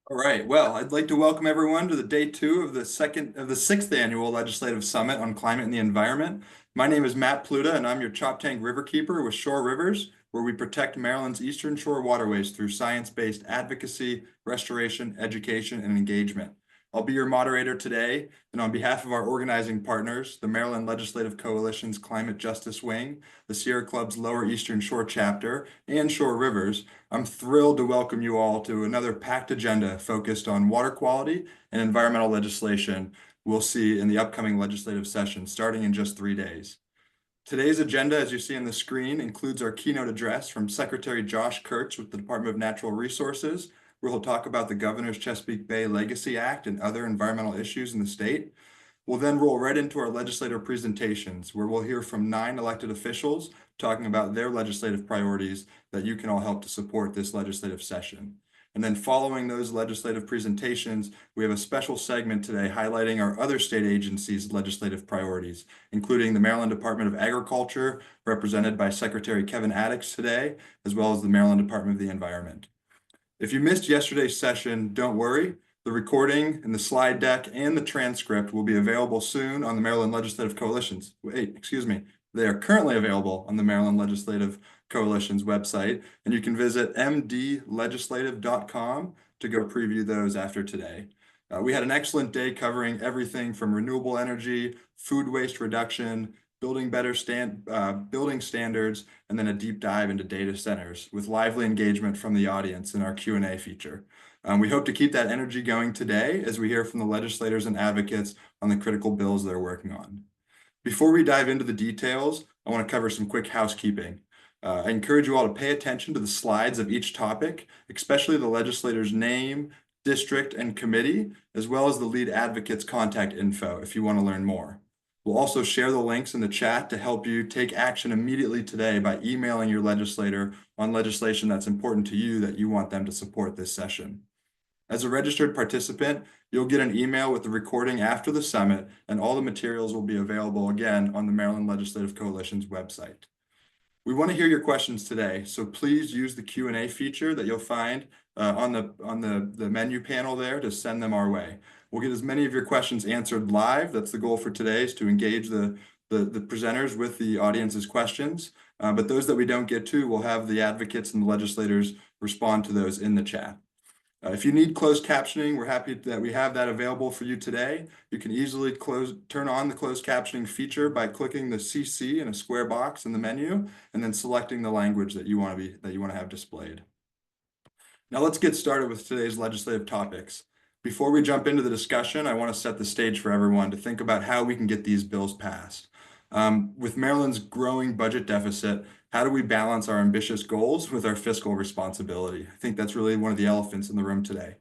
All right. Well, I'd like to welcome everyone to the day two of the sixth annual Legislative Summit on Climate and the Environment. My name is Matt Pluta, and I'm your Choptank Riverkeeper with Shore Rivers, where we protect Maryland's eastern shore waterways through science-based advocacy, restoration, education, and engagement. I'll be your moderator today, and on behalf of our organizing partners, the Maryland Legislative Coalition's Climate Justice Wing, the Sierra Club's Lower Eastern Shore Chapter, and Shore Rivers, I'm thrilled to welcome you all to another packed agenda focused on water quality and environmental legislation we'll see in the upcoming legislative session starting in just 3 days. Today's agenda, as you see on the screen, includes our keynote address from Secretary Josh Kurtz with the Department of Natural Resources, where he'll talk about the Governor's Chesapeake Bay Legacy Act and other environmental issues in the state. We'll then roll right into our legislative presentations, where we'll hear from 9 elected officials talking about their legislative priorities that you can all help to support this legislative session. And then following those legislative presentations, we have a special segment today highlighting our other state agencies' legislative priorities, including the Maryland Department of Agriculture, represented by Secretary Kevin Addicks today, as well as the Maryland Department of the Environment. If you missed yesterday's session, don't worry. The recording and the slide deck and the transcript will be available soon on the Maryland Legislative Coalition's. They are currently available on the Maryland Legislative Coalition's website, and you can visit mdlegislative.com to go preview those after today. We had an excellent day covering everything from renewable energy, food waste reduction, building standards, and then a deep dive into data centers with lively engagement from the audience in our Q&A feature. We hope to keep that energy going today as we hear from the legislators and advocates on the critical bills they're working on. Before we dive into the details, I want to cover some quick housekeeping. I encourage you all to pay attention to the slides of each topic, especially the legislator's name, district, and committee, as well as the lead advocate's contact info if you want to learn more. We'll also share the links in the chat to help you take action immediately today by emailing your legislator on legislation that's important to you that you want them to support this session. As a registered participant, you'll get an email with the recording after the summit, and all the materials will be available again on the Maryland Legislative Coalition's website. We want to hear your questions today, so please use the Q&A feature that you'll find on the menu panel there to send them our way. We'll get as many of your questions answered live. That's the goal for today, is to engage the presenters with the audience's questions. But those that we don't get to, we'll have the advocates and the legislators respond to those in the chat. If you need closed captioning, we're happy that we have that available for you today. You can easily turn on the closed captioning feature by clicking the CC in a square box in the menu and then selecting the language that you want to have displayed. Now let's get started with today's legislative topics. Before we jump into the discussion, I want to set the stage for everyone to think about how we can get these bills passed. With Maryland's growing budget deficit, how do we balance our ambitious goals with our fiscal responsibility? I think that's really one of the elephants in the room today.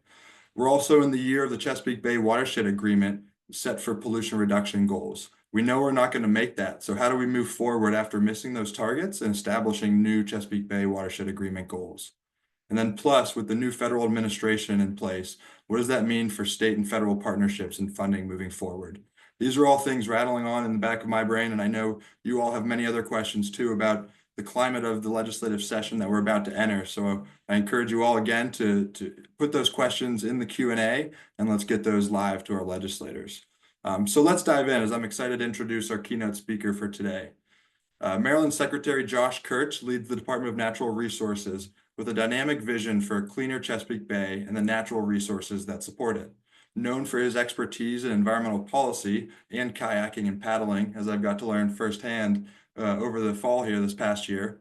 We're also in the year of the Chesapeake Bay Watershed Agreement set for pollution reduction goals. We know we're not going to make that, so how do we move forward after missing those targets and establishing new Chesapeake Bay Watershed Agreement goals? And then plus, with the new federal administration in place, what does that mean for state and federal partnerships and funding moving forward? These are all things rattling on in the back of my brain, and I know you all have many other questions too about the climate of the legislative session that we're about to enter. So I encourage you all again to put those questions in the Q&A, and let's get those live to our legislators. So let's dive in, as I'm excited to introduce our keynote speaker for today. Maryland Secretary Josh Kurtz leads the Department of Natural Resources with a dynamic vision for a cleaner Chesapeake Bay and the natural resources that support it. Known for his expertise in environmental policy and kayaking and paddling, as I've got to learn firsthand over the fall here this past year.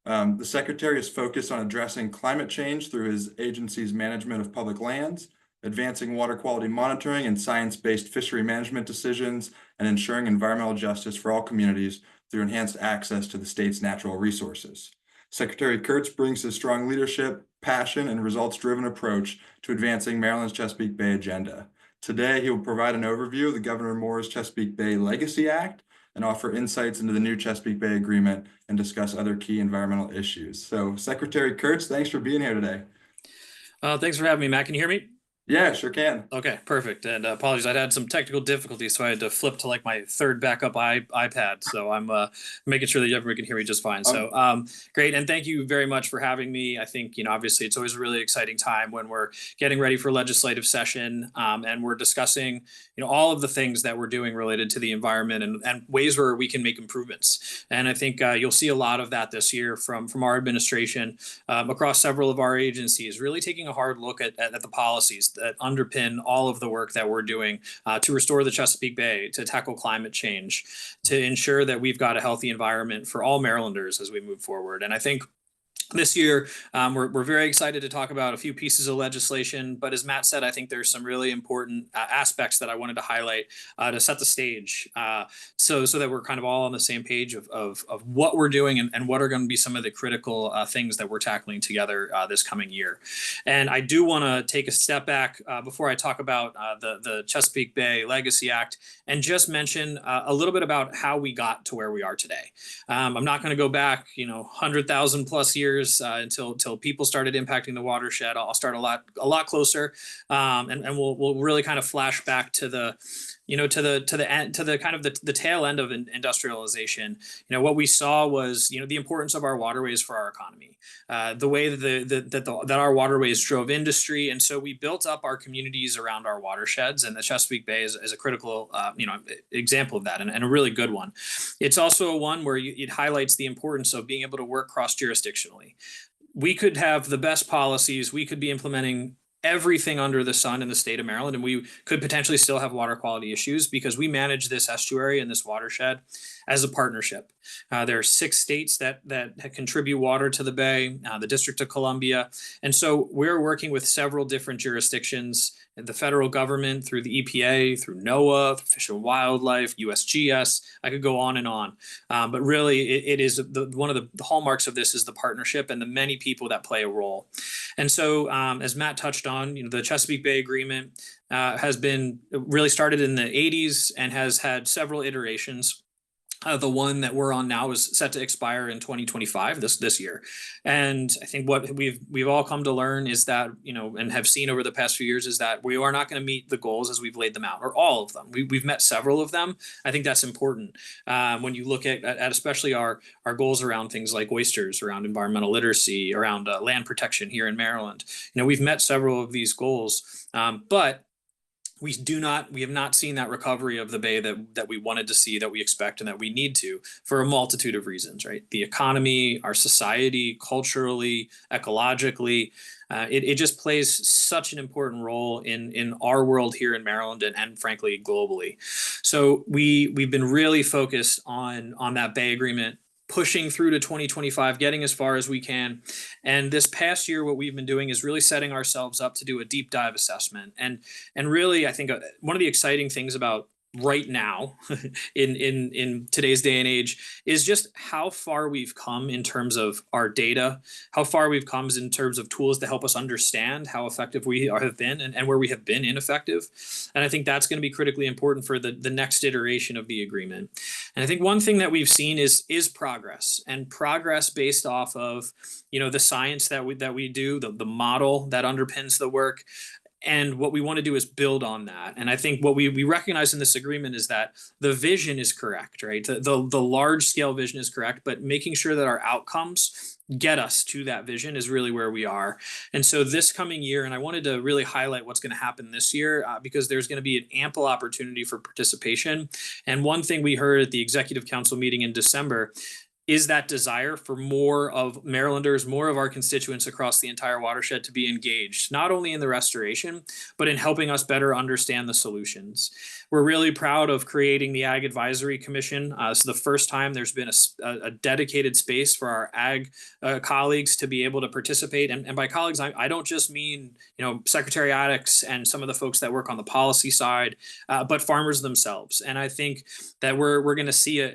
The Secretary is focused on addressing climate change through his agency's management of public lands, advancing water quality monitoring and science-based fishery management decisions, and ensuring environmental justice for all communities through enhanced access to the state's natural resources. Secretary Kurtz brings his strong leadership, passion, and results-driven approach to advancing Maryland's Chesapeake Bay agenda. Today, he will provide an overview of the Governor Moore's Chesapeake Bay Legacy Act and offer insights into the new Chesapeake Bay Agreement and discuss other key environmental issues. So, Secretary Kurtz, thanks for being here today. Thanks for having me, Matt. Can you hear me? Yeah, sure can. Okay, perfect. And apologies, I'd had some technical difficulties, so I had to flip to like my third backup iPad. So I'm making sure that everyone can hear me just fine. Um, So great, and thank you very much for having me. I think obviously it's always a really exciting time when we're getting ready for legislative session, and we're discussing all of the things that we're doing related to the environment and ways where we can make improvements. And I think you'll see a lot of that this year from our administration across several of our agencies, really taking a hard look at the policies that underpin all of the work that we're doing to restore the Chesapeake Bay, to tackle climate change, to ensure that we've got a healthy environment for all Marylanders as we move forward. And I think this year, we're very excited to talk about a few pieces of legislation. But as Matt said, I think there's some really important aspects that I wanted to highlight to set the stage, so that we're kind of all on the same page of what we're doing and what are going to be some of the critical things that we're tackling together this coming year. And I do want to take a step back before I talk about the Chesapeake Bay Legacy Act and just mention a little bit about how we got to where we are today. I'm not going to go back, 100,000 plus years until people started impacting the watershed. I'll start a lot closer, and we'll really kind of flash back to the kind of the tail end of industrialization. What we saw was the importance of our waterways for our economy, the way that our waterways drove industry, and so we built up our communities around our watersheds, and the Chesapeake Bay is a critical example of that, and a really good one. It's also a one where it highlights the importance of being able to work cross jurisdictionally. We could have the best policies, we could be implementing everything under the sun in the state of Maryland, and we could potentially still have water quality issues because we manage this estuary and this watershed as a partnership. There are 6 states that contribute water to the Bay, the District of Columbia, and so we're working with several different jurisdictions, the federal government through the EPA, through NOAA, Fish and Wildlife, USGS. I could go on and on, but really, it is one of the hallmarks of this is the partnership and the many people that play a role. And so, as Matt touched on, the Chesapeake Bay Agreement has been really started in the 80s and has had several iterations. The one that we're on now is set to expire in 2025, this year. And I think what we've all come to learn is that, and have seen over the past few years, is that we are not going to meet the goals as we've laid them out, or all of them. We've met several of them. I think that's important when you look at especially our goals around things like oysters, around environmental literacy, around land protection here in Maryland. We've met several of these goals, but we have not seen that recovery of the Bay that we wanted to see, that we expect, and that we need to, for a multitude of reasons, right? The economy, our society, culturally, ecologically, it just plays such an important role in our world here in Maryland, and frankly globally. So we've been really focused on that Bay Agreement, pushing through to 2025, getting as far as we can. And this past year, what we've been doing is really setting ourselves up to do a deep dive assessment. And really, I think one of the exciting things about right now in today's day and age is just how far we've come in terms of our data, how far we've come in terms of tools to help us understand how effective we have been, and where we have been ineffective. And I think that's going to be critically important for the next iteration of the agreement. And I think one thing that we've seen is progress, and progress based off of the science that we do, the model that underpins the work. And what we want to do is build on that. And I think what we recognize in this agreement is that the vision is correct, right? The large scale vision is correct, but making sure that our outcomes get us to that vision is really where we are. And so this coming year, and I wanted to really highlight what's going to happen this year, because there's going to be an ample opportunity for participation. And one thing we heard at the Executive Council meeting in December is that desire for more of Marylanders, more of our constituents across the entire watershed to be engaged, not only in the restoration, but in helping us better understand the solutions. We're really proud of creating the Ag Advisory Commission. It's the first time there's been a dedicated space for our ag colleagues to be able to participate. And by colleagues, I don't just mean Secretary Addicks and some of the folks that work on the policy side, but farmers themselves. And I think that we're going to see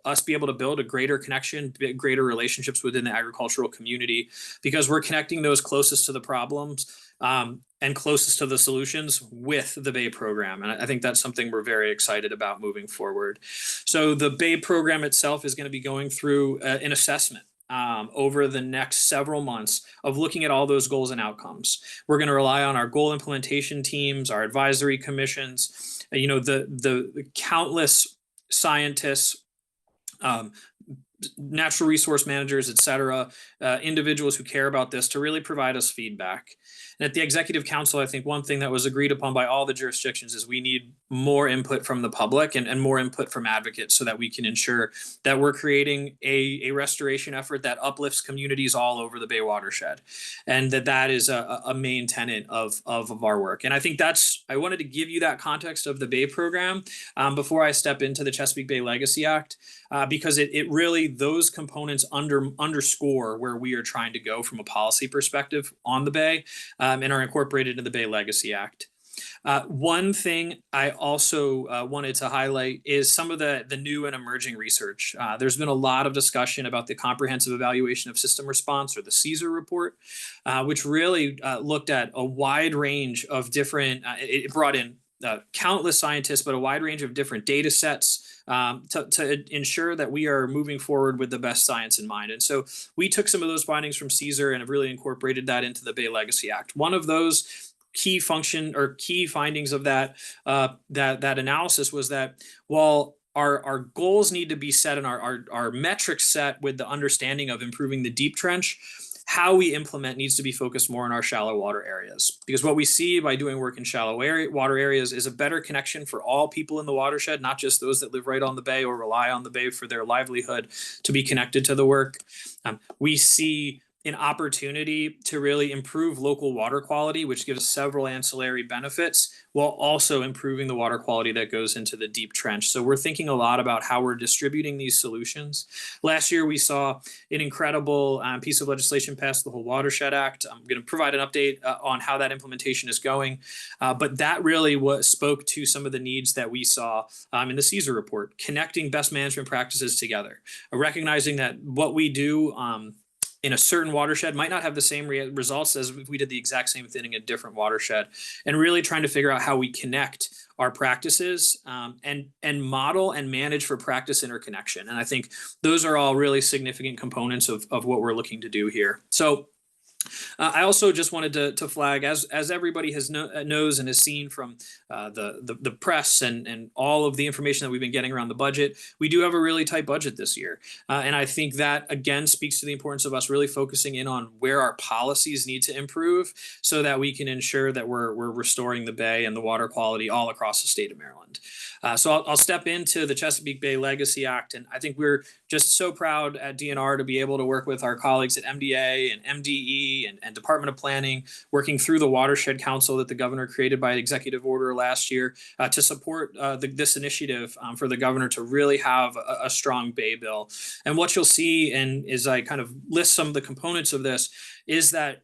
us be able to build a greater connection, greater relationships within the agricultural community, because we're connecting those closest to the problems and closest to the solutions with the Bay program. And I think that's something we're very excited about moving forward. So the Bay program itself is going to be going through an assessment over the next several months of looking at all those goals and outcomes. We're going to rely on our goal implementation teams, our advisory commissions, the countless scientists, natural resource managers, et cetera, individuals who care about this to really provide us feedback. And at the Executive Council, I think one thing that was agreed upon by all the jurisdictions is we need more input from the public and more input from advocates so that we can ensure that we're creating a restoration effort that uplifts communities all over the Bay watershed. And that is a main tenet of our work. And I think I wanted to give you that context of the Bay program before I step into the Chesapeake Bay Legacy Act, because it really, those components underscore where we are trying to go from a policy perspective on the Bay, and are incorporated into the Bay Legacy Act. One thing I also wanted to highlight is some of the new and emerging research. There's been a lot of discussion about the Comprehensive Evaluation of System Response, or the CESAR report, which really looked at a wide range of different, it brought in countless scientists, but a wide range of different data sets to ensure that we are moving forward with the best science in mind. And so we took some of those findings from CESAR and have really incorporated that into the Bay Legacy Act. One of those key findings of that analysis was that while our goals need to be set and our metrics set with the understanding of improving the deep trench, how we implement needs to be focused more on our shallow water areas. Because what we see by doing work in shallow water areas is a better connection for all people in the watershed, not just those that live right on the Bay or rely on the Bay for their livelihood to be connected to the work. We see an opportunity to really improve local water quality, which gives several ancillary benefits, while also improving the water quality that goes into the deep trench. So we're thinking a lot about how we're distributing these solutions. Last year, we saw an incredible piece of legislation pass, the Whole Watershed Act. I'm going to provide an update on how that implementation is going. But that really spoke to some of the needs that we saw in the CESAR report, connecting best management practices together, recognizing that what we do in a certain watershed might not have the same results as if we did the exact same thing in a different watershed, and really trying to figure out how we connect our practices and model and manage for practice interconnection. And I think those are all really significant components of what we're looking to do here. So I also just wanted to flag, as everybody knows and has seen from the press and all of the information that we've been getting around the budget, we do have a really tight budget this year. And I think that, again, speaks to the importance of us really focusing in on where our policies need to improve so that we can ensure that we're restoring the Bay and the water quality all across the state of Maryland. So I'll step into the Chesapeake Bay Legacy Act. And I think we're just so proud at DNR to be able to work with our colleagues at MDA and MDE and Department of Planning, working through the Watershed Council that the governor created by executive order last year to support this initiative for the governor to really have a strong Bay bill. And what you'll see, and as I kind of list some of the components of this, is that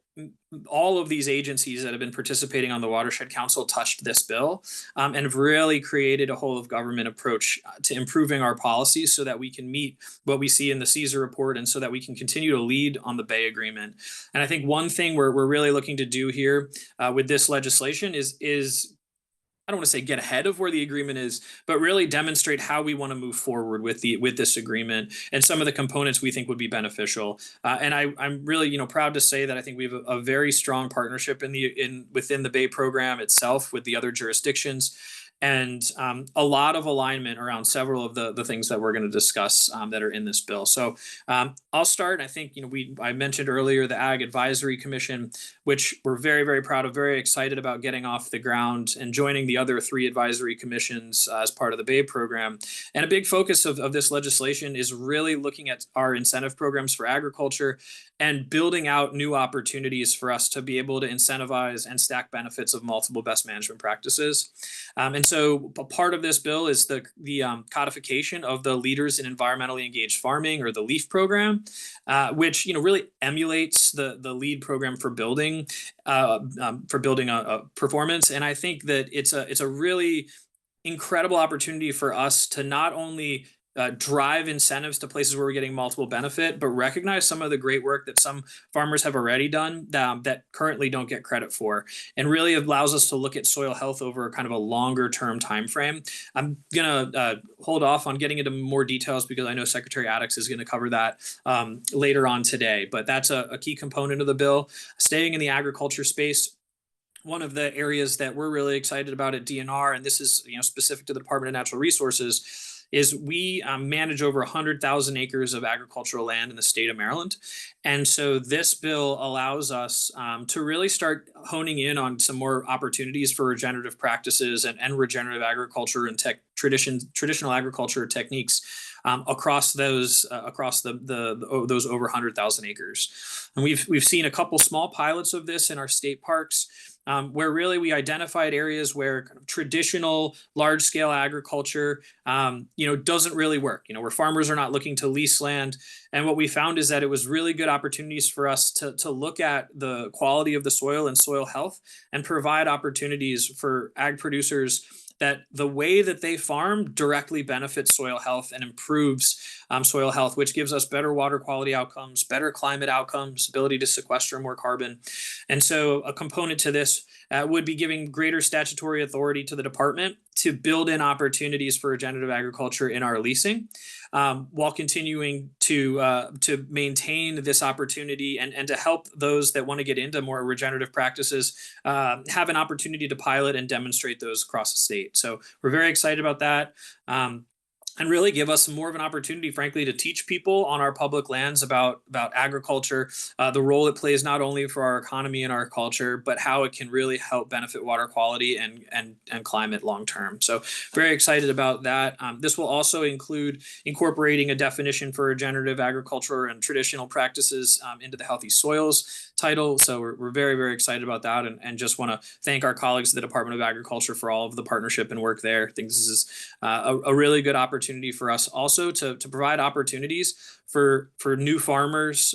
all of these agencies that have been participating on the Watershed Council touched this bill and have really created a whole of government approach to improving our policies so that we can meet what we see in the CESAR report and so that we can continue to lead on the Bay Agreement. And I think one thing we're really looking to do here with this legislation is I don't want to say get ahead of where the agreement is, but really demonstrate how we want to move forward with this agreement and some of the components we think would be beneficial. And I'm really proud to say that I think we have a very strong partnership within the Bay program itself with the other jurisdictions, and a lot of alignment around several of the things that we're going to discuss that are in this bill. So I'll start. I think I mentioned earlier the Ag Advisory Commission, which we're very, very proud of, very excited about getting off the ground and joining the other 3 advisory commissions as part of the Bay program. And a big focus of this legislation is really looking at our incentive programs for agriculture and building out new opportunities for us to be able to incentivize and stack benefits of multiple best management practices. And so a part of this bill is the codification of the Leaders in Environmentally Engaged Farming, or the LEAF program, which really emulates the LEAD program for building a performance. And I think that it's a really incredible opportunity for us to not only drive incentives to places where we're getting multiple benefit, but recognize some of the great work that some farmers have already done that currently don't get credit for, and really allows us to look at soil health over kind of a longer term time frame. I'm gonna hold off on getting into more details because I know Secretary Addix is going to cover that later on today, but that's a key component of the bill. Staying in the agriculture space, one of the areas that we're really excited about at DNR, and this is specific to the Department of Natural Resources, is we manage over 100,000 acres of agricultural land in the state of Maryland. And so this bill allows us to really start honing in on some more opportunities for regenerative practices and regenerative agriculture and traditional agriculture techniques across those those over 100,000 acres. And we've seen a couple small pilots of this in our state parks, where really we identified areas where kind of traditional large-scale agriculture, doesn't really work. Where farmers are not looking to lease land, and what we found is that it was really good opportunities for us to look at the quality of the soil and soil health, and provide opportunities for ag producers that the way that they farm directly benefits soil health and improves soil health, which gives us better water quality outcomes, better climate outcomes, ability to sequester more carbon. And so a component to this would be giving greater statutory authority to the department to build in opportunities for regenerative agriculture in our leasing, while continuing to maintain this opportunity and to help those that want to get into more regenerative practices have an opportunity to pilot and demonstrate those across the state. So we're very excited about that. And really give us more of an opportunity, frankly, to teach people on our public lands about agriculture, the role it plays not only for our economy and our culture, but how it can really help benefit water quality and climate long term. So very excited about that. This will also include incorporating a definition for regenerative agriculture and traditional practices into the Healthy Soils title. So we're very, very excited about that, and just want to thank our colleagues at the Department of Agriculture for all of the partnership and work there. I think this is a really good opportunity for us also to provide opportunities for new farmers,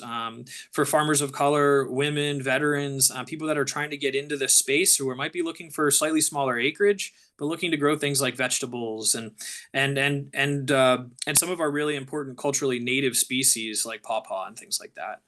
for farmers of color, women, veterans, people that are trying to get into this space who might be looking for slightly smaller acreage, but looking to grow things like vegetables and some of our really important culturally native species like pawpaw and things like that.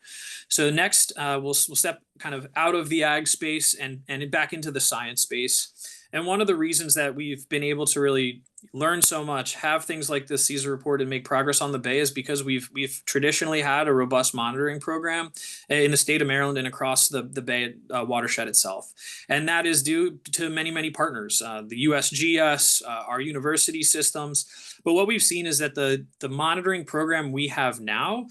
So next, we'll step kind of out of the ag space and back into the science space. And one of the reasons that we've been able to really learn so much, have things like the CESA report, and make progress on the Bay is because we've traditionally had a robust monitoring program in the state of Maryland and across the Bay watershed itself. And that is due to many, many partners, the USGS, our university systems. But what we've seen is that the monitoring program we have now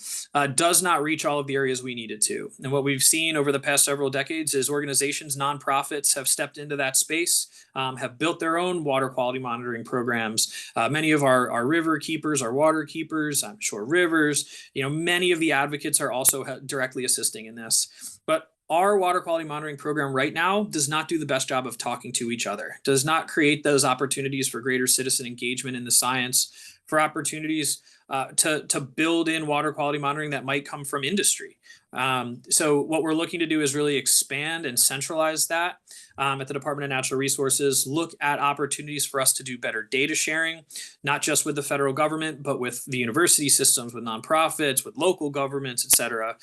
does not reach all of the areas we need it to. And what we've seen over the past several decades is organizations, nonprofits have stepped into that space, have built their own water quality monitoring programs. Many of our river keepers, our water keepers, shore rivers, many of the advocates are also directly assisting in this. But our water quality monitoring program right now does not do the best job of talking to each other, does not create those opportunities for greater citizen engagement in the science, for opportunities to build in water quality monitoring that might come from industry. So what we're looking to do is really expand and centralize that at the Department of Natural Resources, look at opportunities for us to do better data sharing, not just with the federal government, but with the university systems, with nonprofits, with local governments, et cetera.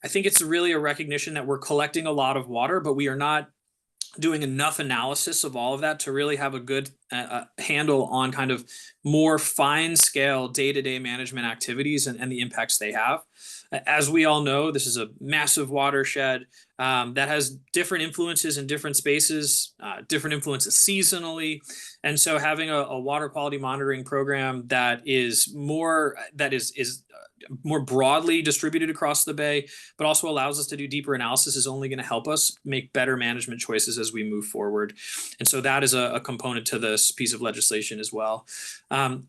I think it's really a recognition that we're collecting a lot of water, but we are not doing enough analysis of all of that to really have a good handle on kind of more fine scale day-to-day management activities and the impacts they have. As we all know, this is a massive watershed that has different influences in different spaces, different influences seasonally. And so having a water quality monitoring program that is more broadly distributed across the Bay, but also allows us to do deeper analysis is only going to help us make better management choices as we move forward. And so that is a component to this piece of legislation as well.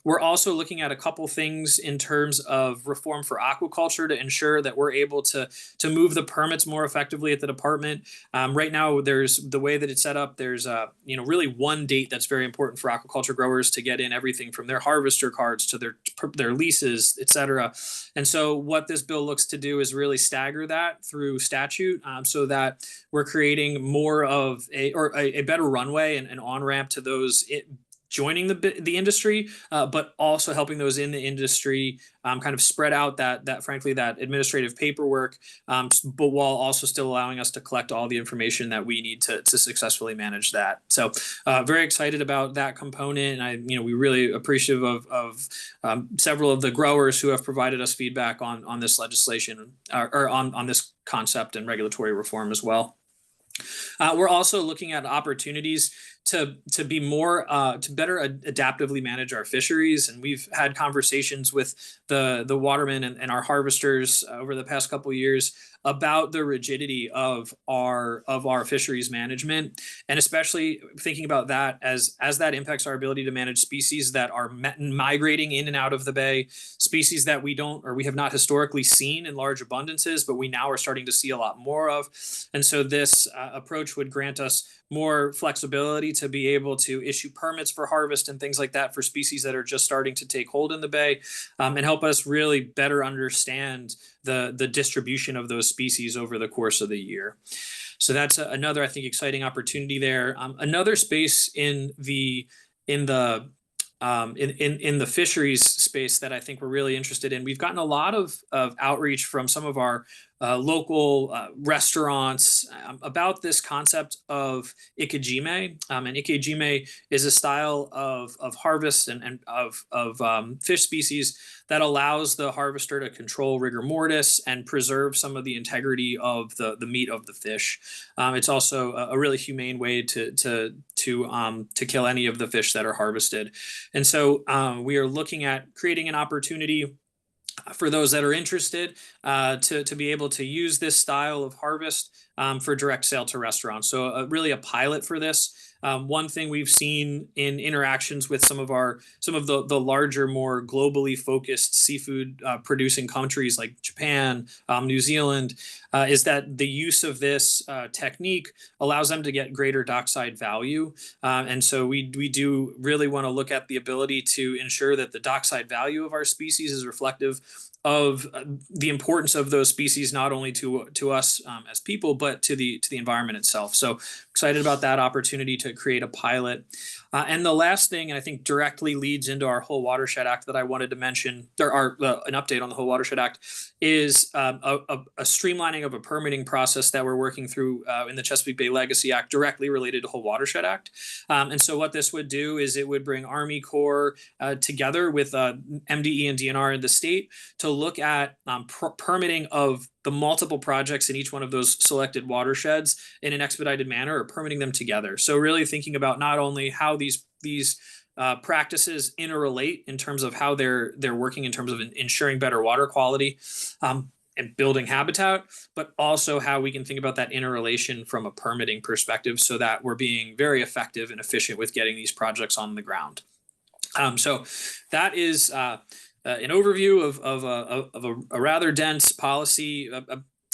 We're also looking at a couple things in terms of reform for aquaculture to ensure that we're able to move the permits more effectively at the department. Right now, there's the way that it's set up. There's really one date that's very important for aquaculture growers to get in everything from their harvester cards to their leases, et cetera. And so what this bill looks to do is really stagger that through statute, so that we're creating more of a better runway and on-ramp to those joining the industry, but also helping those in the industry kind of spread out that frankly that administrative paperwork, but while also still allowing us to collect all the information that we need to successfully manage that. So very excited about that component, and we really appreciative of several of the growers who have provided us feedback on this legislation or on this concept and regulatory reform as well. We're also looking at opportunities to be more to better adaptively manage our fisheries, and we've had conversations with the watermen and our harvesters over the past couple of years about the rigidity of our fisheries management, and especially thinking about that as that impacts our ability to manage species that are migrating in and out of the bay, species that we have not historically seen in large abundances, but we now are starting to see a lot more of. And so this approach would grant us more flexibility to be able to issue permits for harvest and things like that for species that are just starting to take hold in the bay, and help us really better understand the distribution of those species over the course of the year. So that's another, I think, exciting opportunity there. Another space in the fisheries space that I think we're really interested in. We've gotten a lot of outreach from some of our local restaurants about this concept of ikejime. And ikejime is a style of harvest and of fish species that allows the harvester to control rigor mortis and preserve some of the integrity of the meat of the fish. It's also a really humane way to kill any of the fish that are harvested. And so we are looking at creating an opportunity for those that are interested to be able to use this style of harvest for direct sale to restaurants. So really a pilot for this. One thing we've seen in interactions with some of the larger, more globally focused seafood producing countries like Japan, New Zealand, is that the use of this technique allows them to get greater dockside value. And so we do really want to look at the ability to ensure that the dockside value of our species is reflective of the importance of those species, not only to us as people, but to the environment itself. So excited about that opportunity to create a pilot. And the last thing, and I think directly leads into our Whole Watershed Act that I wanted to mention, or an update on the Whole Watershed Act, is a streamlining of a permitting process that we're working through in the Chesapeake Bay Legacy Act, directly related to Whole Watershed Act. And so what this would do is it would bring Army Corps together with MDE and DNR in the state to look at permitting of the multiple projects in each one of those selected watersheds in an expedited manner, or permitting them together. So really thinking about not only how these practices interrelate in terms of how they're working in terms of ensuring better water quality and building habitat, but also how we can think about that interrelation from a permitting perspective, so that we're being very effective and efficient with getting these projects on the ground. So that is an overview of a rather dense policy,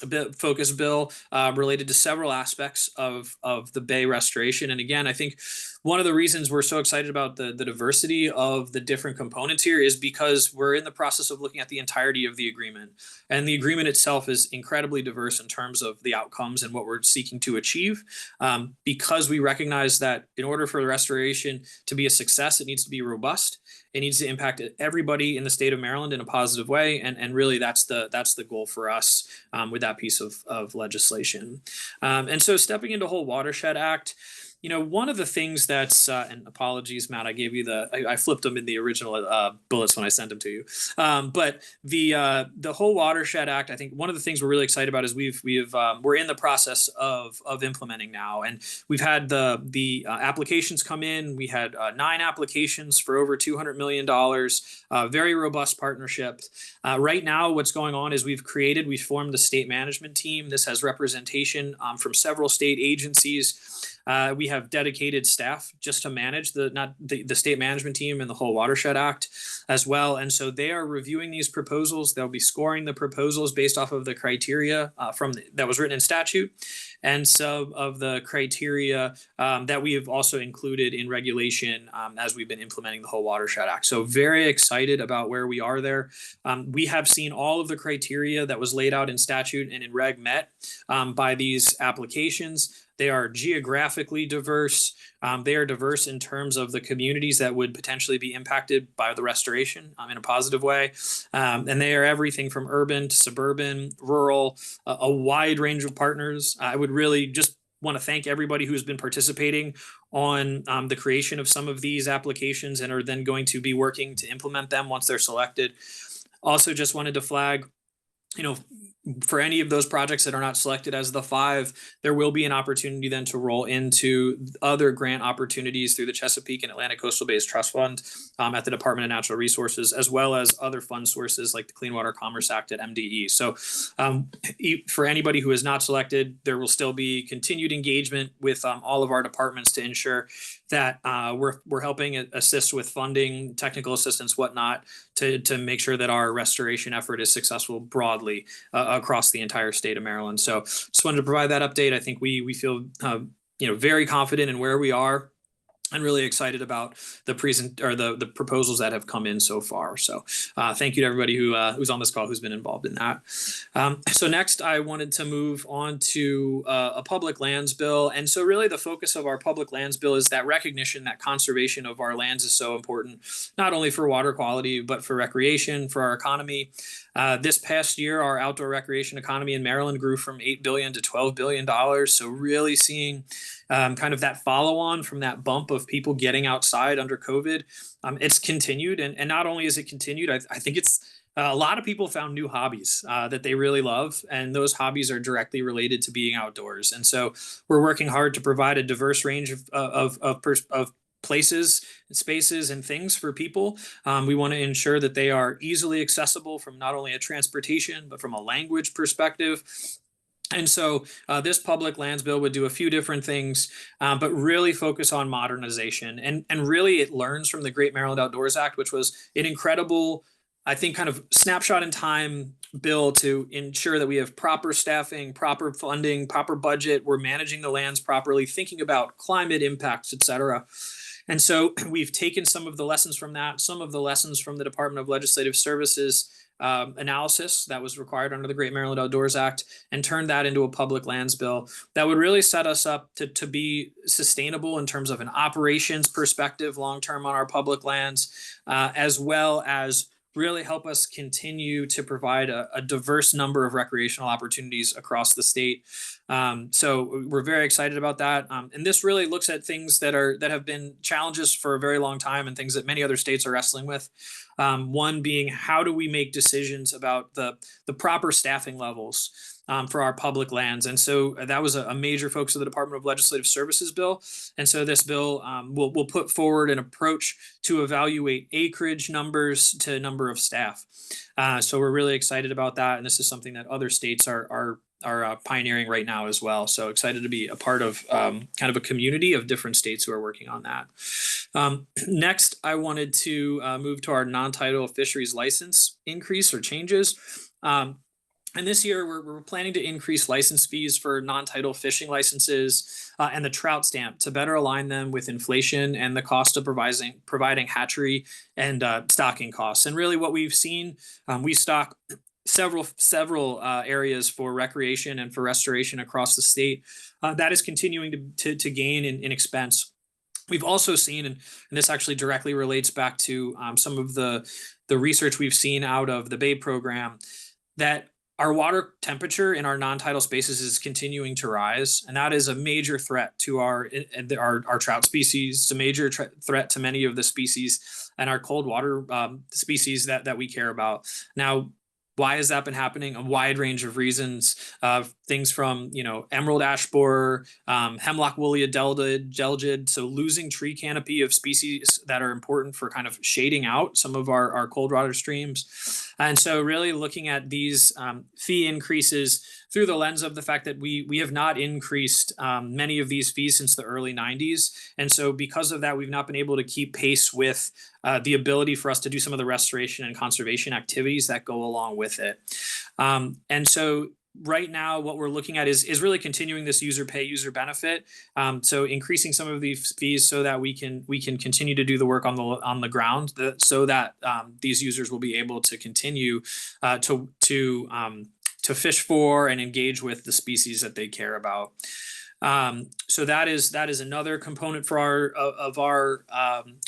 a bit focused bill related to several aspects of the bay restoration. And again, I think one of the reasons we're so excited about the diversity of the different components here is because we're in the process of looking at the entirety of the agreement. And the agreement itself is incredibly diverse in terms of the outcomes and what we're seeking to achieve, because we recognize that in order for the restoration to be a success, it needs to be robust. It needs to impact everybody in the state of Maryland in a positive way, and really that's the goal for us with that piece of legislation. And so stepping into Whole Watershed Act, one of the things that's, and apologies, Matt, I gave you I flipped them in the original bullets when I sent them to you. But the Whole Watershed Act, I think one of the things we're really excited about is we're in the process of implementing now, and we've had the applications come in. We had 9 applications for over $200 million, very robust partnership. Right now, what's going on is we've formed the state management team. This has representation from several state agencies. We have dedicated staff just to manage the state management team and the Whole Watershed Act as well. And so they are reviewing these proposals. They'll be scoring the proposals based off of the criteria that was written in statute, and some of the criteria that we have also included in regulation as we've been implementing the Whole Watershed Act. So very excited about where we are there. We have seen all of the criteria that was laid out in statute and in reg met by these applications. They are geographically diverse. They are diverse in terms of the communities that would potentially be impacted by the restoration in a positive way. And they are everything from urban to suburban, rural, a wide range of partners. I would really just want to thank everybody who's been participating on the creation of some of these applications and are then going to be working to implement them once they're selected. Also, just wanted to flag, for any of those projects that are not selected as the 5, there will be an opportunity then to roll into other grant opportunities through the Chesapeake and Atlantic Coastal Bays Trust Fund at the Department of Natural Resources, as well as other fund sources like the Clean Water Commerce Act at MDE. So for anybody who is not selected, there will still be continued engagement with all of our departments to ensure that we're helping assist with funding, technical assistance, whatnot, to make sure that our restoration effort is successful broadly across the entire state of Maryland. So just wanted to provide that update. I think we feel very confident in where we are and really excited about the proposals that have come in so far. So thank you to everybody who's on this call who's been involved in that. So next, I wanted to move on to a public lands bill. And so really the focus of our public lands bill is that recognition that conservation of our lands is so important, not only for water quality, but for recreation, for our economy. This past year, our outdoor recreation economy in Maryland grew from $8 billion to $12 billion. So really seeing kind of that follow on from that bump of people getting outside under COVID. It's continued. And not only is it continued, I think it's a lot of people found new hobbies that they really love. And those hobbies are directly related to being outdoors. And so we're working hard to provide a diverse range of places, spaces, and things for people. We want to ensure that they are easily accessible from not only a transportation, but from a language perspective. And so this public lands bill would do a few different things, but really focus on modernization. And really it learns from the Great Maryland Outdoors Act, which was an incredible, I think, kind of snapshot in time bill to ensure that we have proper staffing, proper funding, proper budget. We're managing the lands properly, thinking about climate impacts, et cetera. And so we've taken some of the lessons from that, some of the lessons from the Department of Legislative Services analysis that was required under the Great Maryland Outdoors Act, and turned that into a public lands bill that would really set us up to be sustainable in terms of an operations perspective long-term on our public lands, as well as really help us continue to provide a diverse number of recreational opportunities across the state. So we're very excited about that. And this really looks at things that have been challenges for a very long time and things that many other states are wrestling with. One being, how do we make decisions about the proper staffing levels for our public lands? And so that was a major focus of the Department of Legislative Services bill. And so this bill will put forward an approach to evaluate acreage numbers to number of staff. So we're really excited about that. And this is something that other states are pioneering right now as well. So excited to be a part of kind of a community of different states who are working on that. Next, I wanted to move to our non-tidal fisheries license increase or changes. And this year, we're planning to increase license fees for non-tidal fishing licenses and the trout stamp to better align them with inflation and the cost of providing hatchery and stocking costs. And really what we've seen, we stock several areas for recreation and for restoration across the state. That is continuing to gain in expense. We've also seen, and this actually directly relates back to some of the research we've seen out of the BABE program, that our water temperature in our non-tidal spaces is continuing to rise, and that is a major threat to our trout species. It's a major threat to many of the species and our cold water species that we care about. Now, why has that been happening? A wide range of reasons, things from, emerald ash borer, hemlock woolly adelgid, so losing tree canopy of species that are important for kind of shading out some of our cold water streams. And so really looking at these fee increases through the lens of the fact that we have not increased many of these fees since the early 90s. And so because of that, we've not been able to keep pace with the ability for us to do some of the restoration and conservation activities that go along with it. And so right now, what we're looking at is really continuing this user pay, user benefit. So increasing some of these fees so that we can continue to do the work on the ground, so that these users will be able to continue to fish for and engage with the species that they care about. So that is another component for our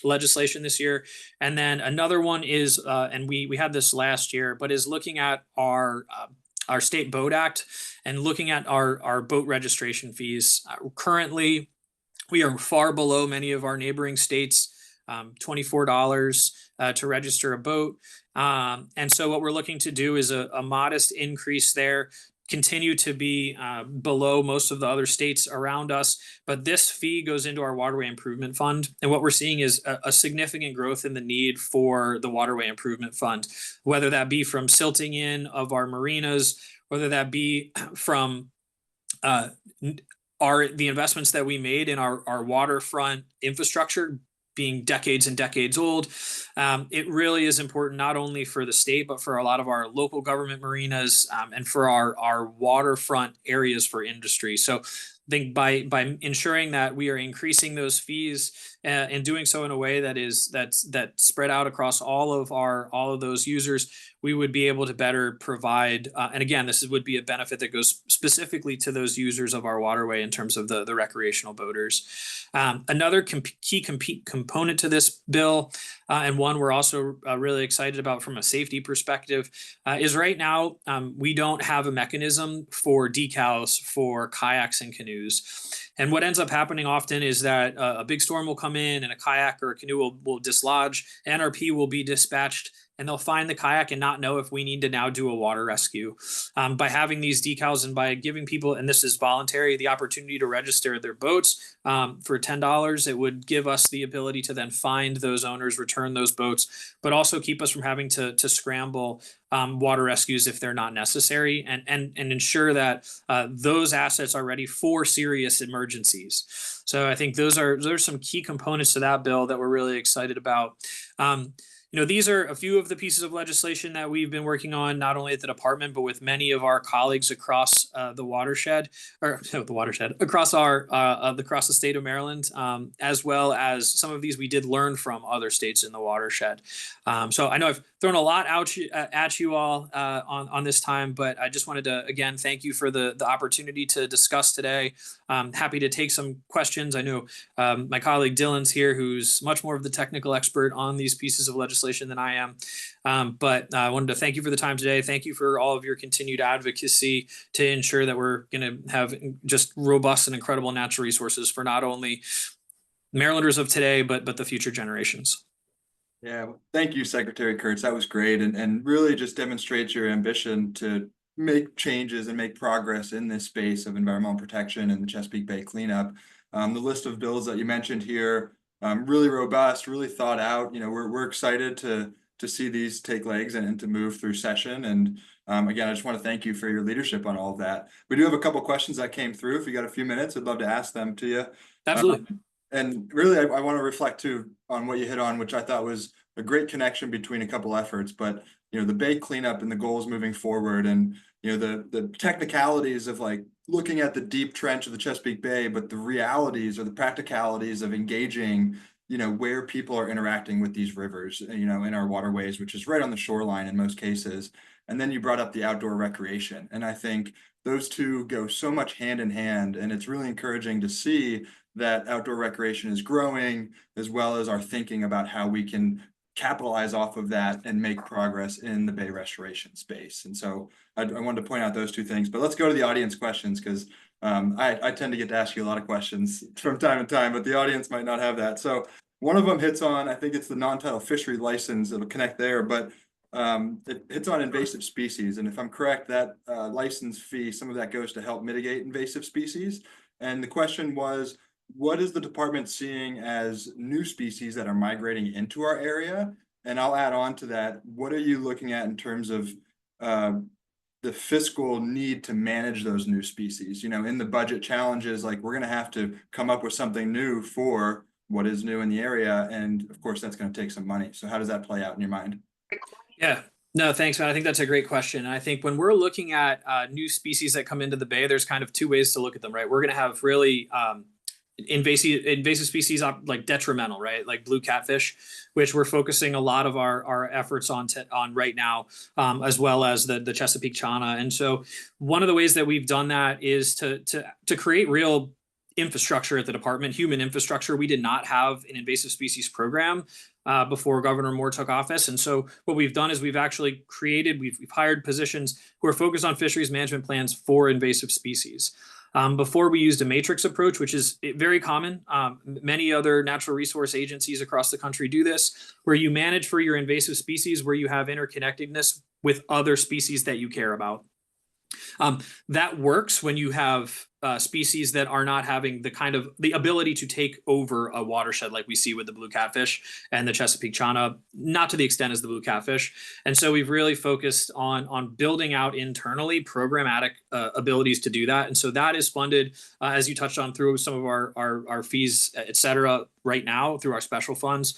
legislation this year. And then another one is, and we had this last year, but is looking at our state boat act and looking at our boat registration fees. Currently, we are far below many of our neighboring states. $24 to register a boat. And so what we're looking to do is a modest increase there, continue to be below most of the other states around us. But this fee goes into our Waterway Improvement Fund. And what we're seeing is a significant growth in the need for the Waterway Improvement Fund, whether that be from silting in of our marinas, whether that be from the investments that we made in our waterfront infrastructure being decades and decades old. It really is important not only for the state, but for a lot of our local government marinas and for our waterfront areas for industry. So I think by ensuring that we are increasing those fees and doing so in a way that's spread out across all of those users, we would be able to better provide. And again, this would be a benefit that goes specifically to those users of our waterway in terms of the recreational boaters. Another key component to this bill, and one we're also really excited about from a safety perspective, is right now we don't have a mechanism for decals for kayaks and canoes. And what ends up happening often is that a big storm will come in and a kayak or a canoe will dislodge. NRP will be dispatched and they'll find the kayak and not know if we need to now do a water rescue. By having these decals and by giving people, and this is voluntary, the opportunity to register their boats for $10, it would give us the ability to then find those owners, return those boats, but also keep us from having to scramble water rescues if they're not necessary, and ensure that those assets are ready for serious emergencies. So I think those are some key components to that bill that we're really excited about. These are a few of the pieces of legislation that we've been working on, not only at the department, but with many of our colleagues across the watershed, across across the state of Maryland, as well as some of these we did learn from other states in the watershed. So I know I've thrown a lot at you all on this time, but I just wanted to, again, thank you for the opportunity to discuss today. Happy to take some questions. I know my colleague Dylan's here, who's much more of the technical expert on these pieces of legislation than I am. But I wanted to thank you for the time today. Thank you for all of your continued advocacy to ensure that we're going to have just robust and incredible natural resources for not only Marylanders of today, but the future generations. Yeah, thank you, Secretary Kurtz. That was great, and really just demonstrates your ambition to make changes and make progress in this space of environmental protection and the Chesapeake Bay cleanup. The list of bills that you mentioned here, really robust, really thought out. We're excited to see these take legs and to move through session. And again, I just want to thank you for your leadership on all of that. We do have a couple questions that came through. If you got a few minutes, I'd love to ask them to you. Absolutely. And really, I want to reflect too on what you hit on, which I thought was a great connection between a couple efforts. But the Bay cleanup and the goals moving forward, and the technicalities of like looking at the deep trench of the Chesapeake Bay, but the realities or the practicalities of engaging, where people are interacting with these rivers, in our waterways, which is right on the shoreline in most cases. And then you brought up the outdoor recreation, and I think those two go so much hand in hand, and it's really encouraging to see that outdoor recreation is growing, as well as our thinking about how we can capitalize off of that and make progress in the Bay restoration space. And so I wanted to point out those two things, but let's go to the audience questions, because I tend to get to ask you a lot of questions from time to time, but the audience might not have that. So one of them hits on, I think it's the non-tidal fishery license, it'll connect there, but it hits on invasive species. And if I'm correct, that license fee, some of that goes to help mitigate invasive species. And the question was, what is the department seeing as new species that are migrating into our area? And I'll add on to that, what are you looking at in terms of the fiscal need to manage those new species? In the budget challenges, like we're going to have to come up with something new for what is new in the area. And of course, that's going to take some money. So how does that play out in your mind? Yeah. No, thanks, man. I think that's a great question. And I think when we're looking at new species that come into the Bay, there's kind of two ways to look at them, right? We're going to have really invasive species like detrimental, right? Like blue catfish, which we're focusing a lot of our efforts on right now, as well as the Chesapeake Chana. And so one of the ways that we've done that is to create real infrastructure at the department, human infrastructure. We did not have an invasive species program before Governor Moore took office. And so what we've done is we've hired positions who are focused on fisheries management plans for invasive species. Before we used a matrix approach, which is very common. Many other natural resource agencies across the country do this, where you manage for your invasive species, where you have interconnectedness with other species that you care about. That works when you have species that are not having the ability to take over a watershed like we see with the blue catfish and the Chesapeake chana, not to the extent as the blue catfish. And so we've really focused on building out internally programmatic abilities to do that. And so that is funded, as you touched on, through some of our fees, et cetera, right now through our special funds.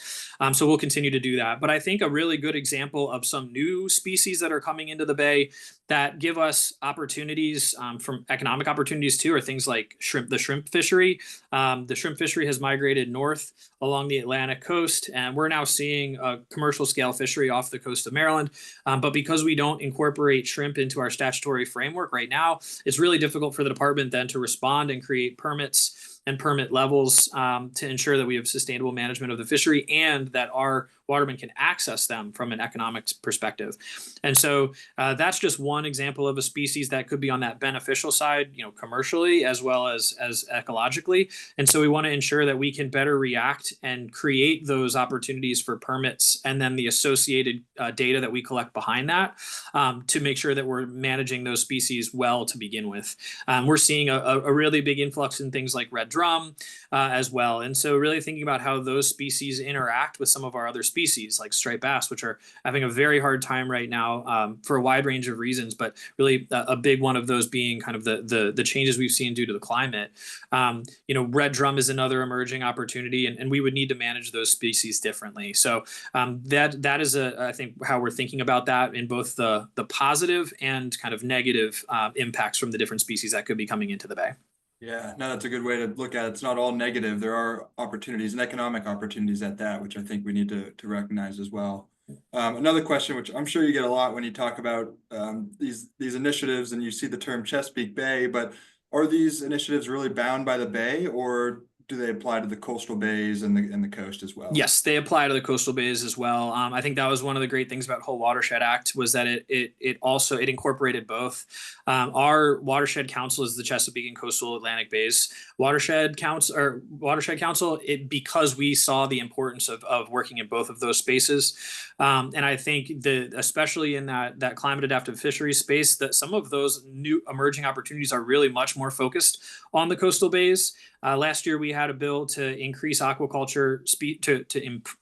So we'll continue to do that. But I think a really good example of some new species that are coming into the Bay that give us opportunities, from economic opportunities too, are things like the shrimp fishery. The shrimp fishery has migrated north along the Atlantic coast, and we're now seeing a commercial scale fishery off the coast of Maryland. But because we don't incorporate shrimp into our statutory framework right now, it's really difficult for the department then to respond and create permits and permit levels to ensure that we have sustainable management of the fishery and that our watermen can access them from an economics perspective. And so that's just one example of a species that could be on that beneficial side, commercially as well as ecologically. And so we want to ensure that we can better react and create those opportunities for permits and then the associated data that we collect behind that to make sure that we're managing those species well to begin with. We're seeing a really big influx in things like red drum as well. And so really thinking about how those species interact with some of our other species like striped bass, which are having a very hard time right now for a wide range of reasons, but really a big one of those being kind of the changes we've seen due to the climate. Red drum is another emerging opportunity, and we would need to manage those species differently. So that is I think how we're thinking about that in both the positive and kind of negative impacts from the different species that could be coming into the Bay. Yeah, no, that's a good way to look at it. It's not all negative. There are opportunities and economic opportunities at that, which I think we need to recognize as well. Another question, which I'm sure you get a lot when you talk about these initiatives and you see the term Chesapeake Bay, but are these initiatives really bound by the Bay, or do they apply to the coastal bays and the coast as well? Yes, they apply to the coastal bays as well. I think that was one of the great things about Whole Watershed Act was that it also incorporated both. Our watershed council is the Chesapeake and Coastal Atlantic Bays Watershed Council, because we saw the importance of working in both of those spaces. And I think especially in that climate adaptive fisheries space, that some of those new emerging opportunities are really much more focused on the coastal bays. Last year, we had a bill to increase aquaculture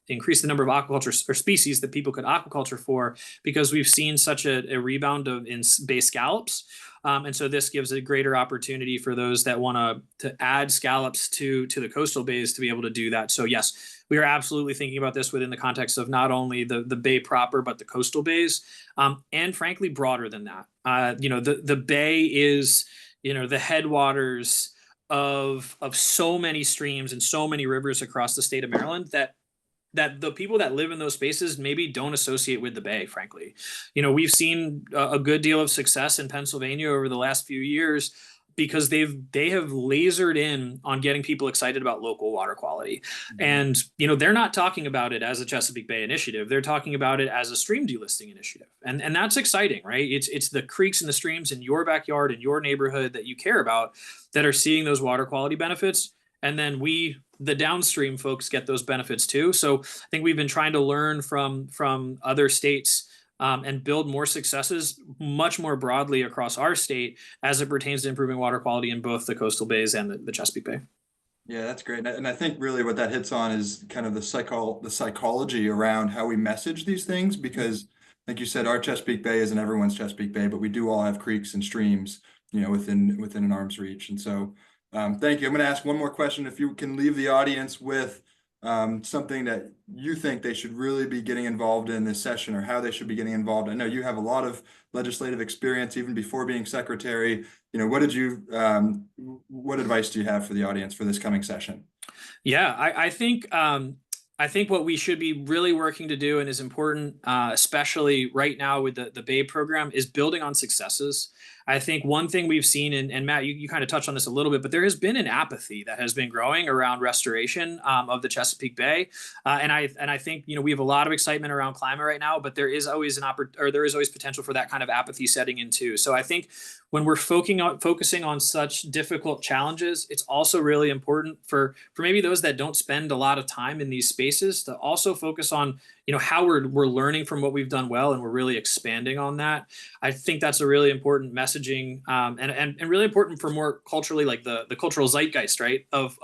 increase the number of aquaculture or species that people could aquaculture for, because we've seen such a rebound in bay scallops. And so this gives a greater opportunity for those that want to add scallops to the coastal bays to be able to do that. So yes, we are absolutely thinking about this within the context of not only the bay proper, but the coastal bays, and frankly, broader than that. The bay is, the headwaters of so many streams and so many rivers across the state of Maryland that the people that live in those spaces maybe don't associate with the Bay, frankly. We've seen a good deal of success in Pennsylvania over the last few years because they have lasered in on getting people excited about local water quality. And, they're not talking about it as a Chesapeake Bay initiative. They're talking about it as a stream delisting initiative. And that's exciting, right? It's the creeks and the streams in your backyard, in your neighborhood that you care about that are seeing those water quality benefits. And then the downstream folks get those benefits too. So I think we've been trying to learn from other states and build more successes much more broadly across our state as it pertains to improving water quality in both the coastal bays and the Chesapeake Bay. Yeah, that's great. And I think really what that hits on is kind of the psychology around how we message these things, because like you said, our Chesapeake Bay isn't everyone's Chesapeake Bay, but we do all have creeks and streams, within an arm's reach. And so thank you. I'm going to ask one more question. If you can leave the audience with something that you think they should really be getting involved in this session, or how they should be getting involved. I know you have a lot of legislative experience even before being secretary. What advice do you have for the audience for this coming session? Yeah, I think what we should be really working to do, and is important, especially right now with the Bay program, is building on successes. I think one thing we've seen, and Matt, you kind of touched on this a little bit, but there has been an apathy that has been growing around restoration of the Chesapeake Bay. And I think, we have a lot of excitement around climate right now, but there is always there is always potential for that kind of apathy setting in too. So I think when we're focusing on such difficult challenges, it's also really important for maybe those that don't spend a lot of time in these spaces to also focus on, how we're learning from what we've done well, and we're really expanding on that. I think that's a really important messaging, and really important for more culturally, like the cultural zeitgeist, right, of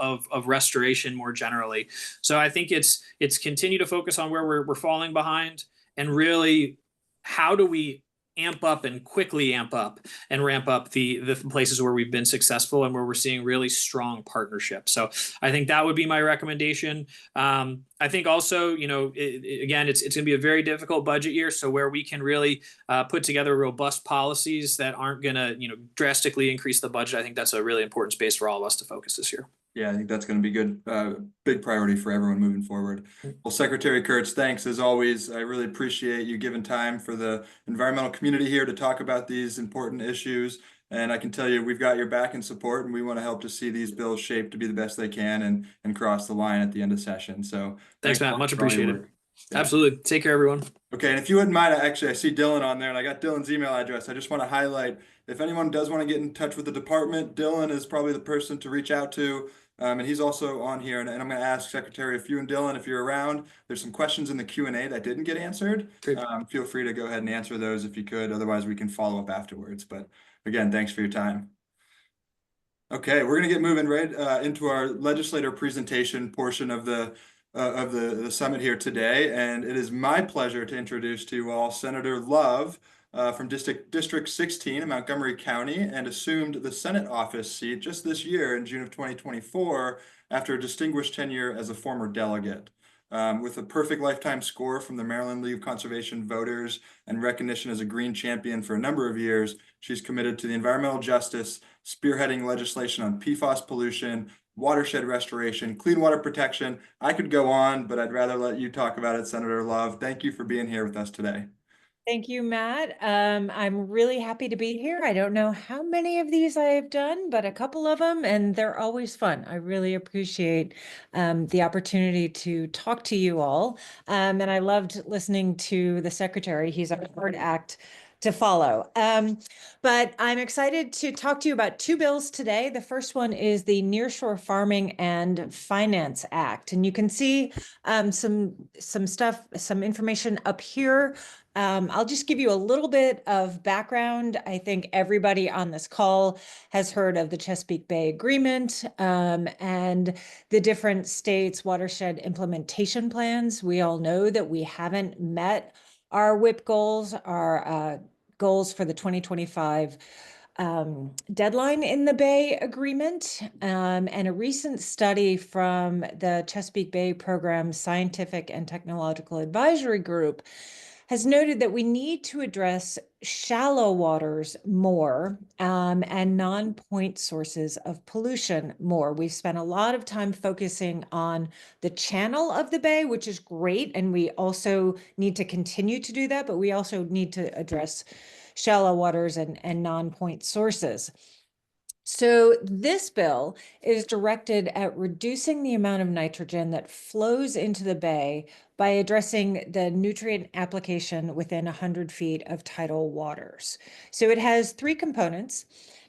restoration more generally. So I think it's continue to focus on where we're falling behind, and really how do we amp up and quickly amp up and ramp up the places where we've been successful and where we're seeing really strong partnerships. So I think that would be my recommendation. I think also, again, it's going to be a very difficult budget year. So where we can really put together robust policies that aren't going to, drastically increase the budget, I think that's a really important space for all of us to focus this year. Yeah, I think that's going to be good. Big priority for everyone moving forward. Well, Secretary Kurtz, thanks as always. I really appreciate you giving time for the environmental community here to talk about these important issues. And I can tell you, we've got your back and support, and we want to help to see these bills shaped to be the best they can and cross the line at the end of session. So thanks, Matt. Much appreciated. Yeah. Absolutely. Take care, everyone. Okay, and if you wouldn't mind, I see Dylan on there, and I got Dylan's email address. I just want to highlight, if anyone does want to get in touch with the department, Dylan is probably the person to reach out to. And he's also on here, and I'm going to ask Secretary, if you and Dylan, if you're around, there's some questions in the Q&A that didn't get answered. Feel free to go ahead and answer those if you could. Otherwise, we can follow up afterwards. But again, thanks for your time. Okay, we're going to get moving right into our legislator presentation portion of the summit here today. And it is my pleasure to introduce to you all Senator Love, from District 16 in Montgomery County, and assumed the Senate office seat just this year in June of 2024 after a distinguished tenure as a former delegate. With a perfect lifetime score from the Maryland League of Conservation voters and recognition as a green champion for a number of years, she's committed to the environmental justice, spearheading legislation on PFAS pollution, watershed restoration, clean water protection. I could go on, but I'd rather let you talk about it, Senator Love. Thank you for being here with us today. Thank you, Matt. I'm really happy to be here. I don't know how many of these I have done, but a couple of them, and they're always fun. I really appreciate the opportunity to talk to you all. And I loved listening to the Secretary. He's a hard act to follow. But I'm excited to talk to you about two bills today. The first one is the Nearshore Farming and Finance Act. And you can see some information up here. I'll just give you a little bit of background. I think everybody on this call has heard of the Chesapeake Bay Agreement and the different states' watershed implementation plans. We all know that we haven't met our WIP goals, our goals for the 2025 deadline in the Bay Agreement. And a recent study from the Chesapeake Bay Program's Scientific and Technological Advisory Group has noted that we need to address shallow waters more and non-point sources of pollution more. We've spent a lot of time focusing on the channel of the bay, which is great, and we also need to continue to do that, but we also need to address shallow waters and non-point sources. So this bill is directed at reducing the amount of nitrogen that flows into the bay by addressing the nutrient application within 100 feet of tidal waters. So it has three components.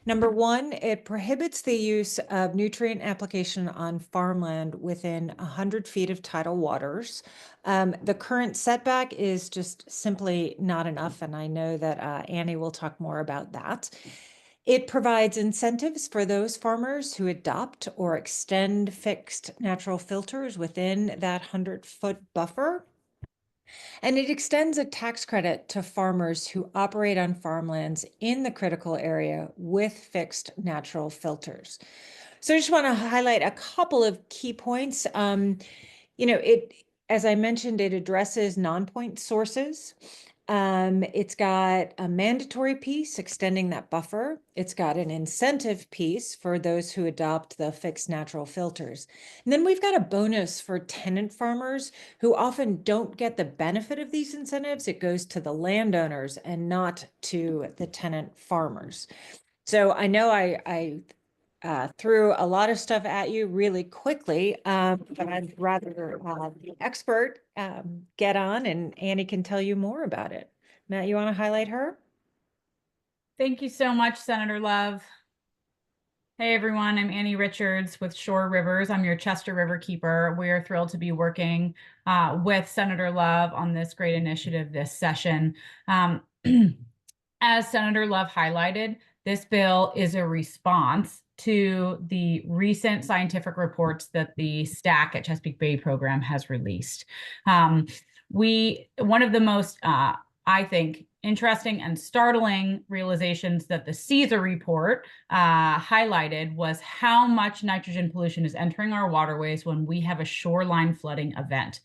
Number one, it prohibits the use of nutrient application on farmland within 100 feet of tidal waters. The current setback is just simply not enough, and I know that Annie will talk more about that. It provides incentives for those farmers who adopt or extend fixed natural filters within that 100-foot buffer. And it extends a tax credit to farmers who operate on farmlands in the critical area with fixed natural filters. So I just want to highlight a couple of key points. As I mentioned, it addresses non-point sources. It's got a mandatory piece extending that buffer. It's got an incentive piece for those who adopt the fixed natural filters. And then we've got a bonus for tenant farmers who often don't get the benefit of these incentives. It goes to the landowners and not to the tenant farmers. So I know I threw a lot of stuff at you really quickly, but I'd rather the expert get on, and Annie can tell you more about it. Matt, you want to highlight her? Thank you so much, Senator Love. Hey everyone, I'm Annie Richards with Shore Rivers. I'm your Chester River Keeper. We are thrilled to be working with Senator Love on this great initiative this session. As Senator Love highlighted, this bill is a response to the recent scientific reports that the STAC at Chesapeake Bay program has released. One of the most, I think, interesting and startling realizations that the CESA report highlighted was how much nitrogen pollution is entering our waterways when we have a shoreline flooding event.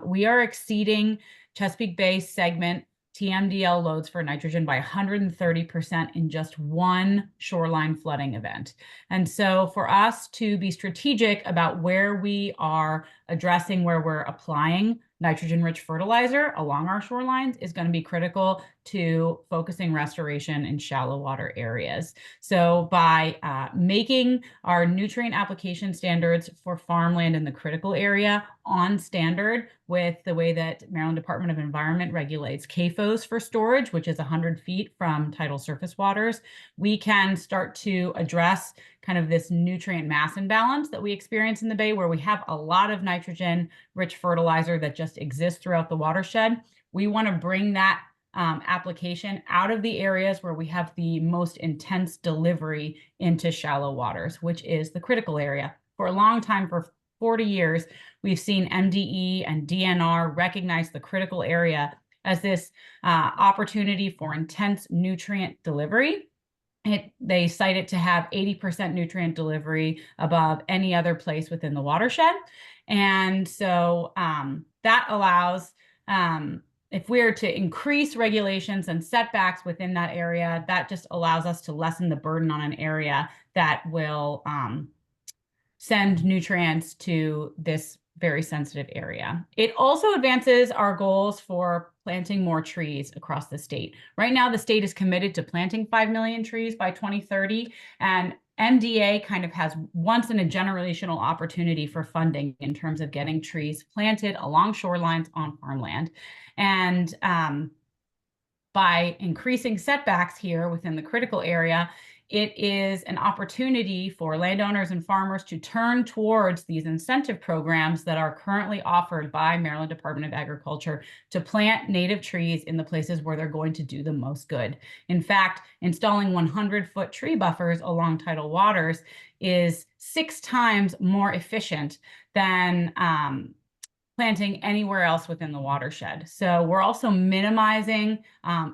We are exceeding Chesapeake Bay segment TMDL loads for nitrogen by 130% in just one shoreline flooding event. And so for us to be strategic about where we are addressing, where we're applying nitrogen-rich fertilizer along our shorelines is going to be critical to focusing restoration in shallow water areas. So by making our nutrient application standards for farmland in the critical area on standard with the way that Maryland Department of Environment regulates CAFOs for storage, which is 100 feet from tidal surface waters, we can start to address kind of this nutrient mass imbalance that we experience in the Bay, where we have a lot of nitrogen-rich fertilizer that just exists throughout the watershed. We want to bring that application out of the areas where we have the most intense delivery into shallow waters, which is the critical area. For a long time, for 40 years, we've seen MDE and DNR recognize the critical area as this opportunity for intense nutrient delivery. They cite it to have 80% nutrient delivery above any other place within the watershed. And so that allows, if we're to increase regulations and setbacks within that area, that just allows us to lessen the burden on an area that will send nutrients to this very sensitive area. It also advances our goals for planting more trees across the state. Right now, the state is committed to planting 5 million trees by 2030, and MDA kind of has once in a generational opportunity for funding in terms of getting trees planted along shorelines on farmland. And by increasing setbacks here within the critical area, it is an opportunity for landowners and farmers to turn towards these incentive programs that are currently offered by Maryland Department of Agriculture to plant native trees in the places where they're going to do the most good. In fact, installing 100-foot tree buffers along tidal waters is 6 times more efficient than planting anywhere else within the watershed. So we're also minimizing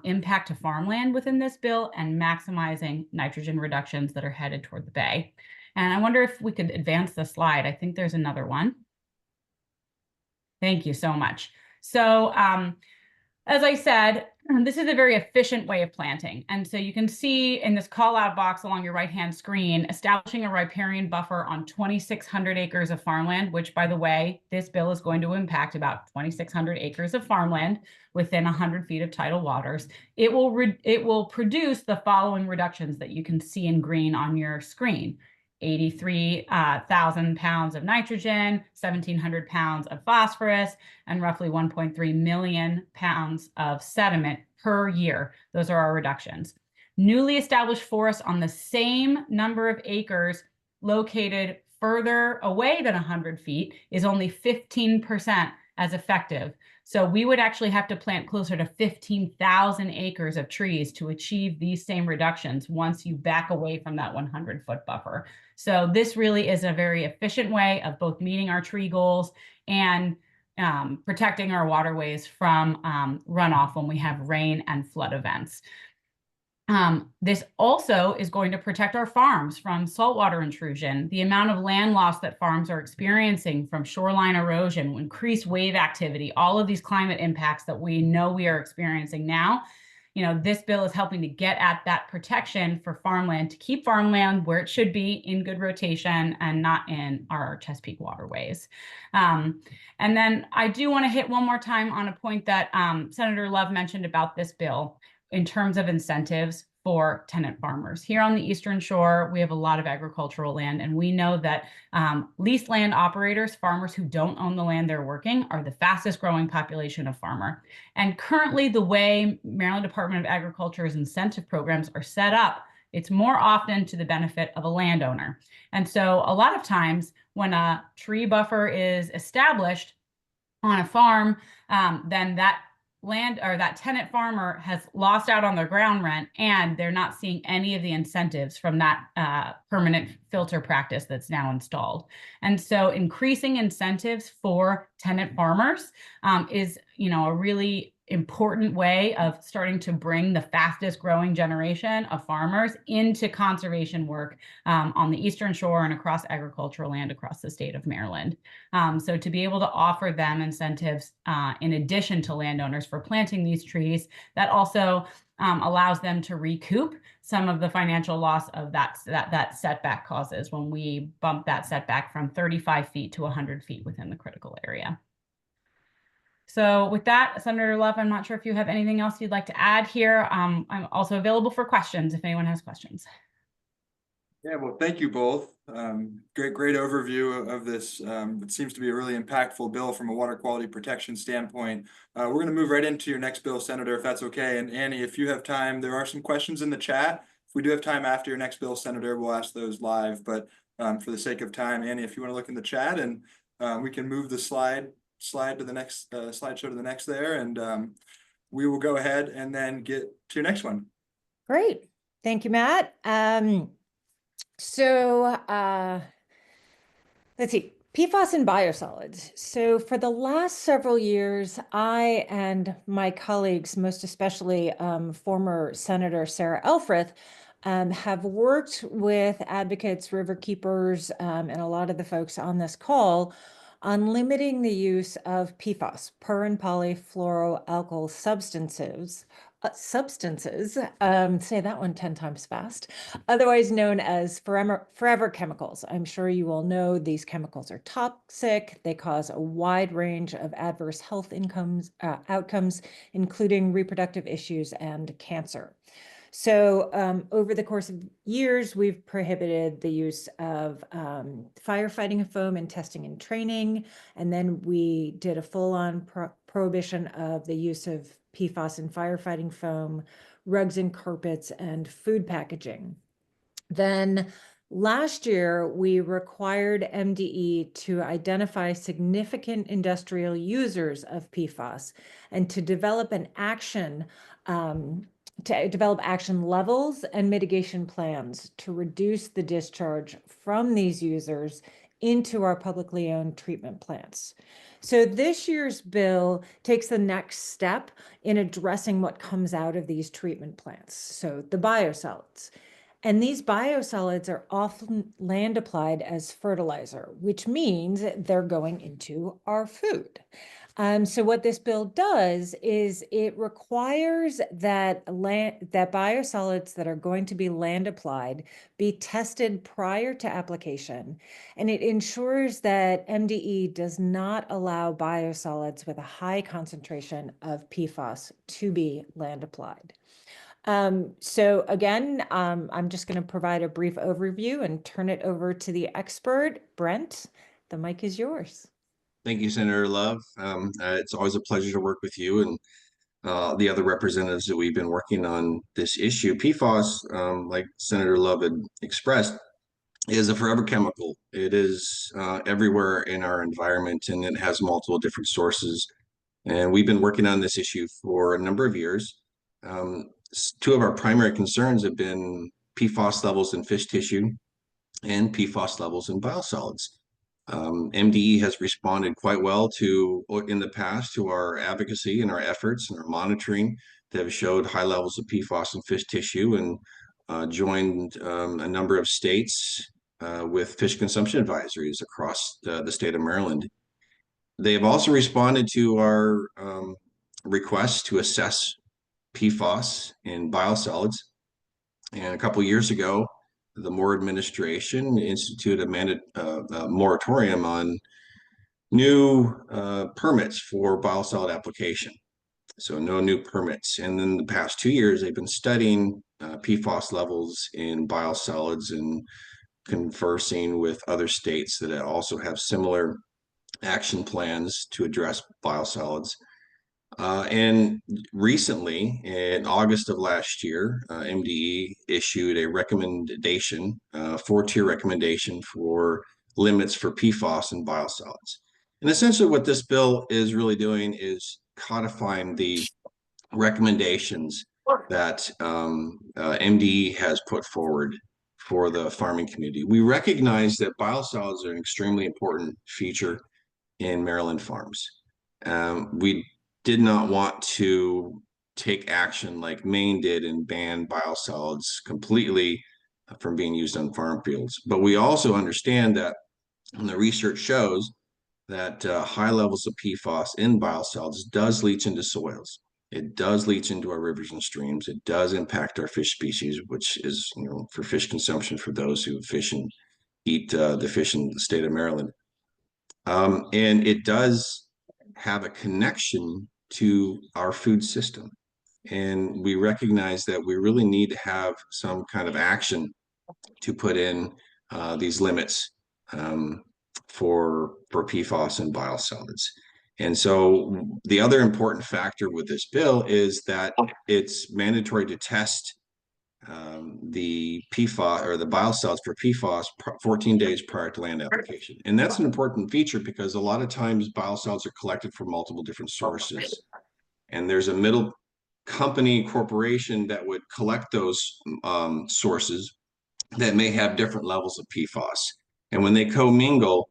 impact to farmland within this bill and maximizing nitrogen reductions that are headed toward the Bay. And I wonder if we could advance the slide. I think there's another one. Thank you so much. So as I said, this is a very efficient way of planting. And so you can see in this call out box along your right-hand screen, establishing a riparian buffer on 2,600 acres of farmland, which, by the way, this bill is going to impact about 2,600 acres of farmland within 100 feet of tidal waters. It will produce the following reductions that you can see in green on your screen. 83,000 pounds of nitrogen, 1,700 pounds of phosphorus, and roughly 1.3 million pounds of sediment per year. Those are our reductions. Newly established forests on the same number of acres located further away than 100 feet is only 15% as effective. So we would actually have to plant closer to 15,000 acres of trees to achieve these same reductions once you back away from that 100-foot buffer. So this really is a very efficient way of both meeting our tree goals and protecting our waterways from runoff when we have rain and flood events. This also is going to protect our farms from saltwater intrusion. The amount of land loss that farms are experiencing from shoreline erosion, increased wave activity, all of these climate impacts that we know we are experiencing now. This bill is helping to get at that protection for farmland, to keep farmland where it should be, in good rotation and not in our Chesapeake waterways. And then I do want to hit one more time on a point that Senator Love mentioned about this bill in terms of incentives for tenant farmers. Here on the Eastern Shore, we have a lot of agricultural land, and we know that leased land operators, farmers who don't own the land they're working, are the fastest growing population of farmer. And currently, the way Maryland Department of Agriculture's incentive programs are set up, it's more often to the benefit of a landowner. And so a lot of times when a tree buffer is established on a farm, then that land or that tenant farmer has lost out on their ground rent, and they're not seeing any of the incentives from that permanent filter practice that's now installed. And so increasing incentives for tenant farmers is, a really important way of starting to bring the fastest growing generation of farmers into conservation work on the Eastern Shore and across agricultural land across the state of Maryland. So to be able to offer them incentives in addition to landowners for planting these trees, that also allows them to recoup some of the financial loss of that setback causes when we bump that setback from 35 feet to 100 feet within the critical area. So with that, Senator Love, I'm not sure if you have anything else you'd like to add here. I'm also available for questions if anyone has questions. Yeah, well, thank you both. Great overview of this. It seems to be a really impactful bill from a water quality protection standpoint. We're going to move right into your next bill, Senator, if that's okay. And Annie, if you have time, there are some questions in the chat. If we do have time after your next bill, Senator, we'll ask those live. But for the sake of time, Annie, if you want to look in the chat, and we can move the slide to the next slideshow to the next there, and we will go ahead and then get to your next one. Great. Thank you, Matt. So let's see, PFAS and biosolids. So for the last several years, I and my colleagues, most especially former Senator Sarah Elfreth, have worked with advocates, riverkeepers, and a lot of the folks on this call on limiting the use of PFAS, per and polyfluoroalkyl substances, say that one 10 times fast, otherwise known as forever chemicals. I'm sure you all know these chemicals are toxic. They cause a wide range of adverse health outcomes, including reproductive issues and cancer. So over the course of years, we've prohibited the use of firefighting foam in testing and training. And then we did a full-on prohibition of the use of PFAS in firefighting foam, rugs and carpets, and food packaging. Then last year, we required MDE to identify significant industrial users of PFAS and to develop an action action levels and mitigation plans to reduce the discharge from these users into our publicly owned treatment plants. So this year's bill takes the next step in addressing what comes out of these treatment plants, so the biosolids. And these biosolids are often land applied as fertilizer, which means they're going into our food. So what this bill does is it requires that biosolids that are going to be land applied be tested prior to application, and it ensures that MDE does not allow biosolids with a high concentration of PFAS to be land applied. So again, I'm just going to provide a brief overview and turn it over to the expert. Brent, the mic is yours. Thank you, Senator Love. It's always a pleasure to work with you and the other representatives that we've been working on this issue. PFAS, like Senator Love had expressed, is a forever chemical. It is everywhere in our environment, and it has multiple different sources. And we've been working on this issue for a number of years. Two of our primary concerns have been PFAS levels in fish tissue and PFAS levels in biosolids. MDE has responded quite well in the past to our advocacy and our efforts and our monitoring that have showed high levels of PFAS in fish tissue, and joined a number of states with fish consumption advisories across the state of Maryland. They have also responded to our request to assess PFAS in biosolids. And a couple of years ago, the Moore administration instituted a moratorium on new permits for biosolid application. So no new permits. And then the past 2 years, they've been studying PFAS levels in biosolids and conversing with other states that also have similar action plans to address biosolids. And recently, in August of last year, MDE issued a recommendation, 4-tier recommendation for limits for PFAS and biosolids. And essentially what this bill is really doing is codifying the recommendations that MDE has put forward for the farming community. We recognize that biosolids are an extremely important feature in Maryland farms. We did not want to take action like Maine did and ban biosolids completely from being used on farm fields. But we also understand that, and the research shows that high levels of PFAS in biosolids does leach into soils. It does leach into our rivers and streams. It does impact our fish species, which is, for fish consumption for those who fish and eat the fish in the state of Maryland. And it does have a connection to our food system. And we recognize that we really need to have some kind of action to put in these limits for PFAS and biosolids. And so the other important factor with this bill is that it's mandatory to test the PFAS or the biosolids for PFAS 14 days prior to land application. And that's an important feature because a lot of times biosolids are collected from multiple different sources. And there's a middle company corporation that would collect those sources that may have different levels of PFAS. And when they commingle,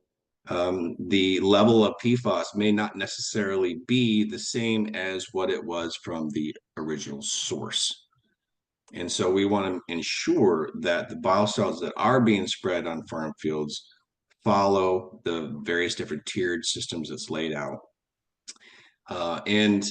the level of PFAS may not necessarily be the same as what it was from the original source. And so we want to ensure that the biosolids that are being spread on farm fields follow the various different tiered systems that's laid out. In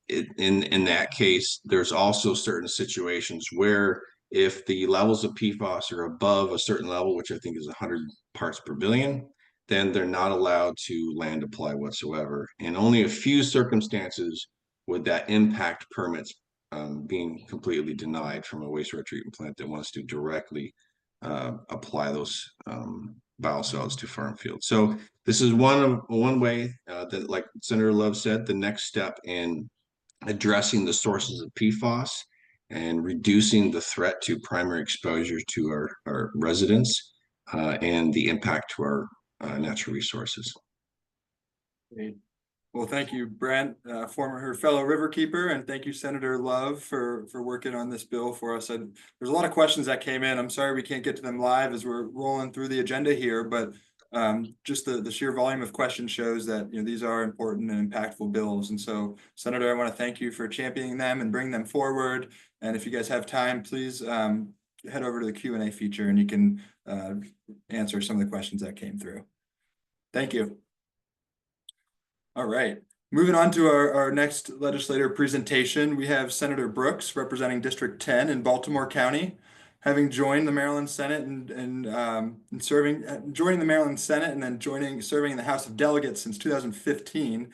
that case, there's also certain situations where if the levels of PFAS are above a certain level, which I think is 100 parts per billion, then they're not allowed to land apply whatsoever. And only a few circumstances would that impact permits being completely denied from a wastewater treatment plant that wants to directly apply those biosolids to farm fields. So this is one way that, like Senator Love said, the next step in addressing the sources of PFAS and reducing the threat to primary exposure to our residents and the impact to our natural resources. Great. Well, thank you, Brent, her fellow riverkeeper, and thank you, Senator Love, for working on this bill for us. And there's a lot of questions that came in. I'm sorry we can't get to them live as we're rolling through the agenda here, but just the sheer volume of questions shows that these are important and impactful bills. And so, Senator, I want to thank you for championing them and bring them forward. And if you guys have time, please head over to the Q&A feature and you can answer some of the questions that came through. Thank you. All right, moving on to our next legislator presentation, we have Senator Brooks representing District 10 in Baltimore County. Having joined the Maryland Senate and joining the Maryland Senate and then serving in the House of Delegates since 2015,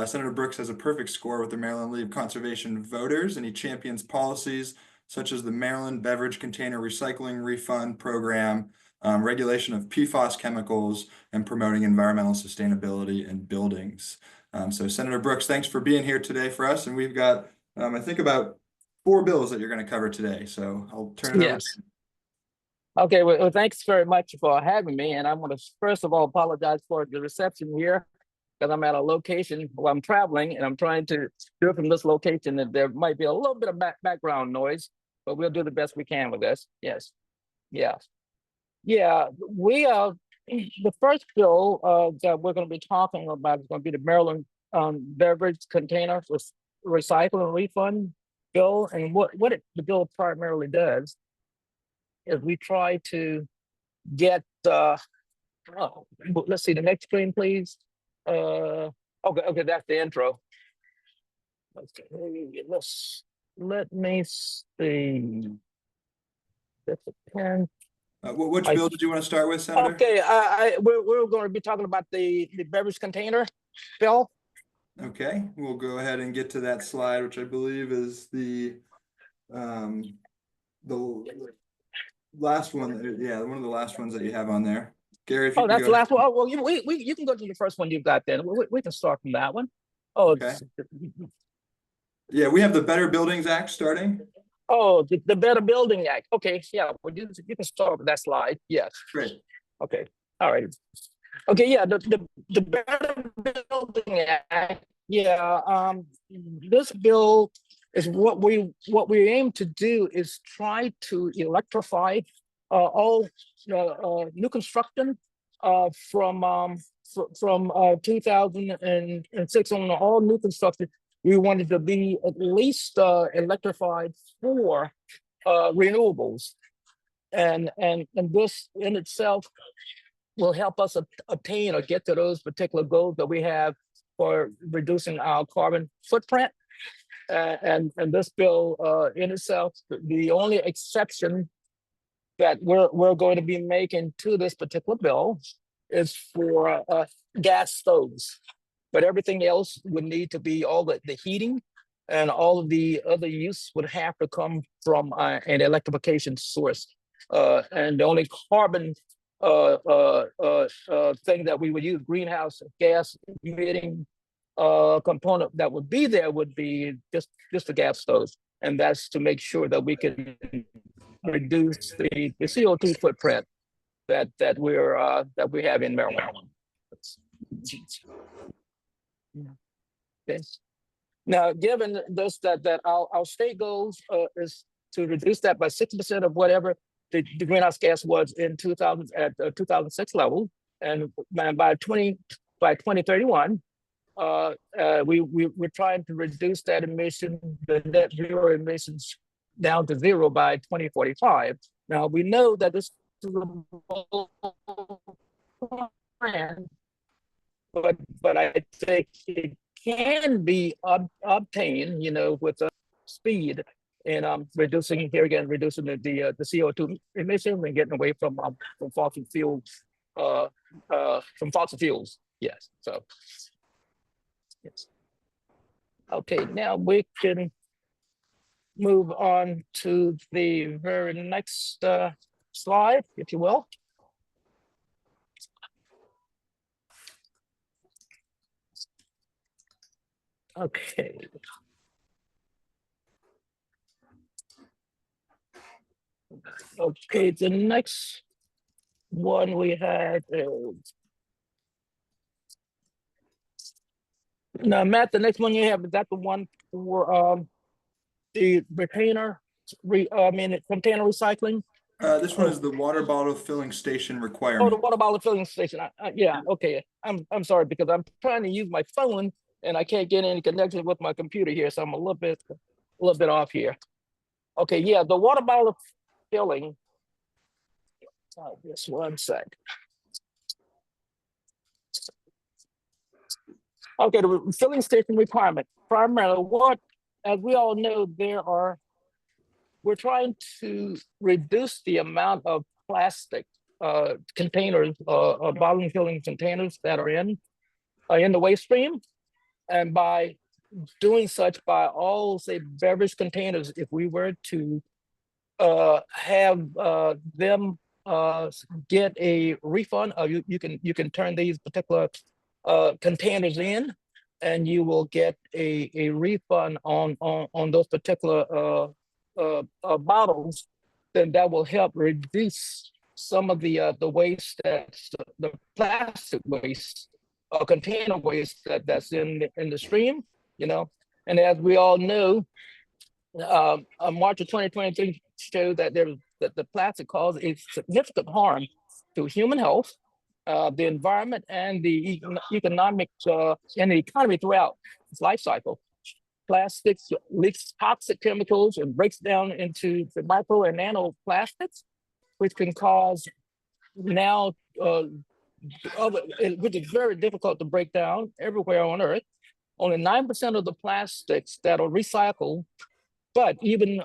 Senator Brooks has a perfect score with the Maryland League of Conservation voters, and he champions policies such as the Maryland Beverage Container Recycling Refund Program, regulation of PFAS chemicals, and promoting environmental sustainability in buildings. So Senator Brooks, thanks for being here today for us. And we've got, I think, about 4 bills that you're going to cover today. So I'll turn it over. Okay, well, thanks very much for having me. And I want to first of all apologize for the reception here because I'm at a location where I'm traveling and I'm trying to do it from this location, and there might be a little bit of background noise, but we'll do the best we can with this. Yes. Yeah, we are. The first bill that we're going to be talking about is going to be the Maryland Beverage Container Recycle and Refund bill, and the bill primarily does is we try to get let's see the next screen, please. Okay, that's the intro. Okay, let me see. That's a pen. Which I- bill did you want to start with, Senator? Okay, we're going to be talking about the beverage container bill. Okay, we'll go ahead and get to that slide, which I believe is the last one. Yeah, one of the last ones that you have on there. Gary, if you Oh, can that's go the last one. Oh, well, you can go to the first one you've got then. We can start from that one. Oh, Okay. Yeah, we have the Better Buildings Act starting. oh, the Better Building Act. Okay, yeah, well, you can start with that slide. Yes. Great. Okay. All right. Okay. Yeah. The Better Building Act. Yeah. This bill is what we aim to do is try to electrify all new construction from 2006 on all new construction. We wanted to be at least electrified for renewables, and this in itself will help us obtain or get to those particular goals that we have for reducing our carbon footprint. And this bill in itself, the only exception that we're going to be making to this particular bill is for gas stoves. But everything else would need to be, all the heating and all of the other use would have to come from an electrification source. And the only carbon thing that we would use, greenhouse gas emitting component that would be there would be just the gas stoves. And that's to make sure that we can reduce the CO2 footprint that we have in Maryland. Okay. Now, given this, that our state goals is to reduce that by 60% of whatever the greenhouse gas was in 2006 level, and by 2031, we're trying to reduce that emission, the net zero emissions, down to zero by 2045. Now we know that this is a bold plan, but I think it can be obtained, with a speed and reducing the CO2 emissions and getting away from fossil fuels. Yes. So yes. Okay. Now we can move on to the very next slide, if you will. Okay. Okay, the next one we had is, now Matt, the next one you have, is that the one for the container recycling? This one is the water bottle filling station Oh, the requirement. water bottle filling station. Yeah, okay. I'm sorry, because I'm trying to use my phone and I can't get any connection with my computer here, so I'm a little bit off here. Okay, yeah, the water bottle filling. Just one sec. Okay, the filling station requirement. Primarily, as we all know, we're trying to reduce the amount of plastic containers, bottle filling containers that are in the waste stream. And by doing such, by all, say, beverage containers, if we were to have them get a refund, you can turn these particular containers in, and you will get a refund on those particular bottles. Then that will help reduce some of the waste, that's the plastic waste, container waste that's in the stream, And as we all know, March of 2023 showed that the plastic caused a significant harm to human health, the environment, and the economic and the economy throughout its life cycle. plastics leaks toxic chemicals and breaks down into the micro and nanoplastics, which can cause now, which is very difficult to break down everywhere on Earth. Only 9% of the plastics that are recycled, but even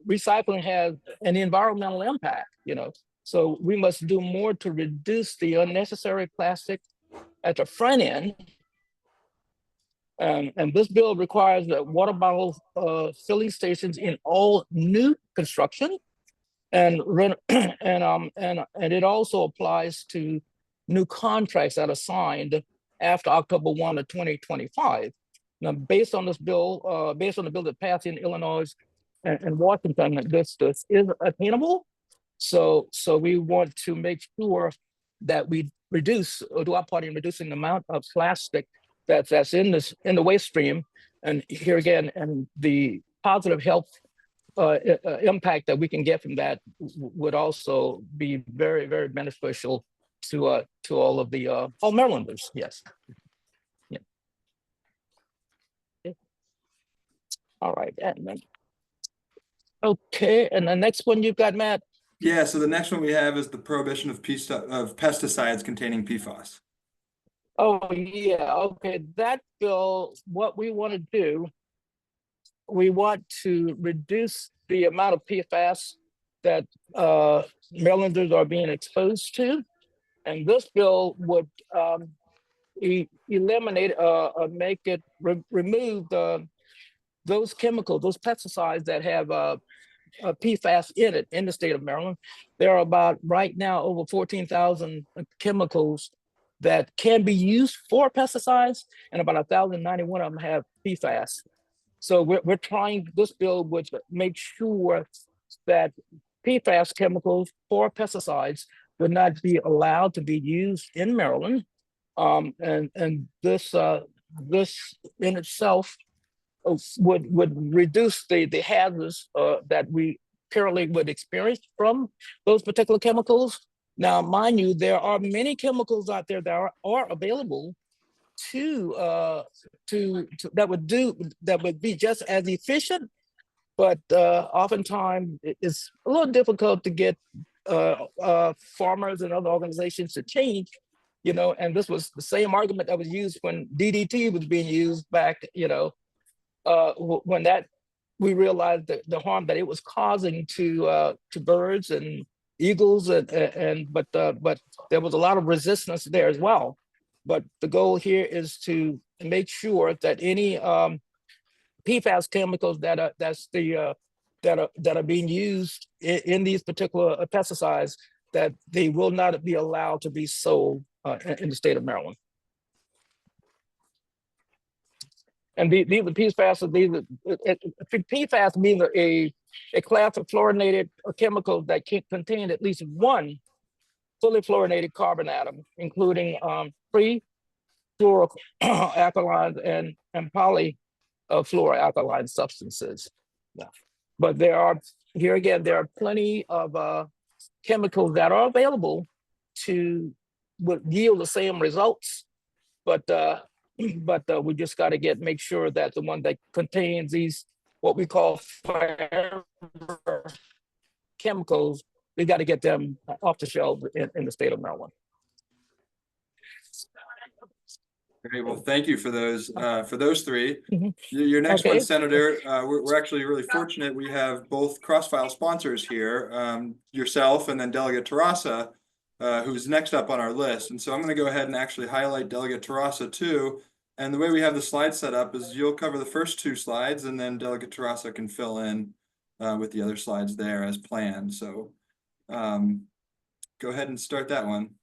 recycling has an environmental impact, you know. So we must do more to reduce the unnecessary plastic at the front end. And this bill requires that water bottle filling stations in all new construction, and it also applies to new contracts that are signed after October 1 of 2025. Now, based on this bill, based on the bill that passed in Illinois and Washington, this is attainable. So we want to make sure that we reduce, or do our part in reducing the amount of plastic that's in the waste stream. And here again, and the positive health impact that we can get from that would also be very, very beneficial to all of the all Marylanders. Yes. Yeah. Okay. All right. Okay, and the next one you've got, Matt. Yeah, so the next one we have is the prohibition of pesticides containing PFAS. Oh, yeah, okay, that bill, what we want to do, we want to reduce the amount of PFAS that Marylanders are being exposed to. And this bill would eliminate, make it, remove those chemicals, those pesticides that have PFAS in it in the state of Maryland. There are about right now over 14,000 chemicals that can be used for pesticides, and about 1,091 of them have PFAS. So we're trying, this bill would make sure that PFAS chemicals for pesticides would not be allowed to be used in Maryland. And this in itself would reduce the hazards that we currently would experience from those particular chemicals. Now, mind you, there are many chemicals out there that are available that would be just as efficient, but oftentimes it's a little difficult to get farmers and other organizations to change, you know. And this was the same argument that was used when DDT was being used back, you know, when that we realized the harm that it was causing to birds and eagles, but there was a lot of resistance there as well. But the goal here is to make sure that any PFAS chemicals that are being used in these particular pesticides, that they will not be allowed to be sold in the state of Maryland. And these are PFAS. PFAS means a class of fluorinated chemicals that can contain at least one fully fluorinated carbon atom, including pre-fluoroalkylines and polyfluoroalkyline substances. Yeah. But there are plenty of chemicals that are available would yield the same results, but we just got to make sure that the one that contains these, what we call forever chemicals, we got to get them off the shelves in the state of Maryland. Great. Well, thank you for those three. Mm-hmm. Your next Okay. one, Senator, we're actually really fortunate. We have both cross-file sponsors here, yourself and then Delegate Terrassa, who's next up on our list. And so I'm going to go ahead and actually highlight Delegate Terrassa too. And the way we have the slides set up is you'll cover the first two slides, and then Delegate Terrassa can fill in with the other slides there as planned. So go ahead and start that one.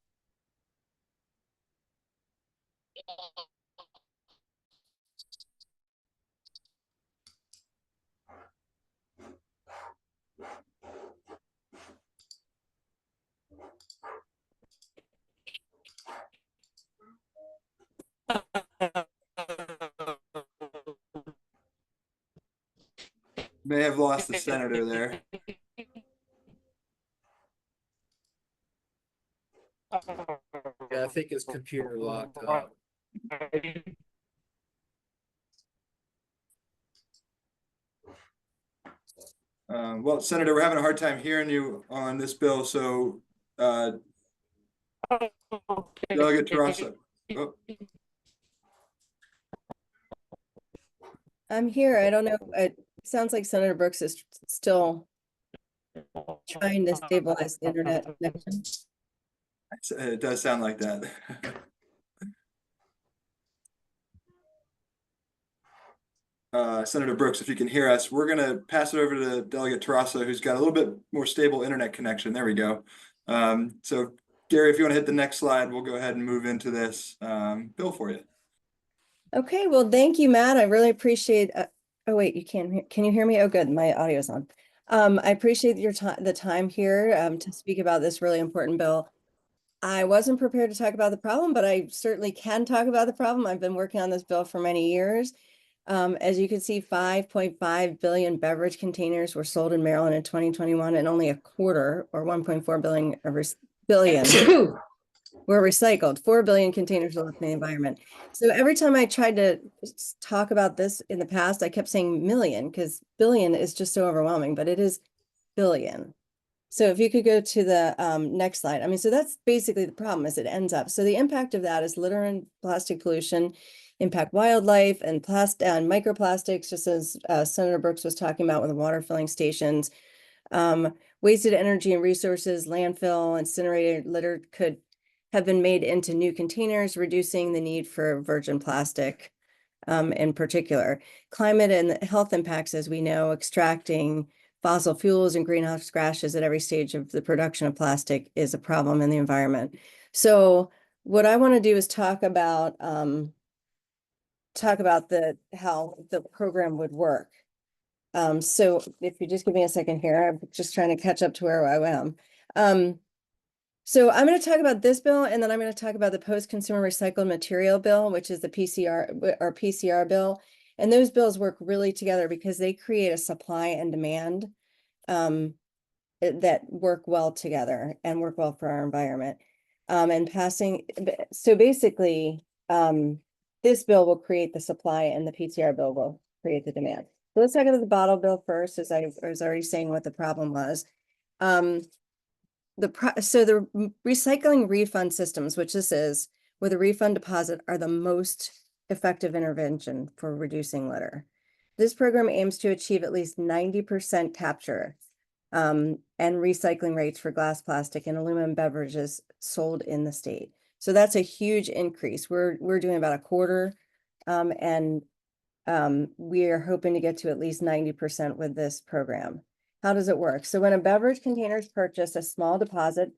May have lost the senator there. Yeah, I think his computer locked up. Well, Senator, we're having a hard time hearing you on this bill, so Delegate Tarassa. Oh, I'm here. I don't know. It sounds like Senator Brooks is still trying to stabilize the internet connection. it does sound like that. Senator Brooks, if you can hear us, we're going to pass it over to Delegate Tarassa, who's got a little bit more stable internet connection. There we go. So Gary, if you want to hit the next slide, we'll go ahead and move into this bill for you. Okay, well, thank you, Matt. I really appreciate. Oh wait, you can you hear me? Oh, good. My audio's on. I appreciate your time, the time here to speak about this really important bill. I wasn't prepared to talk about the problem, but I certainly can talk about the problem. I've been working on this bill for many years. As you can see, 5.5 billion beverage containers were sold in Maryland in 2021, and only a quarter, or 1.4 billion, were recycled. 4 billion containers were left in the environment. So every time I tried to talk about this in the past, I kept saying million, because billion is just so overwhelming, but it is billion. So if you could go to the next slide. I mean, so that's basically the problem as it ends up. So the impact of that is litter and plastic pollution, impact wildlife and microplastics, just as Senator Brooks was talking about with the water filling stations. Wasted energy and resources, landfill, incinerated litter could have been made into new containers, reducing the need for virgin plastic in particular. Climate and health impacts, as we know, extracting fossil fuels and greenhouse gases at every stage of the production of plastic is a problem in the environment. So what I want to do is talk about how the program would work. So if you just give me a second here, I'm just trying to catch up to where I am. So I'm going to talk about this bill, and then I'm going to talk about the post-consumer recycled material bill, which is the PCR bill. And those bills work really together because they create a supply and demand that work well together and work well for our environment. So basically, this bill will create the supply and the PCR bill will create the demand. So let's talk about the bottle bill first, as I was already saying what the problem was. So the recycling refund systems, which this is, with a refund deposit, are the most effective intervention for reducing litter. This program aims to achieve at least 90% capture and recycling rates for glass, plastic, and aluminum beverages sold in the state. So that's a huge increase. We're doing about a quarter, and we are hoping to get to at least 90% with this program. How does it work? So when a beverage container is purchased, a small deposit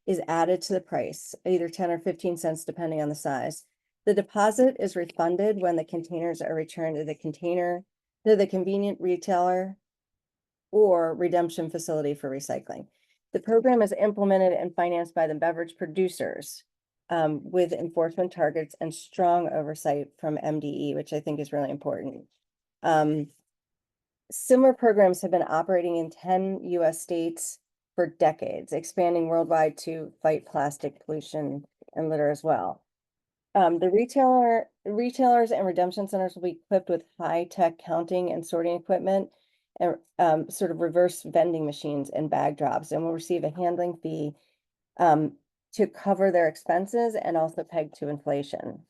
is added to the price, either 10 or 15 cents, depending on the size. The deposit is refunded when the containers are returned to the convenient retailer or redemption facility for recycling. The program is implemented and financed by the beverage producers with enforcement targets and strong oversight from MDE, which I think is really important. Similar programs have been operating in 10 US states for decades, expanding worldwide to fight plastic pollution and litter as well. The retailers and redemption centers will be equipped with high-tech counting and sorting equipment and sort of reverse vending machines and bag drops, and will receive a handling fee to cover their expenses and also pegged to inflation.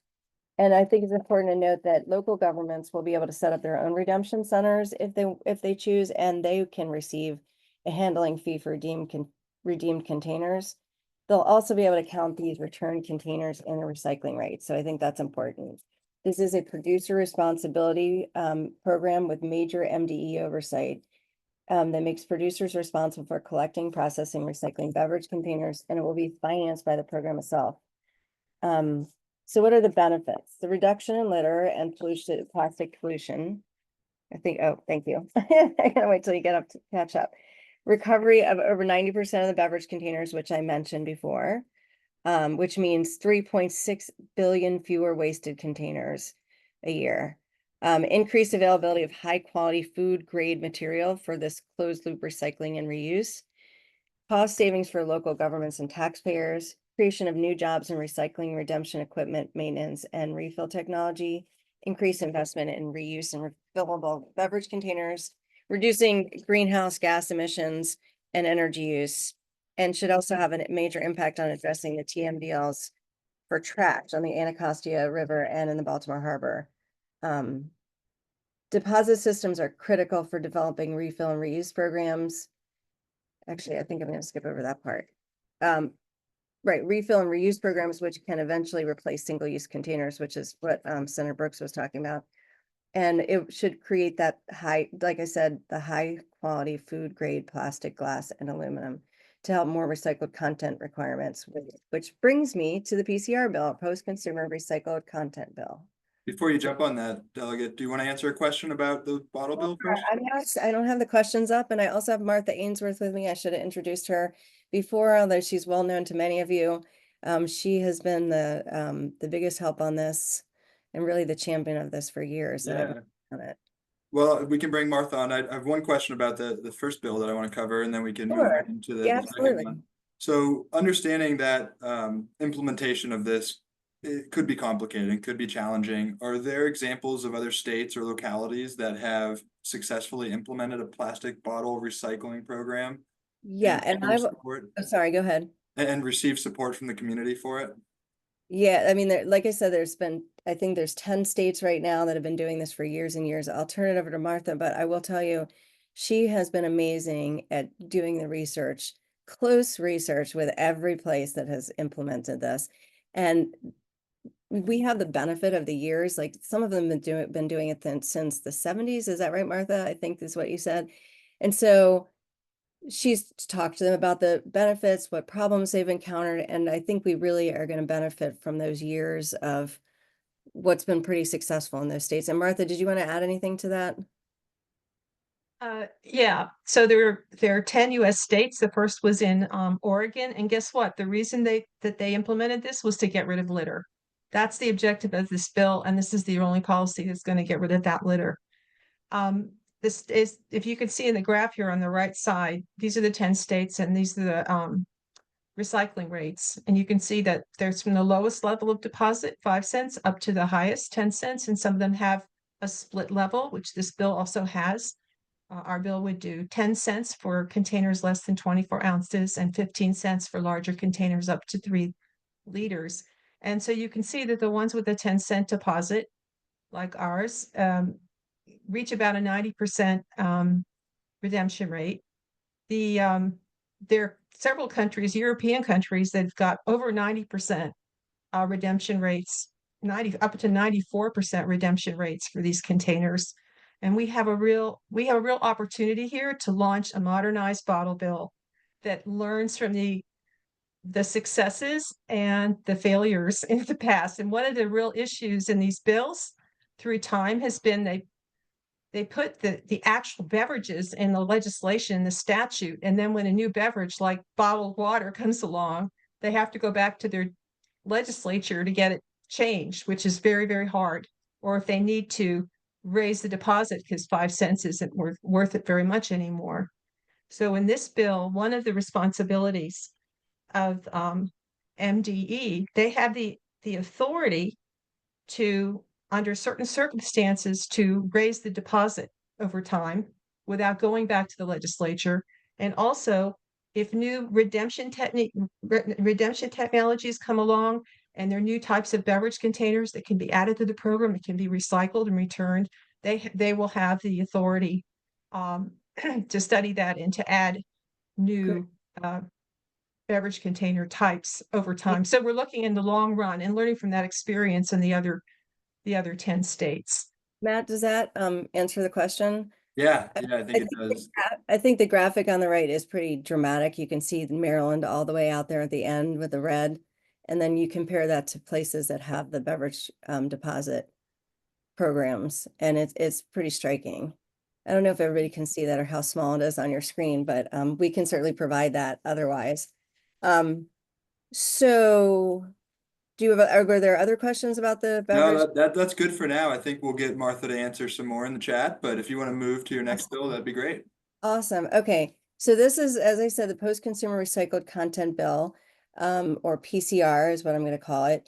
And I think it's important to note that local governments will be able to set up their own redemption centers if they choose, and they can receive a handling fee for redeemed containers. They'll also be able to count these returned containers in the recycling rate. So I think that's important. This is a producer responsibility program with major MDE oversight that makes producers responsible for collecting, processing, recycling beverage containers, and it will be financed by the program itself. So what are the benefits? The reduction in litter and pollution, plastic pollution. Oh, thank you. I gotta wait till you get up to catch up. Recovery of over 90% of the beverage containers, which I mentioned before, which means 3.6 billion fewer wasted containers a year. Increased availability of high quality food grade material for this closed loop recycling and reuse. Cost savings for local governments and taxpayers. Creation of new jobs in recycling, redemption equipment, maintenance, and refill technology. Increased investment in reuse and refillable beverage containers. reducing greenhouse gas emissions and energy use, and should also have a major impact on addressing the TMDLs for trash on the Anacostia River and in the Baltimore Harbor. Deposit systems are critical for developing refill and reuse programs. Actually, I think I'm going to skip over that part. Right, refill and reuse programs, which can eventually replace single-use containers, which is what Senator Brooks was talking about. And it should create that high, like I said, the high quality food grade plastic, glass, and aluminum to help more recycled content requirements, which brings me to the PCR bill, post-consumer recycled content bill. Before you jump on that, Delegate, do you want to answer a question about the bottle bill first? I don't have the questions up, and I also have Martha Ainsworth with me. I should have introduced her before, although she's well known to many of you. She has been the biggest help on this and really the champion of this for years. that I've Yeah. been on it. Well, we can bring Martha on. I have one question about the first bill that I want to cover, and then we can move Sure. right into the Yeah, second absolutely. one. So understanding that implementation of this, it could be complicated, could be challenging. Are there examples of other states or localities that have successfully implemented a plastic bottle recycling program? Yeah, and received support sorry, go ahead. and receive support from the community for it? Yeah, I mean, like I said, I think there's 10 states right now that have been doing this for years and years. I'll turn it over to Martha, but I will tell you, she has been amazing at doing the research, close research with every place that has implemented this. And we have the benefit of the years, like some of them have been doing it since the 70s. Is that right, Martha? I think is what you said. And so she's talked to them about the benefits, what problems they've encountered, and I think we really are going to benefit from those years of what's been pretty successful in those states. And Martha, did you want to add anything to that? Yeah, so there are 10 US states. The first was in Oregon, and guess what? The reason they implemented this was to get rid of litter. That's the objective of this bill, and this is the only policy that's going to get rid of that litter. This is, if you can see in the graph here on the right side, these are the 10 states, and these are the recycling rates. And you can see that there's from the lowest level of deposit, 5 cents, up to the highest, 10 cents, and some of them have a split level, which this bill also has. Our bill would do 10 cents for containers less than 24 ounces and 15 cents for larger containers up to 3 liters. And so you can see that the ones with a 10-cent deposit, like ours, reach about a 90% redemption rate. There are several countries, European countries, that've got over 90% redemption rates, up to 94% redemption rates for these containers. And we have a real opportunity here to launch a modernized bottle bill that learns from the successes and the failures in the past. And one of the real issues in these bills through time has been they put the actual beverages in the legislation, the statute, and then when a new beverage like bottled water comes along, they have to go back to their legislature to get it changed, which is very, very hard. Or if they need to raise the deposit because 5 cents isn't worth it very much anymore. So in this bill, one of the responsibilities of MDE, they have the authority to, under certain circumstances, to raise the deposit over time without going back to the legislature. And also, if new redemption technologies come along and there are new types of beverage containers that can be added to the program, it can be recycled and returned, they will have the authority to study that and to add new beverage container types over time. So we're looking in the long run and learning from that experience in the other 10 states. Matt, does that answer the question? Yeah, I think it does. I think the graphic on the right is pretty dramatic. You can see Maryland all the way out there at the end with the red. And then you compare that to places that have the beverage deposit programs, and it's pretty striking. I don't know if everybody can see that or how small it is on your screen, but we can certainly provide that otherwise. So were there other questions about the beverage? No, that's good for now. I think we'll get Martha to answer some more in the chat, but if you want to move to your next bill, that'd be great. Awesome. Okay. So this is, as I said, the post-consumer recycled content bill, or PCR is what I'm going to call it.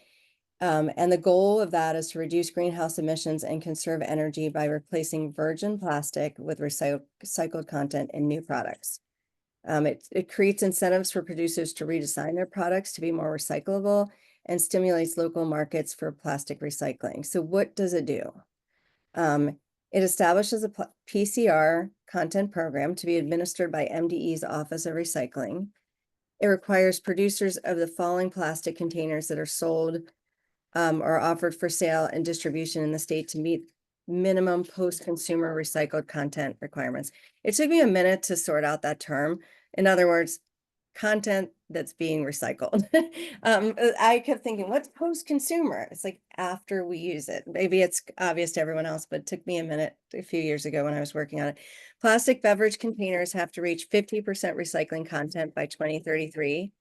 And the goal of that is to reduce greenhouse emissions and conserve energy by replacing virgin plastic with recycled content in new products. It creates incentives for producers to redesign their products to be more recyclable and stimulates local markets for plastic recycling. So what does it do? It establishes a PCR content program to be administered by MDE's Office of Recycling. It requires producers of the following plastic containers that are sold or offered for sale and distribution in the state to meet minimum post-consumer recycled content requirements. It took me a minute to sort out that term. In other words, content that's being recycled. I kept thinking, what's post-consumer? It's like after we use it. Maybe it's obvious to everyone else, but it took me a minute a few years ago when I was working on it. Plastic beverage containers have to reach 50% recycling content by 2033.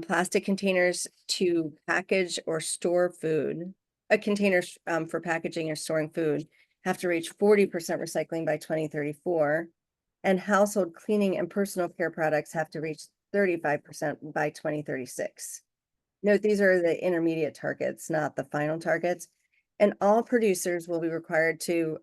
Plastic containers to package or store food, containers for packaging or storing food have to reach 40% recycling by 2034. And household cleaning and personal care products have to reach 35% by 2036. Note, these are the intermediate targets, not the final targets. And all producers will be required to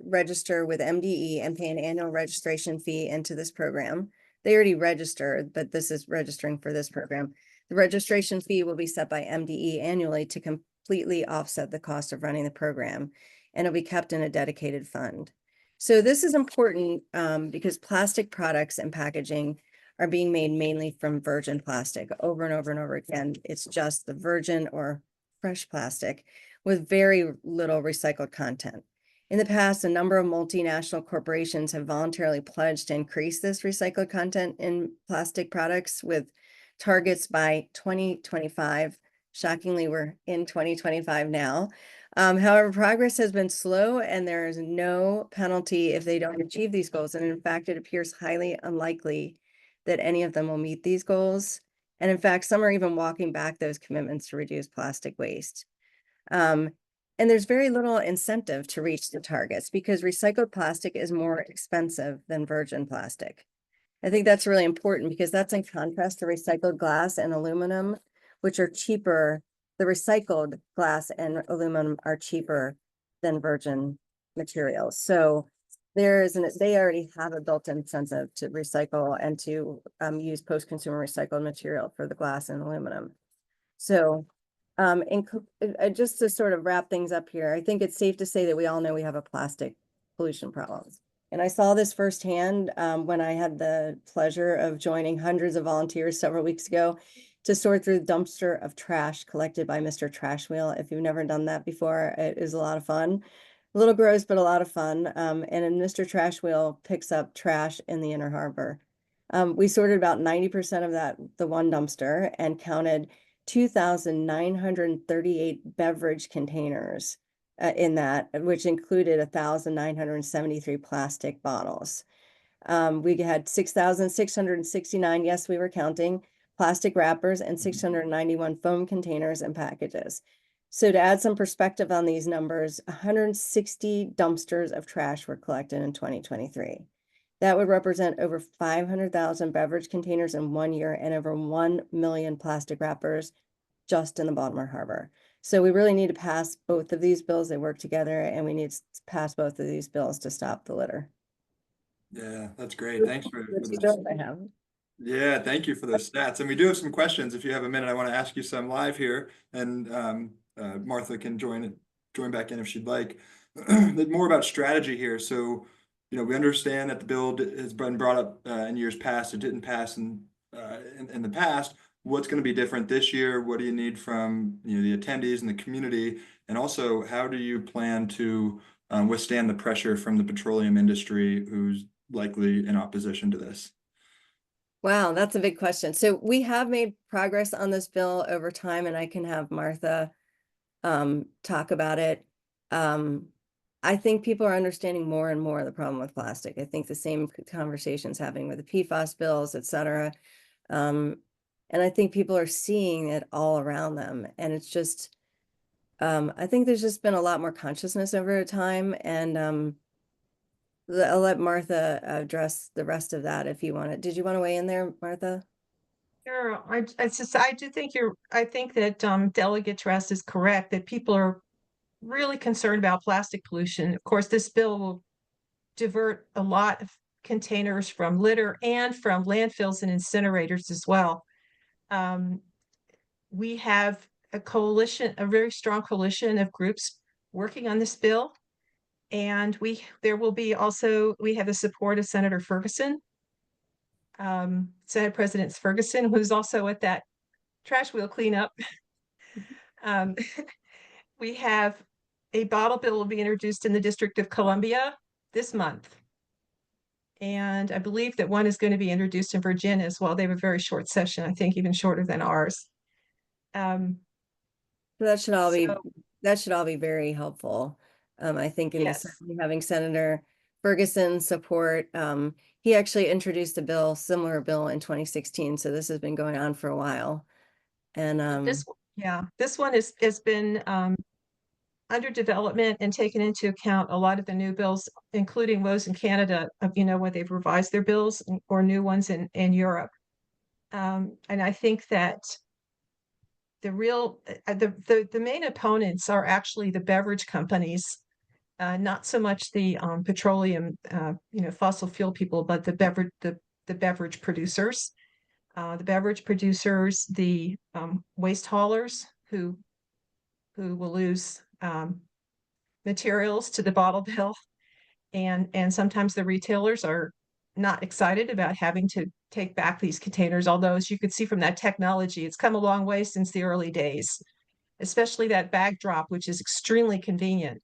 register with MDE and pay an annual registration fee into this program. They already registered, but this is registering for this program. The registration fee will be set by MDE annually to completely offset the cost of running the program, and it'll be kept in a dedicated fund. So this is important because plastic products and packaging are being made mainly from virgin plastic over and over and over again. It's just the virgin or fresh plastic with very little recycled content. In the past, a number of multinational corporations have voluntarily pledged to increase this recycled content in plastic products with targets by 2025. Shockingly, we're in 2025 now. However, progress has been slow and there is no penalty if they don't achieve these goals. And in fact, it appears highly unlikely that any of them will meet these goals. And in fact, some are even walking back those commitments to reduce plastic waste. And there's very little incentive to reach the targets because recycled plastic is more expensive than virgin plastic. I think that's really important because that's in contrast to recycled glass and aluminum, which are cheaper. The recycled glass and aluminum are cheaper than virgin materials. So they already have a built-in incentive to recycle and to use post-consumer recycled material for the glass and aluminum. So just to sort of wrap things up here, I think it's safe to say that we all know we have a plastic pollution problem. And I saw this firsthand when I had the pleasure of joining hundreds of volunteers several weeks ago to sort through the dumpster of trash collected by Mr. Trash Wheel. If you've never done that before, it is a lot of fun. A little gross, but a lot of fun. And then Mr. Trash Wheel picks up trash in the Inner Harbor. We sorted about 90% of the one dumpster and counted 2,938 beverage containers in that, which included 1,973 plastic bottles. We had 6,669, yes, we were counting, plastic wrappers and 691 foam containers and packages. So to add some perspective on these numbers, 160 dumpsters of trash were collected in 2023. That would represent over 500,000 beverage containers in 1 year and over 1 million plastic wrappers just in the Baltimore Harbor. So we really need to pass both of these bills. They work together, and we need to pass both of these bills to stop the litter. Yeah, that's great. Thanks for That's the this. bill I have. Yeah, thank you for those stats. And we do have some questions. If you have a minute, I want to ask you some live here, and Martha can join back in if she'd like. More about strategy here. So, we understand that the bill has been brought up in years past. It didn't pass in the past. What's going to be different this year? What do you need from the attendees and the community? And also, how do you plan to withstand the pressure from the petroleum industry, who's likely in opposition to this? Wow, that's a big question. So we have made progress on this bill over time, and I can have Martha talk about it. I think people are understanding more and more the problem with plastic. I think the same conversations happening with the PFAS bills, et cetera. And I think people are seeing it all around them. And it's just, I think there's just been a lot more consciousness over time. And I'll let Martha address the rest of that if you want it. Did you want to weigh in there, Martha? Sure, I do think I think that Delegate Trust is correct, that people are really concerned about plastic pollution. Of course, this bill will divert a lot of containers from litter and from landfills and incinerators as well. We have a coalition, a very strong coalition of groups working on this bill. And there will be also, we have the support of Senator Ferguson, Senate President Ferguson, who's also at that trash wheel cleanup. We have a bottle bill will be introduced in the District of Columbia this month. And I believe that one is going to be introduced in Virginia as well. They have a very short session, I think even shorter than ours. That should all be, So- that should all be very helpful. I think in Yes. having Senator Ferguson support, he actually introduced a similar bill in 2016. So this has been going on for a while. And this one has been under development and taken into account a lot of the new bills, including those in Canada, where they've revised their bills or new ones in Europe. And I think that the main opponents are actually the beverage companies, not so much the petroleum, fossil fuel people, but the beverage producers. The beverage producers, the waste haulers who will lose materials to the bottle bill, and sometimes the retailers are not excited about having to take back these containers, although as you could see from that technology, it's come a long way since the early days, especially that bag drop, which is extremely convenient.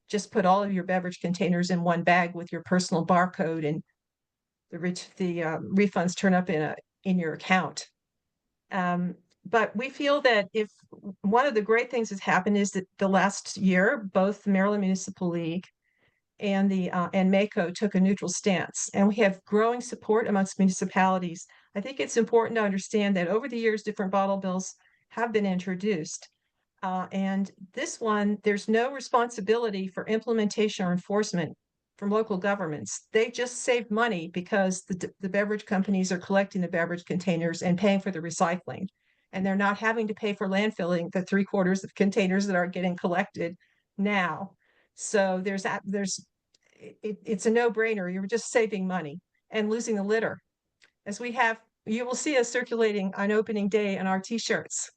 Just put all of your beverage containers in one bag with your personal barcode, and the refunds turn up in your account. But we feel that if one of the great things that's happened is that the last year, both the Maryland Municipal League and MACO took a neutral stance, and we have growing support amongst municipalities. I think it's important to understand that over the years, different bottle bills have been introduced. And this one, there's no responsibility for implementation or enforcement from local governments. They just save money because the beverage companies are collecting the beverage containers and paying for the recycling. And they're not having to pay for landfilling the 3/4 of containers that are getting collected now. So it's a no-brainer. You're just saving money and losing the litter. You will see us circulating on opening day on our t-shirts,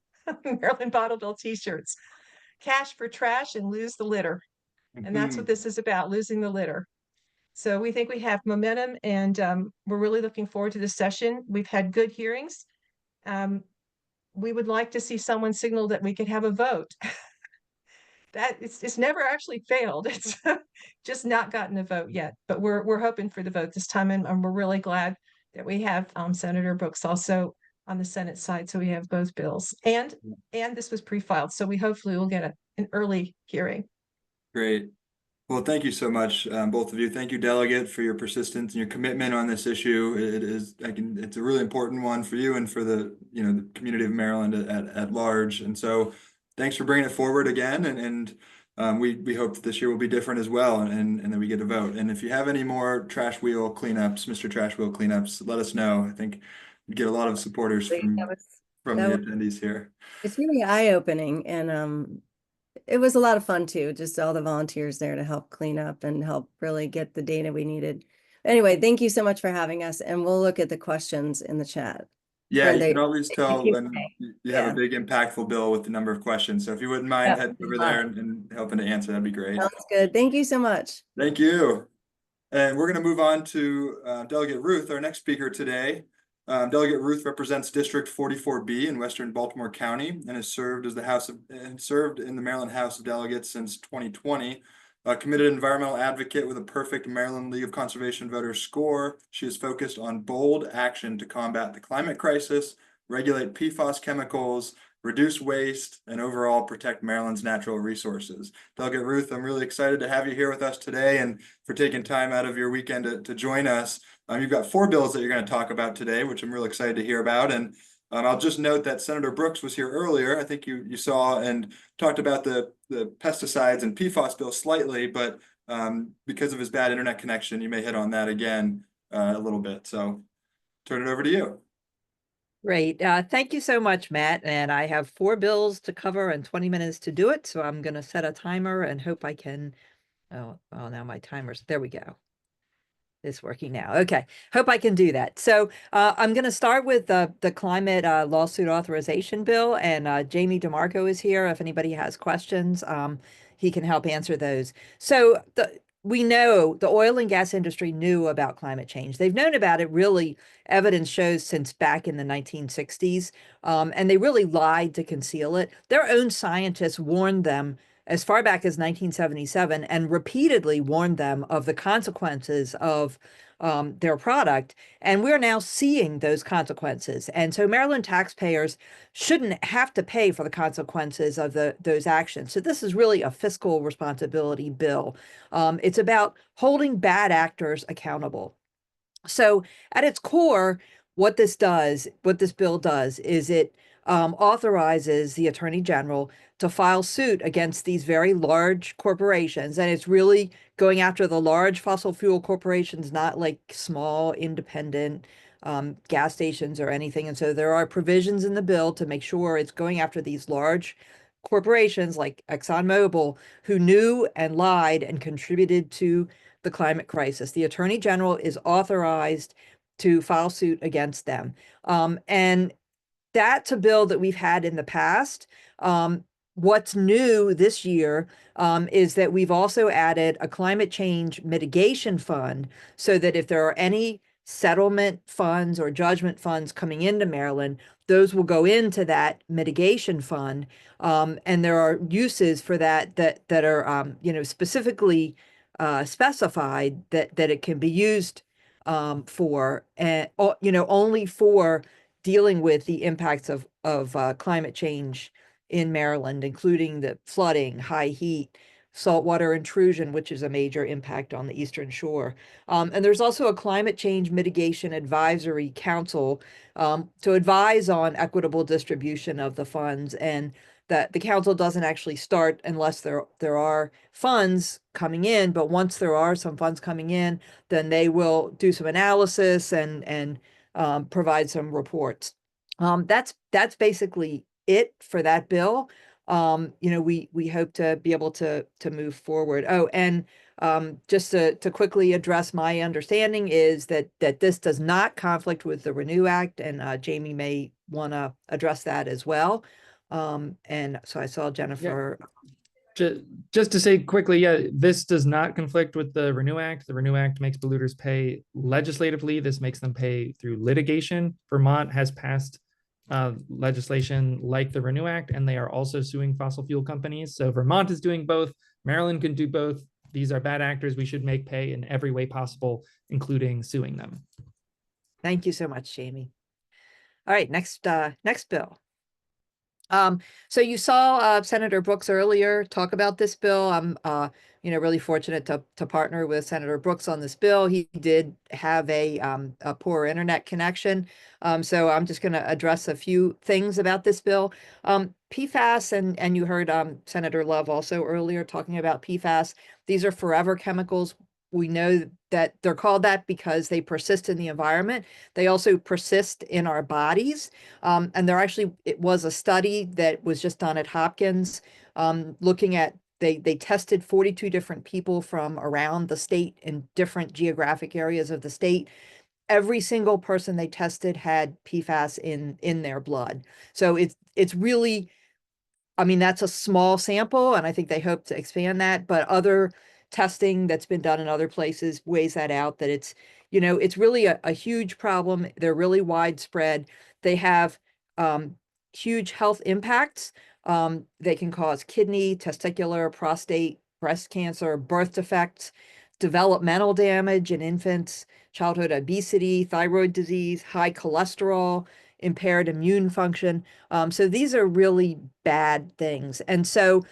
Maryland Bottle Bill t-shirts, cash for trash and lose the litter. And that's what this is about, losing the litter. So we think we have momentum, and we're really looking forward to this session. We've had good hearings. We would like to see someone signal that we could have a vote. That it's never actually failed. It's just not gotten a vote yet, but we're hoping for the vote this time, and we're really glad that we have Senator Brooks also on the Senate side, so we have both bills, and this was pre-filed, so we hopefully will get an early hearing. Great. Well, thank you so much, both of you. Thank you, Delegate, for your persistence and your commitment on this issue. It's a really important one for you and for the community of Maryland at large. And so thanks for bringing it forward again. And we hope that this year will be different as well, and that we get a vote. And if you have any more trash wheel cleanups, Mr. Trash Wheel cleanups, let us know. I think we get a lot of supporters from the attendees here. It's really eye-opening, and it was a lot of fun too, just all the volunteers there to help clean up and help really get the data we needed. Anyway, thank you so much for having us, and we'll look at the questions in the chat. Yeah, you can always tell when you have Yeah. a big impactful bill with the number of questions. So if you wouldn't mind heading over there and helping to answer, that'd be great. Sounds good. Thank you so much. Thank you. And we're going to move on to Delegate Ruth, our next speaker today. Delegate Ruth represents District 44B in Western Baltimore County and has served in the Maryland House of Delegates since 2020. A committed environmental advocate with a perfect Maryland League of Conservation Voters score, she is focused on bold action to combat the climate crisis, regulate PFAS chemicals, reduce waste, and overall protect Maryland's natural resources. Delegate Ruth, I'm really excited to have you here with us today and for taking time out of your weekend to join us. You've got 4 bills that you're going to talk about today, which I'm really excited to hear about. And I'll just note that Senator Brooks was here earlier. I think you saw and talked about the pesticides and PFAS bill slightly, but because of his bad internet connection, you may hit on that again a little bit. So turn it over to you. Great. Thank you so much, Matt. And I have 4 bills to cover and 20 minutes to do it. So I'm going to set a timer and hope I can. Oh, well, now my timer's, there we go. It's working now. Okay. Hope I can do that. So I'm going to start with the climate lawsuit authorization bill, and Jamie DeMarco is here. If anybody has questions, he can help answer those. So we know the oil and gas industry knew about climate change. They've known about it, really, evidence shows, since back in the 1960s, and they really lied to conceal it. Their own scientists warned them as far back as 1977 and repeatedly warned them of the consequences of their product. And we're now seeing those consequences. And so Maryland taxpayers shouldn't have to pay for the consequences of those actions. So this is really a fiscal responsibility bill. It's about holding bad actors accountable. So at its core, what this bill does is it authorizes the Attorney General to file suit against these very large corporations. And it's really going after the large fossil fuel corporations, not like small independent gas stations or anything. And so there are provisions in the bill to make sure it's going after these large corporations like ExxonMobil, who knew and lied and contributed to the climate crisis. The Attorney General is authorized to file suit against them. And that's a bill that we've had in the past. What's new this year is that we've also added a climate change mitigation fund, so that if there are any settlement funds or judgment funds coming into Maryland, those will go into that mitigation fund. And there are uses for that are specifically specified that it can be used for, and only for dealing with the impacts of climate change in Maryland, including the flooding, high heat, saltwater intrusion, which is a major impact on the Eastern Shore. And there's also a Climate Change Mitigation Advisory Council to advise on equitable distribution of the funds, and that the council doesn't actually start unless there are funds coming in. But once there are some funds coming in, then they will do some analysis and provide some reports. That's basically it for that bill. We hope to be able to move forward. Oh, and just to quickly address, my understanding is that this does not conflict with the Renew Act, and Jamie may want to address that as well. And so I saw Jennifer. Just to say quickly, yeah, this does not conflict with the Renew Act. The Renew Act makes polluters pay legislatively. This makes them pay through litigation. Vermont has passed legislation like the Renew Act, and they are also suing fossil fuel companies. So Vermont is doing both. Maryland can do both. These are bad actors. We should make pay in every way possible, including suing them. Thank you so much, Jamie. All right, next bill. So you saw Senator Brooks earlier talk about this bill. I'm really fortunate to partner with Senator Brooks on this bill. He did have a poor internet connection. So I'm just going to address a few things about this bill. PFAS, and you heard Senator Love also earlier talking about PFAS. These are forever chemicals. We know that they're called that because they persist in the environment. They also persist in our bodies. And it was a study that was just done at Hopkins, looking at, they tested 42 different people from around the state in different geographic areas of the state. Every single person they tested had PFAS in their blood. So it's really, that's a small sample, and I think they hope to expand that, but other testing that's been done in other places weighs that out, that it's really a huge problem. They're really widespread. They have huge health impacts. They can cause kidney, testicular, prostate, breast cancer, birth defects, developmental damage in infants, childhood obesity, thyroid disease, high cholesterol, impaired immune function. So these are really bad things. And so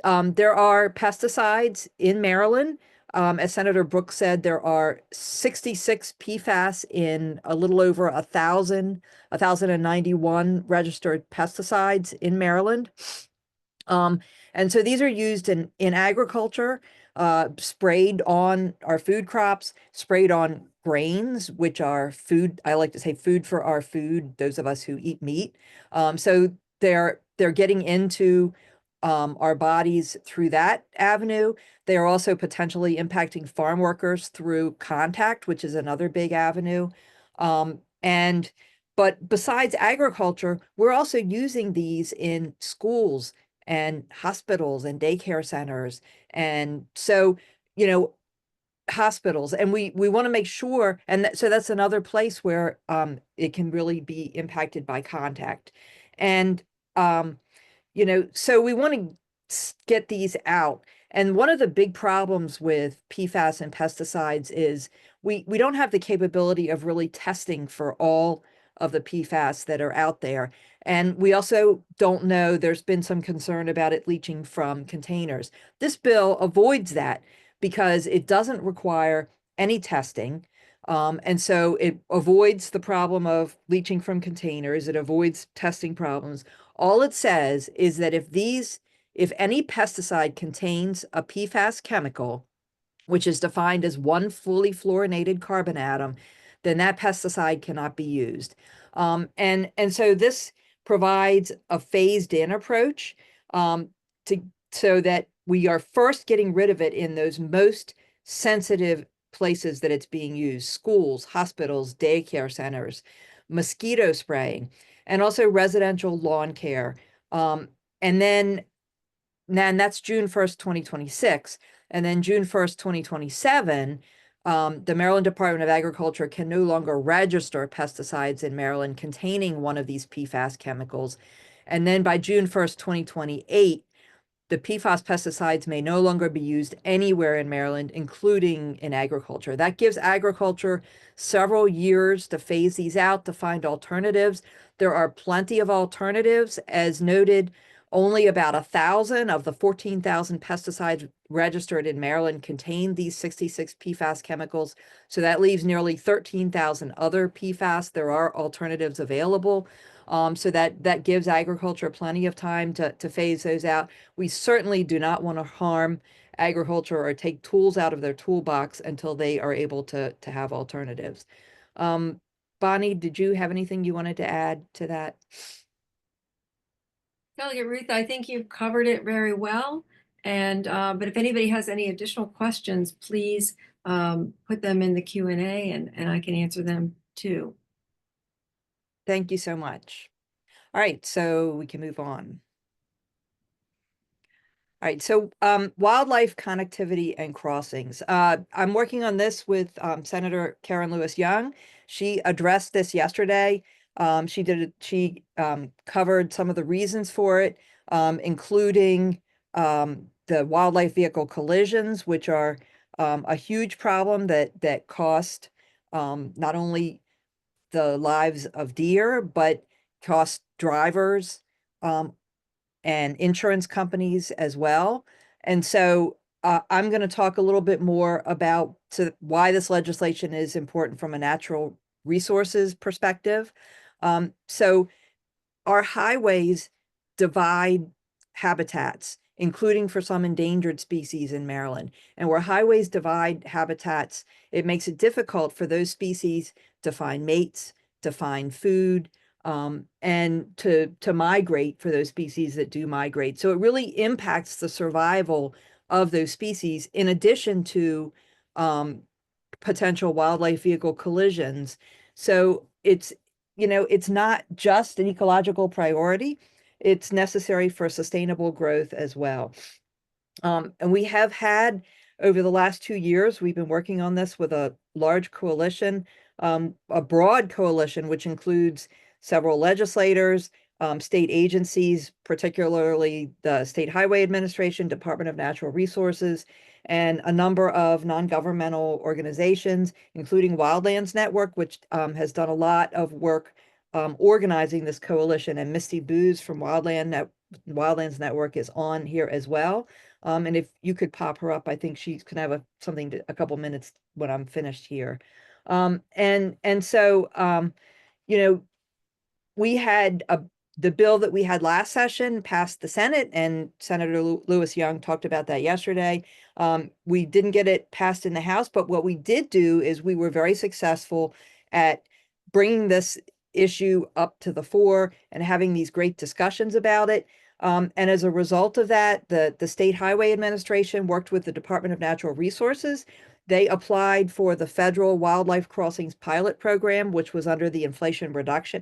there are pesticides in Maryland. As Senator Brooks said, there are 66 PFAS in a little over 1,091 registered pesticides in Maryland. And And so these are used in agriculture, sprayed on our food crops, sprayed on grains, which are food. I like to say food for our food, those of us who eat meat. So they're getting into our bodies through that avenue. They are also potentially impacting farm workers through contact, which is another big avenue. But besides agriculture, we're also using these in schools and hospitals and daycare centers. And so, you know, hospitals, and we want to make sure, and so that's another place where it can really be impacted by contact. And you know, so we want to get these out. And one of the big problems with PFAS and pesticides is we don't have the capability of really testing for all of the PFAS that are out there. And we also don't know, there's been some concern about it leaching from containers. This bill avoids that because it doesn't require any testing. And so it avoids the problem of leaching from containers. It avoids testing problems. All it says is that if any pesticide contains a PFAS chemical, which is defined as one fully fluorinated carbon atom, then that pesticide cannot be used. And so this provides a phased in approach so that we are first getting rid of it in those most sensitive places that it's being used: schools, hospitals, daycare centers, mosquito spraying, and also residential lawn care. And then that's June 1st, 2026. And then June 1st, 2027, the Maryland Department of Agriculture can no longer register pesticides in Maryland containing one of these PFAS chemicals. And then by June 1st, 2028, the PFAS pesticides may no longer be used anywhere in Maryland, including in agriculture. That gives agriculture several years to phase these out, to find alternatives. There are plenty of alternatives. As noted, only about 1,000 of the 14,000 pesticides registered in Maryland contain these 66 PFAS chemicals. So that leaves nearly 13,000 other PFAS. There are alternatives available. So that gives agriculture plenty of time to phase those out. We certainly do not want to harm agriculture or take tools out of their toolbox until they are able to have alternatives. Bonnie, did you have anything you wanted to add to that? Delegate Ruth, I think you've covered it very well. And but if anybody has any additional questions, please put them in the Q&A and I can answer them too. Thank you so much. All right, so we can move on. All right, so wildlife connectivity and crossings. I'm working on this with Senator Karen Lewis Young. She addressed this yesterday. She covered some of the reasons for it, including the wildlife vehicle collisions, which are a huge problem that cost not only the lives of deer, but cost drivers and insurance companies as well. And so I'm going to talk a little bit more about why this legislation is important from a natural resources perspective. So our highways divide habitats, including for some endangered species in Maryland. And where highways divide habitats, it makes it difficult for those species to find mates, to find food, and to migrate for those species that do migrate. So it really impacts the survival of those species, in addition to potential wildlife vehicle collisions. So it's not just an ecological priority, it's necessary for sustainable growth as well. And we have had, over the last 2 years, we've been working on this with a large coalition, a broad coalition, which includes several legislators, state agencies, particularly the State Highway Administration, Department of Natural Resources, and a number of non-governmental organizations, including Wildlands Network, which has done a lot of work organizing this coalition. And Misty Booz from Wildlands Network is on here as well. And if you could pop her up, I think she can have a couple minutes when I'm finished here. So we had a the bill that we had last session passed the Senate, and Senator Lewis Young talked about that yesterday. We didn't get it passed in the House, but what we did do is we were very successful at bringing this issue up to the fore and having these great discussions about it. And as a result of that, the State Highway Administration worked with the Department of Natural Resources. They applied for the Federal Wildlife Crossings Pilot Program, which was under the Infrastructure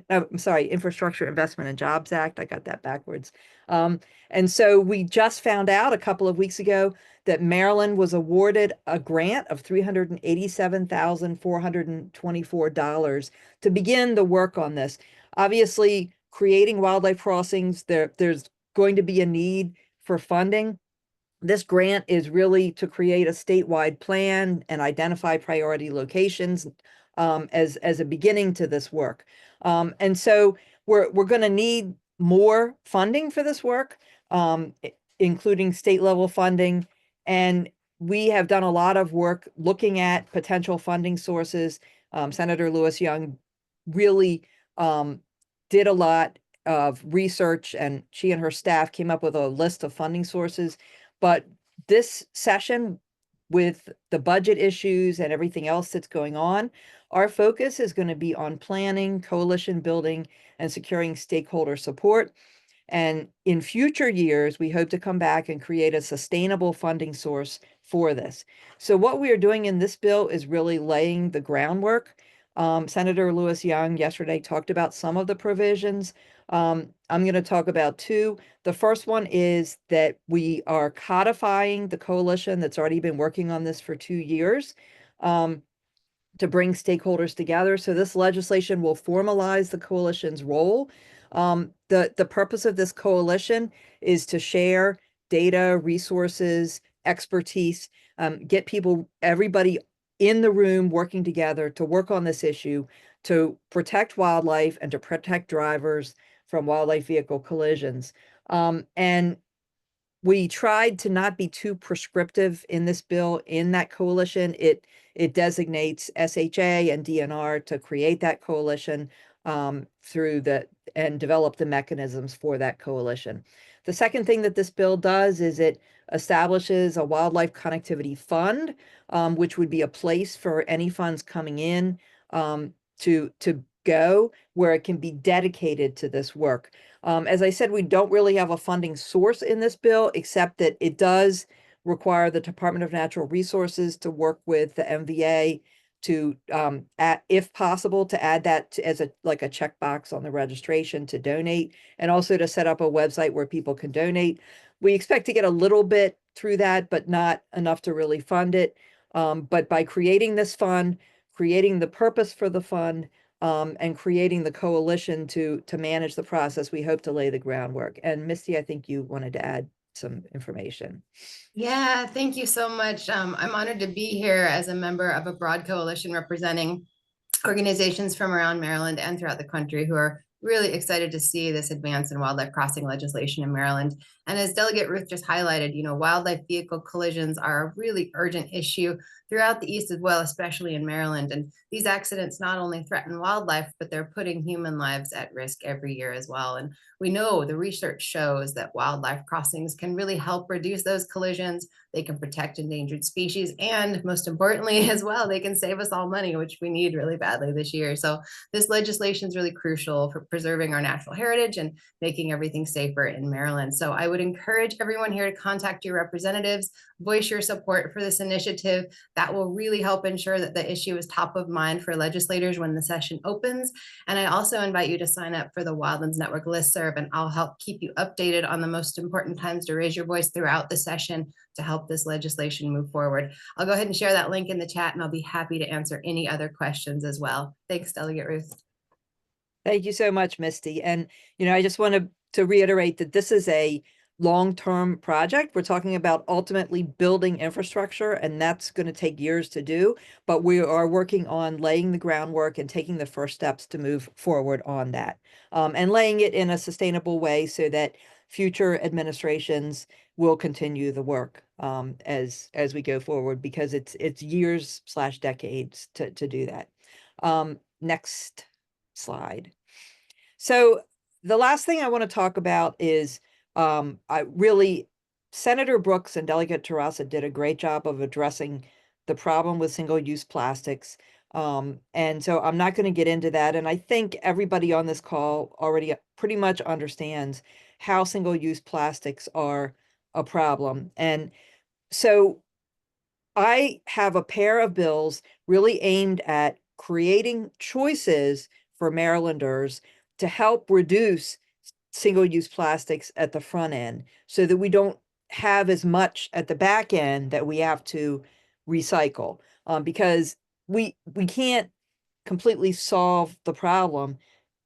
Investment and Jobs Act. I got that backwards. And so we just found out a couple of weeks ago that Maryland was awarded a grant of $387,424 to begin the work on this. Obviously, creating wildlife crossings, there's going to be a need for funding. This grant is really to create a statewide plan and identify priority locations as a beginning to this work. And so we're going to need more funding for this work, including state level funding. And we have done a lot of work looking at potential funding sources. Senator Lewis Young really did a lot of research, and she and her staff came up with a list of funding sources. But this session, with the budget issues and everything else that's going on, our focus is going to be on planning, coalition building, and securing stakeholder support. And in future years, we hope to come back and create a sustainable funding source for this. So what we are doing in this bill is really laying the groundwork. Senator Lewis Young yesterday talked about some of the provisions. I'm going to talk about two. The first one is that we are codifying the coalition that's already been working on this for 2 years to bring stakeholders together. So this legislation will formalize the coalition's role. The purpose of this coalition is to share data, resources, expertise, get everybody in the room working together to work on this issue, to protect wildlife and to protect drivers from wildlife vehicle collisions. And we tried to not be too prescriptive in this bill. In that coalition, it designates SHA and DNR to create that coalition and develop the mechanisms for that coalition. The second thing that this bill does is it establishes a wildlife connectivity fund, which would be a place for any funds coming in to go where it can be dedicated to this work. As I said, we don't really have a funding source in this bill, except that it does require the Department of Natural Resources to work with the MVA to, if possible, to add that as a checkbox on the registration to donate, and also to set up a website where people can donate. We expect to get a little bit through that, but not enough to really fund it. But by creating this fund, creating the purpose for the fund, and creating the coalition to manage the process, we hope to lay the groundwork. And Misty, I think you wanted to add some information. Yeah, thank you so much. I'm honored to be here as a member of a broad coalition representing organizations from around Maryland and throughout the country who are really excited to see this advance in wildlife crossing legislation in Maryland. And as Delegate Ruth just highlighted, wildlife vehicle collisions are a really urgent issue throughout the East as well, especially in Maryland. And these accidents not only threaten wildlife, but they're putting human lives at risk every year as well. And we know the research shows that wildlife crossings can really help reduce those collisions. They can protect endangered species, and most importantly as well, they can save us all money, which we need really badly this year. So this legislation is really crucial for preserving our natural heritage and making everything safer in Maryland. So I would encourage everyone here to contact your representatives, voice your support for this initiative. That will really help ensure that the issue is top of mind for legislators when the session opens. And I also invite you to sign up for the Wildlands Network listserv, and I'll help keep you updated on the most important times to raise your voice throughout the session to help this legislation move forward. I'll go ahead and share that link in the chat, and I'll be happy to answer any other questions as well. Thanks, Delegate Ruth. Thank you so much, Misty. And, I just wanted to reiterate that this is a long-term project. We're talking about ultimately building infrastructure, and that's going to take years to do, but we are working on laying the groundwork and taking the first steps to move forward on that, and laying it in a sustainable way so that future administrations will continue the work as we go forward, because it's years/decades to do that. Next slide. So the last thing I want to talk about is Senator Brooks and Delegate Terrassa did a great job of addressing the problem with single-use plastics. And so I'm not going to get into that. And I think everybody on this call already pretty much understands how single-use plastics are a problem. And so I have a pair of bills really aimed at creating choices for Marylanders to help reduce single-use plastics at the front end so that we don't have as much at the back end that we have to recycle, because we can't completely solve the problem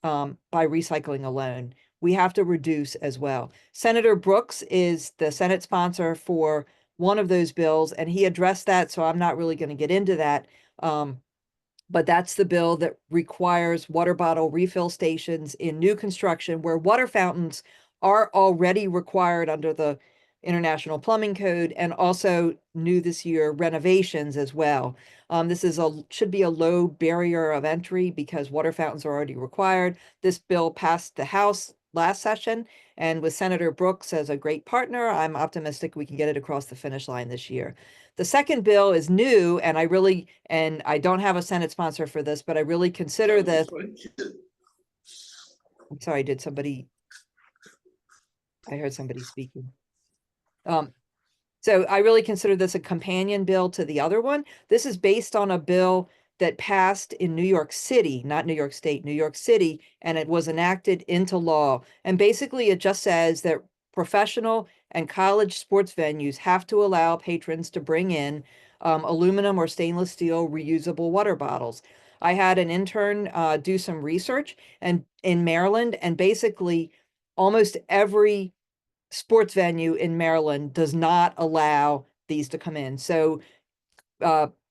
by recycling alone. We have to reduce as well. Senator Brooks is the Senate sponsor for one of those bills, and he addressed that, so I'm not really going to get into that. But that's the bill that requires water bottle refill stations in new construction where water fountains are already required under the International Plumbing Code, and also new this year renovations as well. This should be a low barrier of entry because water fountains are already required. This bill passed the House last session, and with Senator Brooks as a great partner, I'm optimistic we can get it across the finish line this year. The second bill is new, and I don't have a Senate sponsor for this, but I really consider this. I'm sorry, I heard somebody speaking. So I really consider this a companion bill to the other one. This is based on a bill that passed in New York City, not New York State, New York City, and it was enacted into law. And basically it just says that professional and college sports venues have to allow patrons to bring in aluminum or stainless steel reusable water bottles. I had an intern do some research in Maryland, and basically almost every sports venue in Maryland does not allow these to come in. So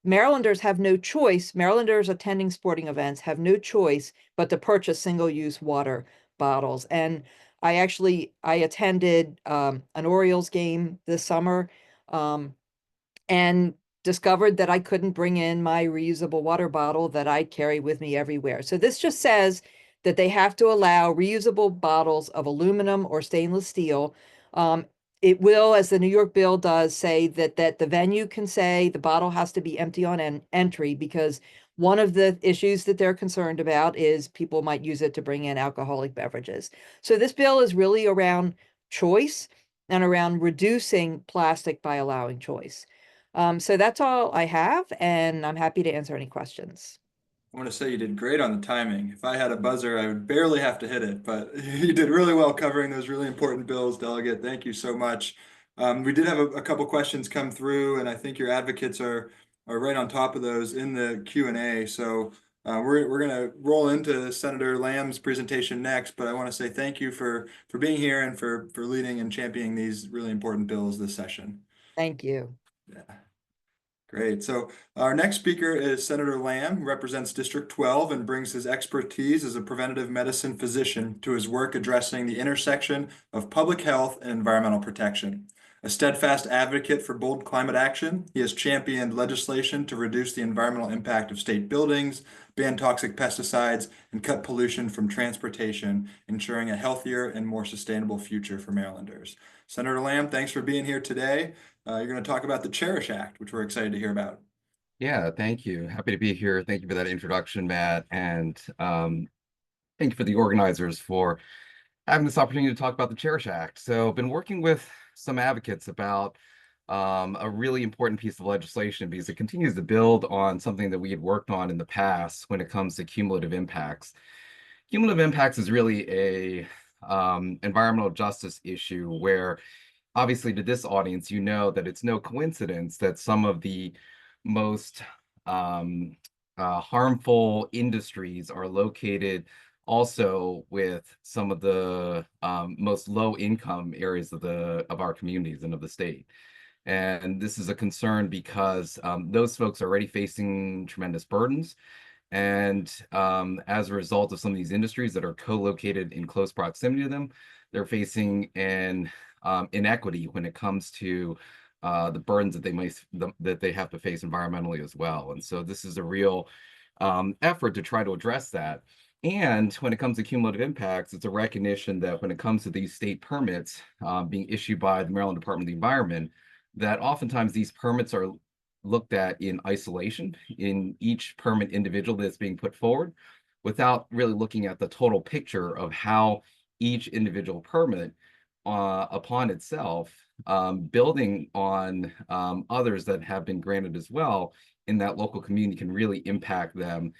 Marylanders have no choice. Marylanders attending sporting events have no choice but to purchase single-use water bottles. And I attended an Orioles game this summer and discovered that I couldn't bring in my reusable water bottle that I carry with me everywhere. So this just says that they have to allow reusable bottles of aluminum or stainless steel. It will, as the New York bill does, say that the venue can say the bottle has to be empty on entry, because one of the issues that they're concerned about is people might use it to bring in alcoholic beverages. So this bill is really around choice and around reducing plastic by allowing choice. So that's all I have, and I'm happy to answer any questions. I want to say you did great on the timing. If I had a buzzer, I would barely have to hit it, but you did really well covering those really important bills, Delegate. Thank you so much. We did have a couple questions come through, and I think your advocates are right on top of those in the Q&A. So we're going to roll into Senator Lamb's presentation next, but I want to say thank you for being here and for leading and championing these really important bills this session. Thank you. Yeah. Great. So our next speaker is Senator Lamb, who represents District 12 and brings his expertise as a preventative medicine physician to his work addressing the intersection of public health and environmental protection. A steadfast advocate for bold climate action, he has championed legislation to reduce the environmental impact of state buildings, ban toxic pesticides, and cut pollution from transportation, ensuring a healthier and more sustainable future for Marylanders. Senator Lamb, thanks for being here today. You're going to talk about the Cherish Act, which we're excited to hear about. Yeah, thank you. Happy to be here. Thank you for that introduction, Matt. And thank you for the organizers for having this opportunity to talk about the Cherish Act. So I've been working with some advocates about a really important piece of legislation because it continues to build on something that we had worked on in the past when it comes to cumulative impacts. Cumulative impacts is really a environmental justice issue where obviously to this audience, you know that it's no coincidence that some of the most harmful industries are located also with some of the most low income areas of our communities and of the state. And this is a concern because those folks are already facing tremendous burdens. And as a result of some of these industries that are co-located in close proximity to them, they're facing an inequity when it comes to the burdens that they have to face environmentally as well. And so this is a real effort to try to address that. And when it comes to cumulative impacts, it's a recognition that when it comes to these state permits being issued by the Maryland Department of the Environment, that oftentimes these permits are looked at in isolation in each permit individual that's being put forward, without really looking at the total picture of how each individual permit upon itself, building on others that have been granted as well in that local community, can really impact them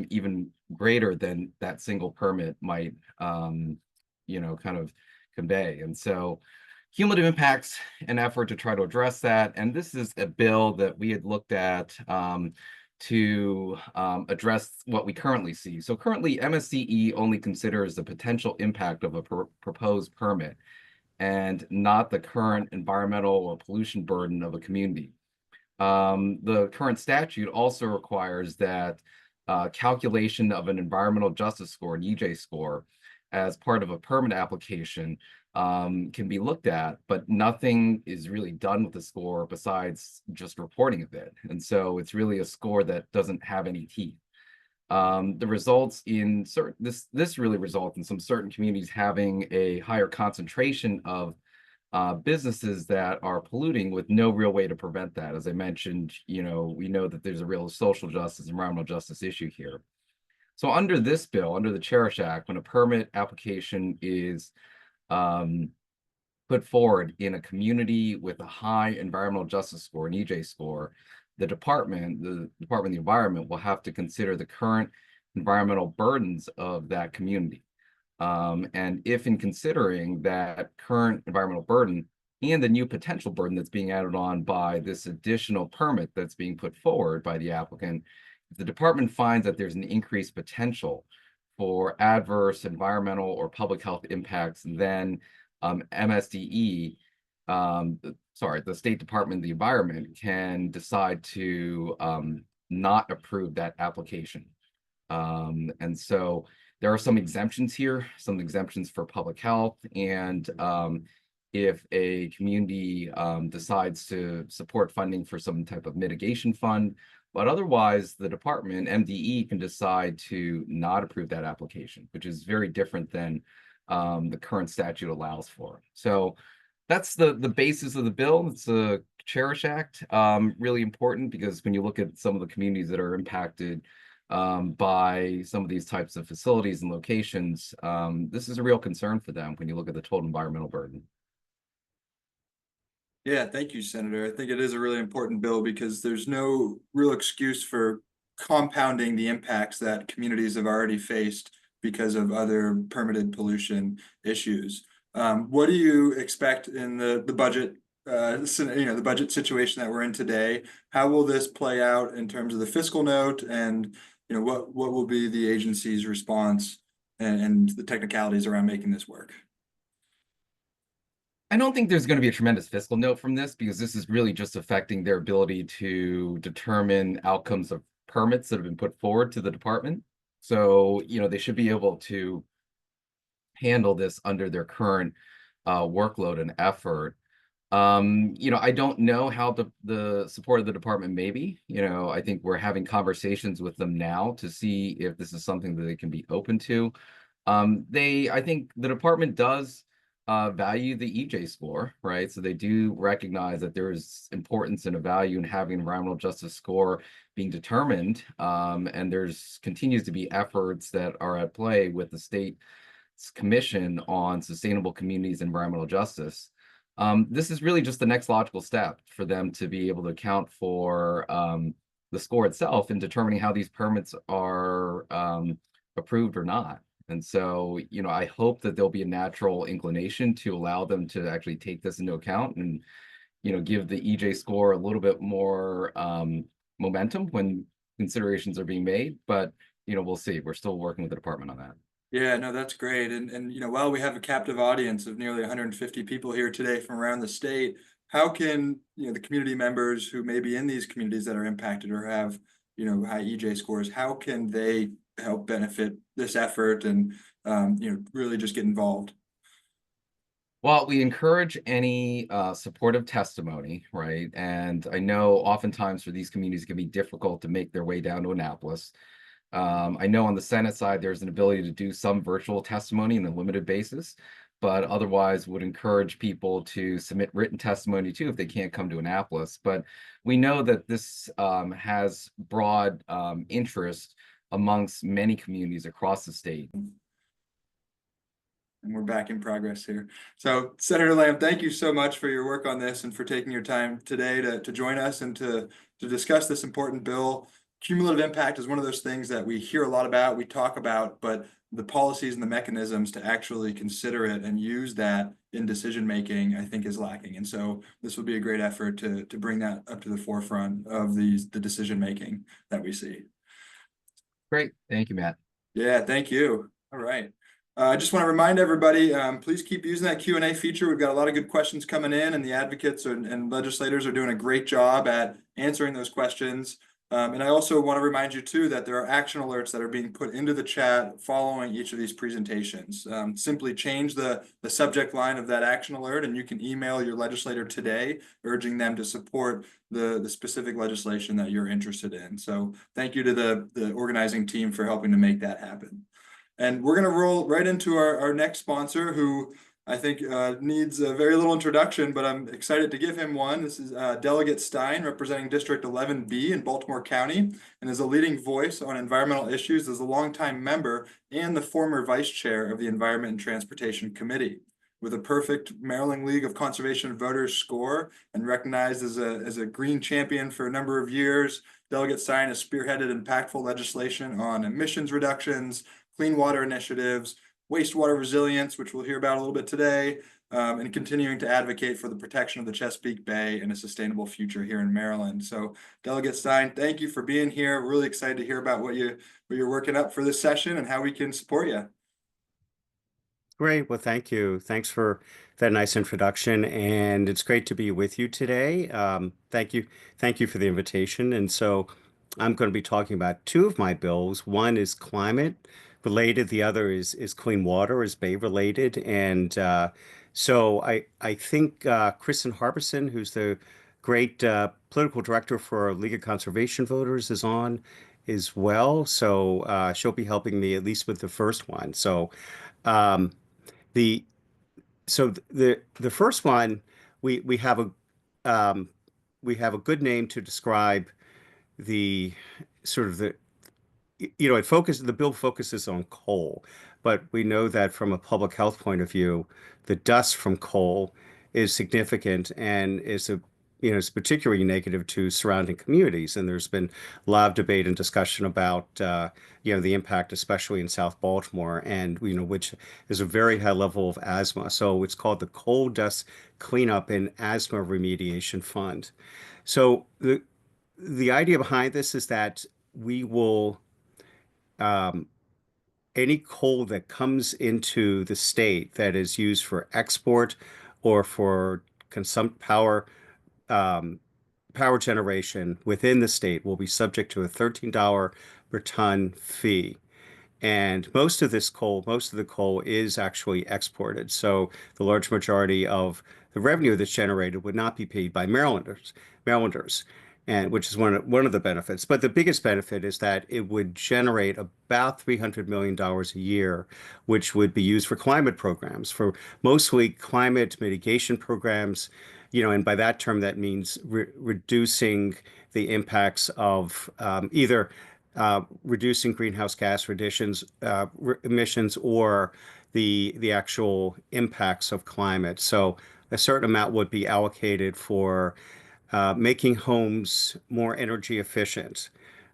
even greater than that single permit might, kind of convey. And so cumulative impacts, an effort to try to address that. And this is a bill that we had looked at to address what we currently see. So currently, MSDE only considers the potential impact of a proposed permit and not the current environmental or pollution burden of a community. The current statute also requires that calculation of an environmental justice score, an EJ score, as part of a permit application can be looked at, but nothing is really done with the score besides just reporting of it. And so it's really a score that doesn't have any teeth. The results in this really results in some certain communities having a higher concentration of businesses that are polluting with no real way to prevent that. As I mentioned, we know that there's a real social justice, environmental justice issue here. So under this bill, under the Cherish Act, when a permit application is put forward in a community with a high environmental justice score, an EJ score, the Department of the Environment will have to consider the current environmental burdens of that community. And if in considering that current environmental burden and the new potential burden that's being added on by this additional permit that's being put forward by the applicant, if the department finds that there's an increased potential for adverse environmental or public health impacts, then MSDE, the State Department of the Environment, can decide to not approve that application. And so there are some exemptions here, some exemptions for public health, and if a community decides to support funding for some type of mitigation fund, but otherwise the department, MDE, can decide to not approve that application, which is very different than the current statute allows for. So that's the basis of the bill. It's a Cherish Act, really important because when you look at some of the communities that are impacted by some of these types of facilities and locations, this is a real concern for them when you look at the total environmental burden. Yeah, thank you, Senator. I think it is a really important bill because there's no real excuse for compounding the impacts that communities have already faced because of other permitted pollution issues. What do you expect in the budget, the budget situation that we're in today? How will this play out in terms of the fiscal note, and what will be the agency's response and the technicalities around making this work? I don't think there's going to be a tremendous fiscal note from this because this is really just affecting their ability to determine outcomes of permits that have been put forward to the department. So, they should be able to handle this under their current workload and effort. I don't know how the support of the department may be. I think we're having conversations with them now to see if this is something that they can be open to. I think the department does value the EJ score, right? So they do recognize that there is importance and a value in having an environmental justice score being determined. And there's continues to be efforts that are at play with the State's Commission on Sustainable Communities and Environmental Justice. This is really just the next logical step for them to be able to account for the score itself in determining how these permits are approved or not. And so, I hope that there'll be a natural inclination to allow them to actually take this into account and, give the EJ score a little bit more momentum when considerations are being made. But, we'll see. We're still working with the department on that. Yeah, no, that's great. And while we have a captive audience of nearly 150 people here today from around the state, how can, the community members who may be in these communities that are impacted or have, high EJ scores, how can they help benefit this effort and, really just get involved? Well, we encourage any supportive testimony, right? And I know oftentimes for these communities, it can be difficult to make their way down to Annapolis. I know on the Senate side, there's an ability to do some virtual testimony on a limited basis, but otherwise would encourage people to submit written testimony too if they can't come to Annapolis. But we know that this has broad interest amongst many communities across the state. And we're back in progress here. So Senator Lamb, thank you so much for your work on this and for taking your time today to join us and to discuss this important bill. Cumulative impact is one of those things that we hear a lot about, we talk about, but the policies and the mechanisms to actually consider it and use that in decision-making, I think is lacking. And so this would be a great effort to bring that up to the forefront of the decision-making that we see. Great. Thank you, Matt. Yeah, thank you. All right. I just want to remind everybody, please keep using that Q&A feature. We've got a lot of good questions coming in, and the advocates and legislators are doing a great job at answering those questions. And I also want to remind you too that there are action alerts that are being put into the chat following each of these presentations. Simply change the subject line of that action alert, and you can email your legislator today, urging them to support the specific legislation that you're interested in. So thank you to the organizing team for helping to make that happen. And we're going to roll right into our next sponsor, who I think needs a very little introduction, but I'm excited to give him one. This is Delegate Stein, representing District 11B in Baltimore County, and is a leading voice on environmental issues as a longtime member and the former vice chair of the Environment and Transportation Committee. With a perfect Maryland League of Conservation Voters score and recognized as a green champion for a number of years, Delegate Stein has spearheaded impactful legislation on emissions reductions, clean water initiatives, wastewater resilience, which we'll hear about a little bit today, and continuing to advocate for the protection of the Chesapeake Bay and a sustainable future here in Maryland. So Delegate Stein, thank you for being here. We're really excited to hear about what you're working up for this session and how we can support you. Great. Well, thank you. Thanks for that nice introduction. And it's great to be with you today. Thank you. Thank you for the invitation. And so I'm going to be talking about two of my bills. One is climate related. The other is clean water, is Bay related. And so I think Kristen Harbison, who's the great political director for League of Conservation Voters, is on as well. So she'll be helping me at least with the first one. So the first one, we have a good name to describe the sort of the bill focuses on coal, but we know that from a public health point of view, the dust from coal is significant and is it's particularly negative to surrounding communities. And there's been a lot of debate and discussion about, the impact, especially in South Baltimore, and, which is a very high level of asthma. So it's called the Coal Dust Cleanup and Asthma Remediation Fund. So the idea behind this is that we will, any coal that comes into the state that is used for export or for power generation within the state will be subject to a $13 per ton fee. And most of the coal is actually exported. So the large majority of the revenue that's generated would not be paid by Marylanders, and which is one of the benefits. But the biggest benefit is that it would generate about $300 million a year, which would be used for climate programs, for mostly climate mitigation programs. And by that term, that means reducing the impacts of either reducing greenhouse gas emissions or the actual impacts of climate. So a certain amount would be allocated for making homes more energy efficient.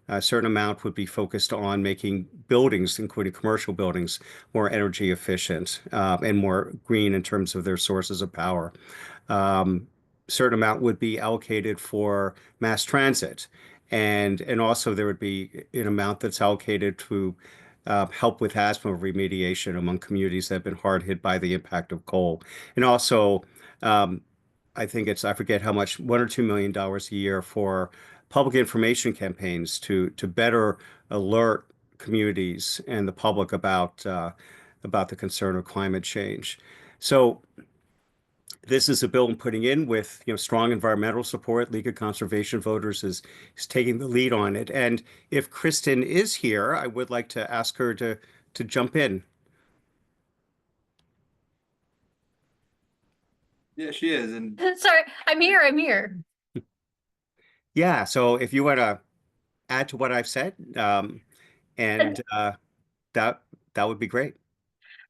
A certain amount would be focused on making buildings, including commercial buildings, more energy efficient and more green in terms of their sources of power. Certain amount would be allocated for mass transit. And also there would be an amount that's allocated to help with asthma remediation among communities that have been hard hit by the impact of coal. And also, I forget how much, $1 or $2 million a year for public information campaigns to better alert communities and the public about the concern of climate change. So This is a bill I'm putting in with, strong environmental support. League of Conservation Voters is taking the lead on it. And if Kristen is here, I would like to ask her to jump in. Yeah, she is. And Sorry, I'm here. Yeah, so if you want to add to what I've said, and that would be great.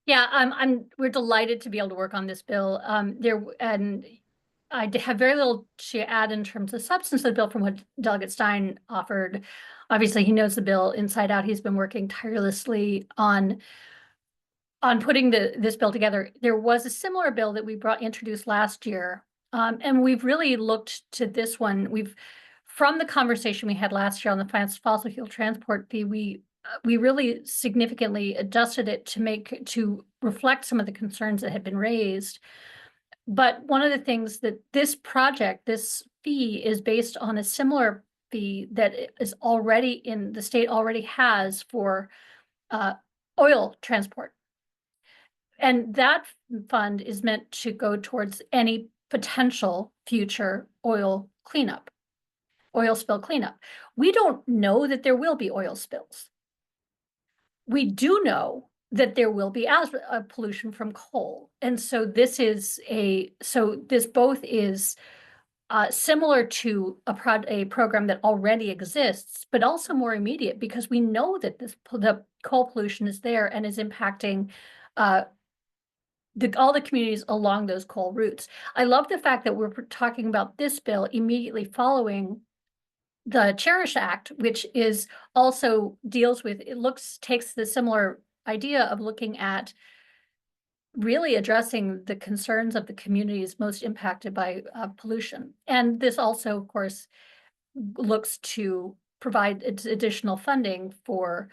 Yeah, we're delighted to be able to work on this bill. And I have very little to add in terms of substance of the bill from what Delegate Stein offered. Obviously, he knows the bill inside out. He's been working tirelessly on putting this bill together. There was a similar bill that we introduced last year, and we've really looked to this one. From the conversation we had last year on the fossil fuel transport fee, we really significantly adjusted it to reflect some of the concerns that had been raised. But one of the things that this fee is based on a similar fee that is already the state already has for oil transport. And that fund is meant to go towards any potential future oil spill cleanup. We don't know that there will be oil spills. We do know that there will be pollution from coal. And so this both is similar to a program that already exists, but also more immediate, because we know that the coal pollution is there and is impacting all the communities along those coal routes. I love the fact that we're talking about this bill immediately following the Cherish Act, which is also takes the similar idea of looking at really addressing the concerns of the communities most impacted by pollution. And this also, of course, looks to provide additional funding for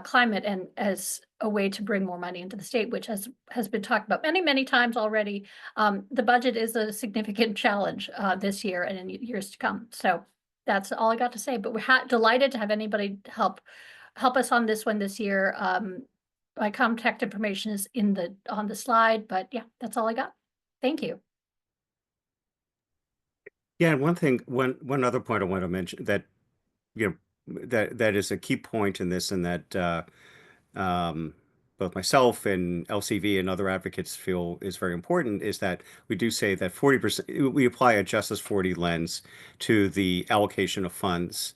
climate, and as a way to bring more money into the state, which has been talked about many, many times already. The budget is a significant challenge this year and in years to come. So that's all I got to say. But we're delighted to have anybody help us on this one this year. My contact information is on the slide. But yeah, that's all I got. Thank you. Yeah, and one other point I want to mention that that is a key point in this, and that both myself and LCV and other advocates feel is very important, is that we do say that 40%, we apply a Justice 40 lens to the allocation of funds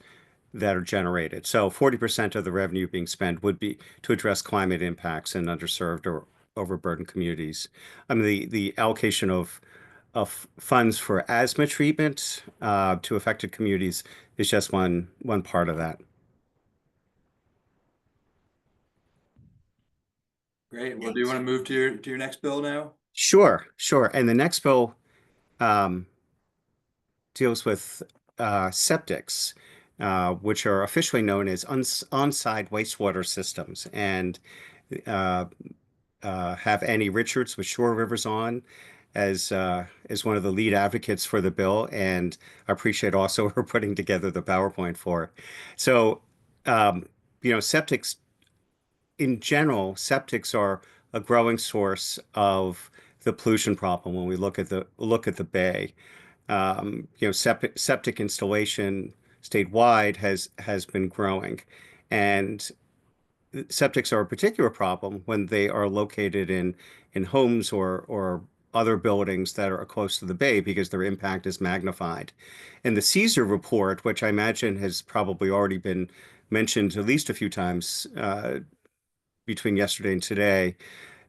that are generated. So 40% of the revenue being spent would be to address climate impacts in underserved or overburdened communities. I mean, the allocation of funds for asthma treatment to affected communities is just one part of that. Great. Well, do you want to move to your next bill now? Sure. And the next bill deals with septics, which are officially known as on-site wastewater systems, and have Annie Richards with Shore Rivers on as one of the lead advocates for the bill, and I appreciate also her putting together the PowerPoint for it. So, septics in general, septics are a growing source of the pollution problem when we look at the Bay. Septic installation statewide has been growing, and septics are a particular problem when they are located in homes or other buildings that are close to the Bay, because their impact is magnified. And the Caesar report, which I imagine has probably already been mentioned at least a few times between yesterday and today,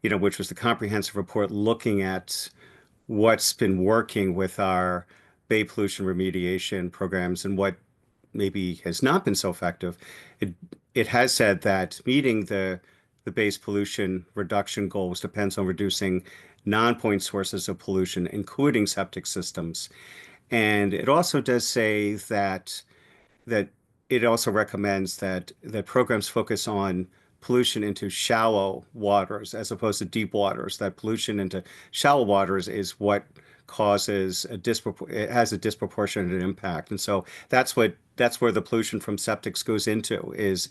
which was the comprehensive report looking at what's been working with our Bay pollution remediation programs and what maybe has not been so effective. It has said that meeting the Bay's pollution reduction goals depends on reducing non-point sources of pollution, including septic systems. And it also does say that it also recommends that programs focus on pollution into shallow waters as opposed to deep waters. That pollution into shallow waters is what causes it has a disproportionate impact. And so that's where the pollution from septics goes into, is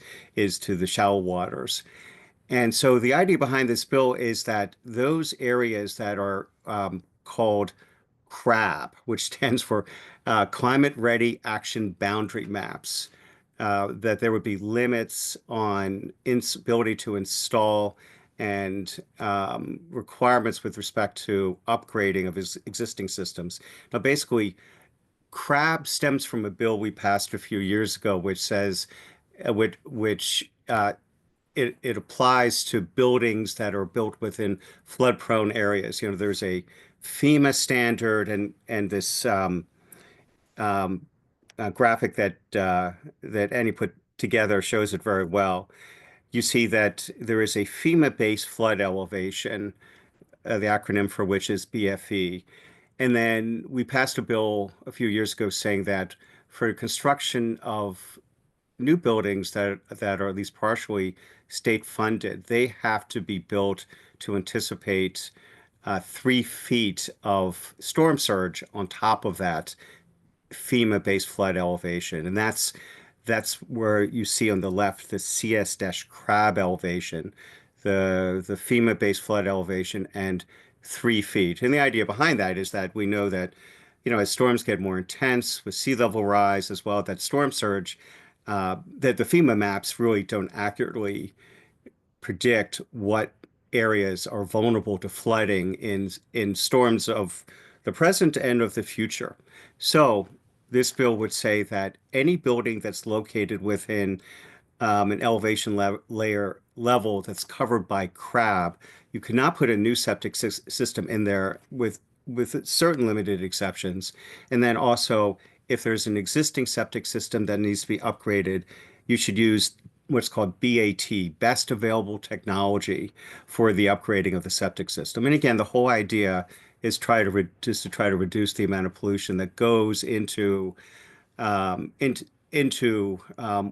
to the shallow waters. And so the idea behind this bill is that those areas that are called CRAB, which stands for Climate Ready Action Boundary Maps. That there would be limits on ability to install and requirements with respect to upgrading of existing systems. Now, basically, CRAB stems from a bill we passed a few years ago, which says, it applies to buildings that are built within flood-prone areas. You know, there's a FEMA standard and this graphic that Annie put together shows it very well. You see that there is a FEMA-based flood elevation, the acronym for which is BFE. And then we passed a bill a few years ago saying that for construction of new buildings that are at least partially state funded, they have to be built to anticipate 3 feet of storm surge on top of that FEMA-based flood elevation. And that's where you see on the left the CS-CRAB elevation, the FEMA-based flood elevation, and 3 feet. And the idea behind that is that we know that, you know, as storms get more intense with sea level rise as well, that storm surge, that the FEMA maps really don't accurately predict what areas are vulnerable to flooding in storms of the present and of the future. So this bill would say that any building that's located within an elevation level that's covered by CRAB, you cannot put a new septic system in there with certain limited exceptions. And then also, if there's an existing septic system that needs to be upgraded, you should use what's called BAT, best available technology, for the upgrading of the septic system. And again, the whole idea is to try to reduce the amount of pollution that goes into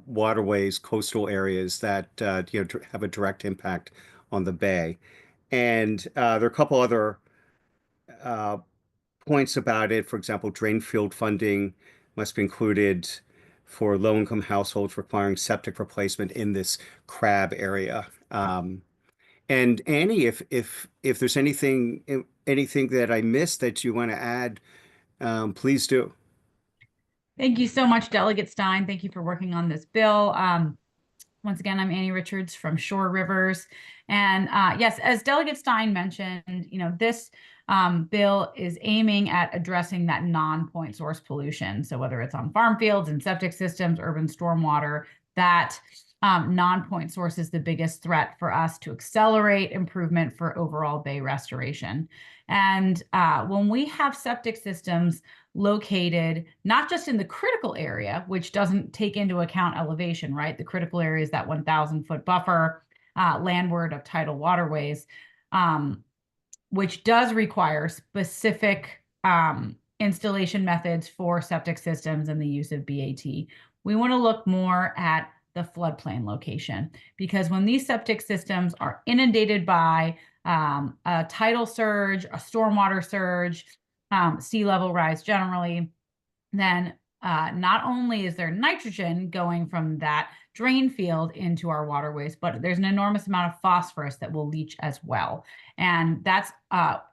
waterways, coastal areas that you know, have a direct impact on the bay. And there are a couple other points about it. For example, drain field funding must be included for low-income households requiring septic replacement in this CRAB area. And Annie, if there's anything that I missed that you want to add, please do. Thank you so much, Delegate Stein. Thank you for working on this bill. Once again, I'm Annie Richards from Shore Rivers. And yes, as Delegate Stein mentioned, you know, this bill is aiming at addressing that non-point source pollution. So whether it's on farm fields and septic systems, urban stormwater, that non-point source is the biggest threat for us to accelerate improvement for overall bay restoration. And when we have septic systems located not just in the critical area, which doesn't take into account elevation, right? The critical area is that 1,000-foot buffer landward of tidal waterways, which does require specific installation methods for septic systems and the use of BAT. We want to look more at the floodplain location, because when these septic systems are inundated by a tidal surge, a stormwater surge, sea level rise generally, then not only is there nitrogen going from that drain field into our waterways, but there's an enormous amount of phosphorus that will leach as well. And that's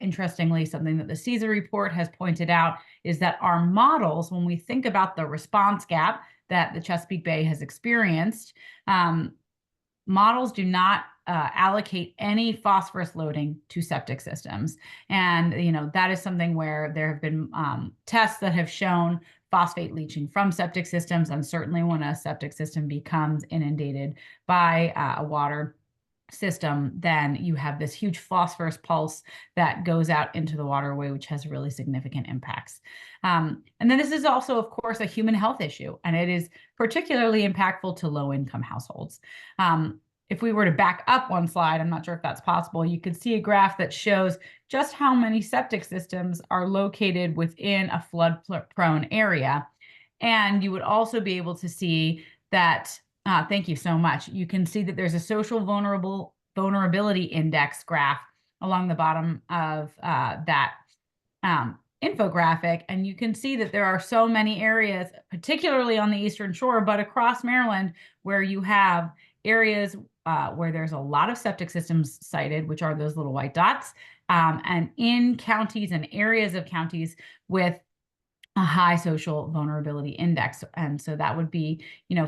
interestingly something that the CESA report has pointed out, is that our models, when we think about the response gap that the Chesapeake Bay has experienced, models do not allocate any phosphorus loading to septic systems. And, you know, that is something where there have been tests that have shown phosphate leaching from septic systems. And certainly when a septic system becomes inundated by a water system, then you have this huge phosphorus pulse that goes out into the waterway, which has really significant impacts. And then this is also, of course, a human health issue, and it is particularly impactful to low-income households. If we were to back up one slide, I'm not sure if that's possible, you could see a graph that shows just how many septic systems are located within a flood-prone area. And you would also be able to see that, thank you so much, you can see that there's a social vulnerability index graph along the bottom of that infographic. And you can see that there are so many areas, particularly on the Eastern Shore, but across Maryland, where you have areas where there's a lot of septic systems cited, which are those little white dots, and in counties and areas of counties with a high social vulnerability index. And so that would be,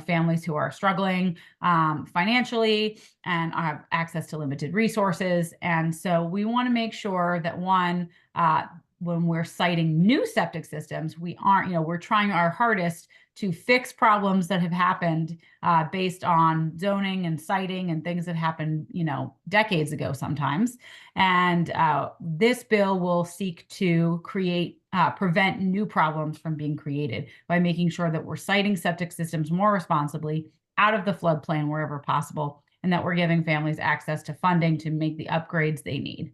families who are struggling financially and have access to limited resources. And so we want to make sure that one, when we're citing new septic systems, we aren't, we're trying our hardest to fix problems that have happened based on zoning and siting and things that happened, decades ago sometimes. And this bill will seek to prevent new problems from being created by making sure that we're siting septic systems more responsibly out of the floodplain wherever possible, and that we're giving families access to funding to make the upgrades they need.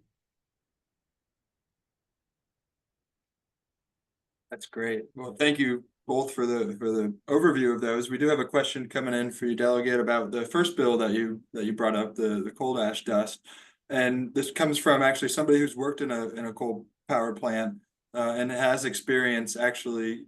That's great. Well, thank you both for the overview of those. We do have a question coming in for you, Delegate, about the first bill that you brought up, the coal ash dust. And this comes from actually somebody who's worked in a coal power plant and has experience actually,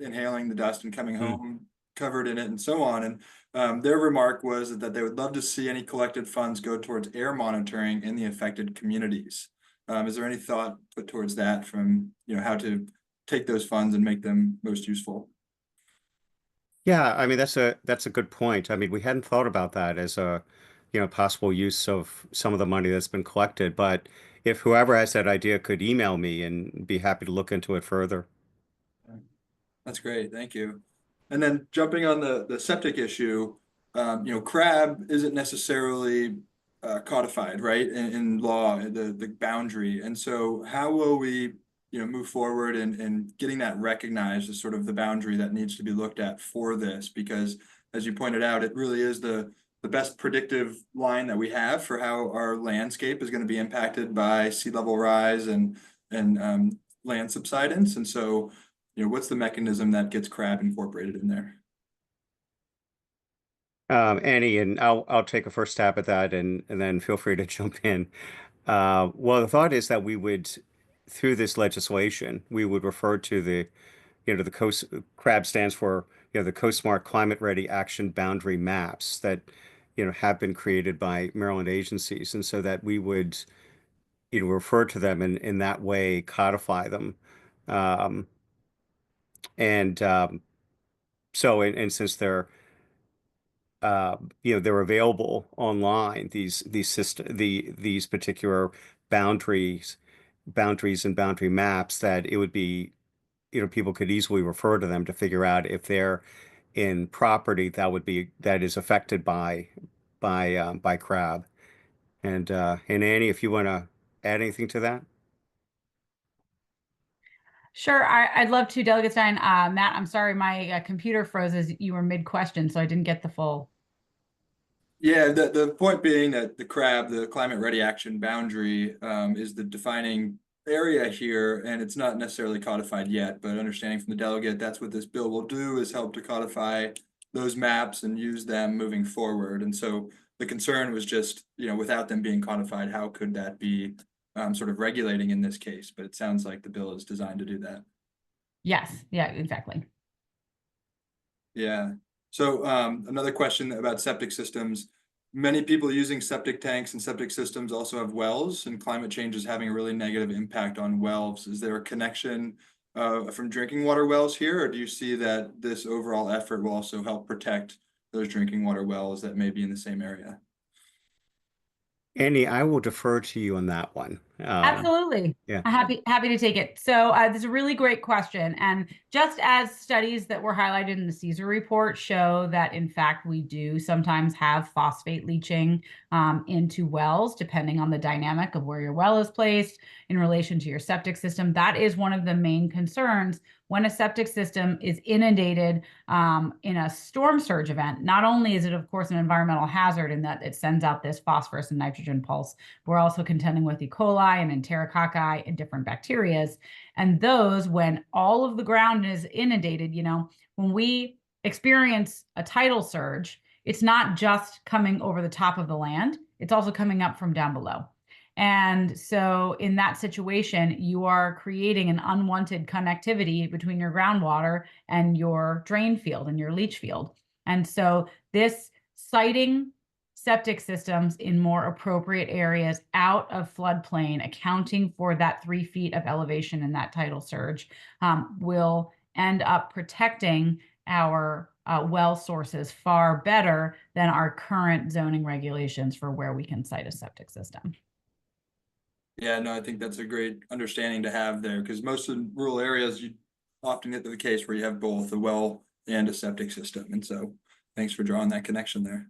inhaling the dust and coming home covered in it and so on. And their remark was that they would love to see any collected funds go towards air monitoring in the affected communities. Is there any thought put towards that from, how to take those funds and make them most useful? Yeah, I mean, that's a good point. I mean, we hadn't thought about that as a, possible use of some of the money that's been collected, but if whoever has that idea could email me and be happy to look into it further. That's great, thank you. And then jumping on the septic issue, CRAB isn't necessarily codified, right, in law, the boundary. And so how will we move forward and getting that recognized as sort of the boundary that needs to be looked at for this? Because as you pointed out, it really is the best predictive line that we have for how our landscape is going to be impacted by sea level rise and land subsidence. And so, what's the mechanism that gets CRAB incorporated in there? Annie, and I'll take a first stab at that, and then feel free to jump in. Well, the thought is that we would, through this legislation, we would refer to the coast. CRAB stands for the CoSmart Climate Ready Action Boundary Maps that have been created by Maryland agencies, and so that we would refer to them in that way, codify them, so and since they're they're available online, these particular boundaries and boundary maps, that it would be, people could easily refer to them to figure out if they're in property that is affected by CRAB. And Annie, if you want to add anything to that. Sure, I'd love to, Delegate Stein. Matt, I'm sorry, my computer froze as you were mid-question, so I didn't get the full. Yeah, the point being that the CRAB, the Climate Ready Action Boundary, is the defining area here, and it's not necessarily codified yet, but understanding from the delegate, that's what this bill will do, is help to codify those maps and use them moving forward. And so the concern was just, without them being codified, how could that be sort of regulating in this case? But it sounds like the bill is designed to do that. Yes, yeah, exactly. Yeah. So another question about septic systems. Many people using septic tanks and septic systems also have wells, and climate change is having a really negative impact on wells. Is there a connection from drinking water wells here, or do you see that this overall effort will also help protect those drinking water wells that may be in the same area? Annie, I will defer to you on that one. Absolutely. Yeah. Happy to take it. So this is a really great question. And just as studies that were highlighted in the CESAR report show that, in fact, we do sometimes have phosphate leaching into wells, depending on the dynamic of where your well is placed in relation to your septic system. That is one of the main concerns when a septic system is inundated in a storm surge event. Not only is it, of course, an environmental hazard in that it sends out this phosphorus and nitrogen pulse, we're also contending with E. coli and enterococci and different bacterias. And those, when all of the ground is inundated, when we experience a tidal surge, it's not just coming over the top of the land, it's also coming up from down below. And so in that situation, you are creating an unwanted connectivity between your groundwater and your drain field and your leach field. And so this siting septic systems in more appropriate areas out of floodplain, accounting for that 3 feet of elevation in that tidal surge, will end up protecting our well sources far better than our current zoning regulations for where we can site a septic system. Yeah, no, I think that's a great understanding to have there, because most of the rural areas, you often get to the case where you have both a well and a septic system. And so thanks for drawing that connection there.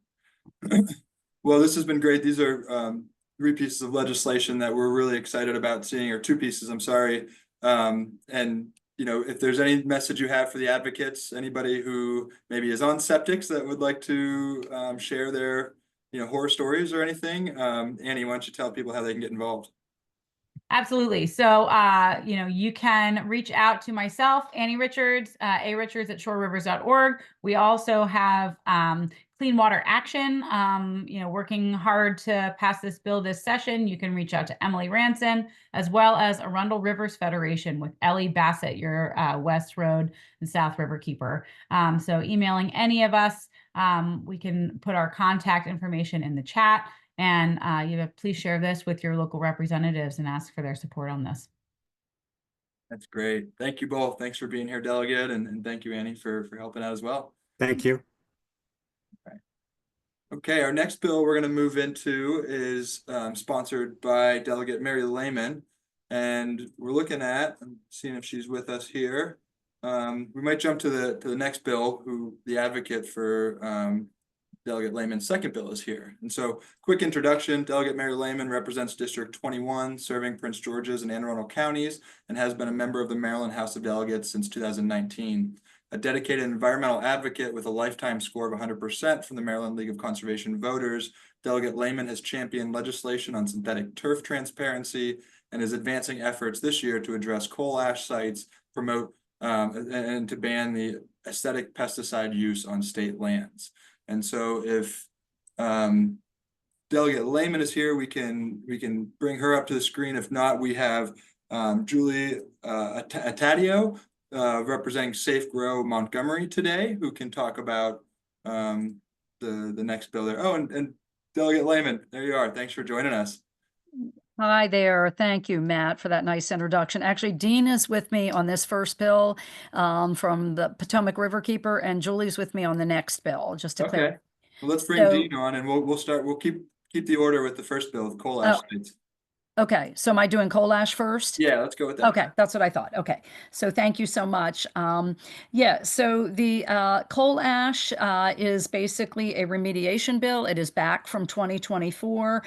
Well, this has been great. These are 3 pieces of legislation that we're really excited about seeing, or 2 pieces, I'm sorry. And you know, if there's any message you have for the advocates, anybody who maybe is on septics that would like to share their, you know, horror stories or anything, Annie, why don't you tell people how they can get involved? Absolutely. So, you know, you can reach out to myself, Annie Richards, arichards@shorerivers.org. We also have Clean Water Action, you know, working hard to pass this bill this session. You can reach out to Emily Ranson, as well as Arundel Rivers Federation with Ellie Bassett, your West Road and South River keeper. So emailing any of us, we can put our contact information in the chat. And please share this with your local representatives and ask for their support on this. That's great. Thank you both. Thanks for being here, Delegate, and thank you, Annie, for helping out as well. Thank you. Okay, our next bill we're going to move into is sponsored by Delegate Mary Lehman, and we're looking at, I'm seeing if she's with us here. We might jump to the next bill, who the advocate for Delegate Lehman's second bill is here. And so, quick introduction, Delegate Mary Lehman represents District 21, serving Prince George's and Anne Arundel counties, and has been a member of the Maryland House of Delegates since 2019. A dedicated environmental advocate with a lifetime score of 100% from the Maryland League of Conservation Voters, Delegate Lehman has championed legislation on synthetic turf transparency and is advancing efforts this year to address coal ash sites, promote and to ban the aesthetic pesticide use on state lands. And so if Delegate Lehman is here, we can bring her up to the screen. If not, we have Julie Atadio representing Safe Grow Montgomery today, who can talk about the next bill there. Oh, and Delegate Lehman, there you are. Thanks for joining us. Hi there. Thank you, Matt, for that nice introduction. Actually, Dean is with me on this first bill from the Potomac Riverkeeper, and Julie's with me on the next bill, just to clarify. Well, let's bring Dean on, and we'll start. We'll keep the order with the first bill, the coal ash sites. Okay, so am I doing coal ash first? Yeah, let's go with that. Okay, that's what I thought. Okay, so thank you so much. Yeah, so the coal ash is basically a remediation bill. It is back from 2024,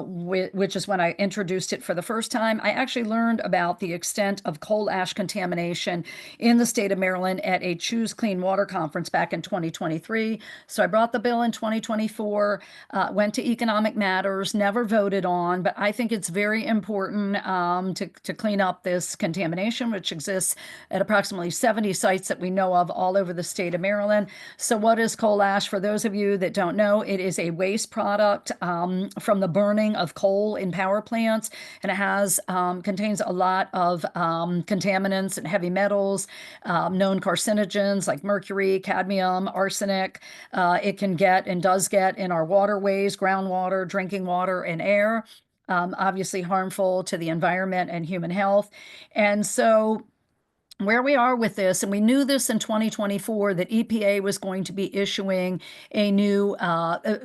which is when I introduced it for the first time. I actually learned about the extent of coal ash contamination in the state of Maryland at a Choose Clean Water conference back in 2023. So I brought the bill in 2024, went to Economic Matters, never voted on, but I think it's very important to clean up this contamination, which exists at approximately 70 sites that we know of all over the state of Maryland. So what is coal ash? For those of you that don't know, it is a waste product from the burning of coal in power plants, and it has contains a lot of contaminants and heavy metals, known carcinogens like mercury, cadmium, arsenic. It can get and does get in our waterways, groundwater, drinking water, and air. Obviously harmful to the environment and human health. And so where we are with this, and we knew this in 2024, that EPA was going to be issuing a new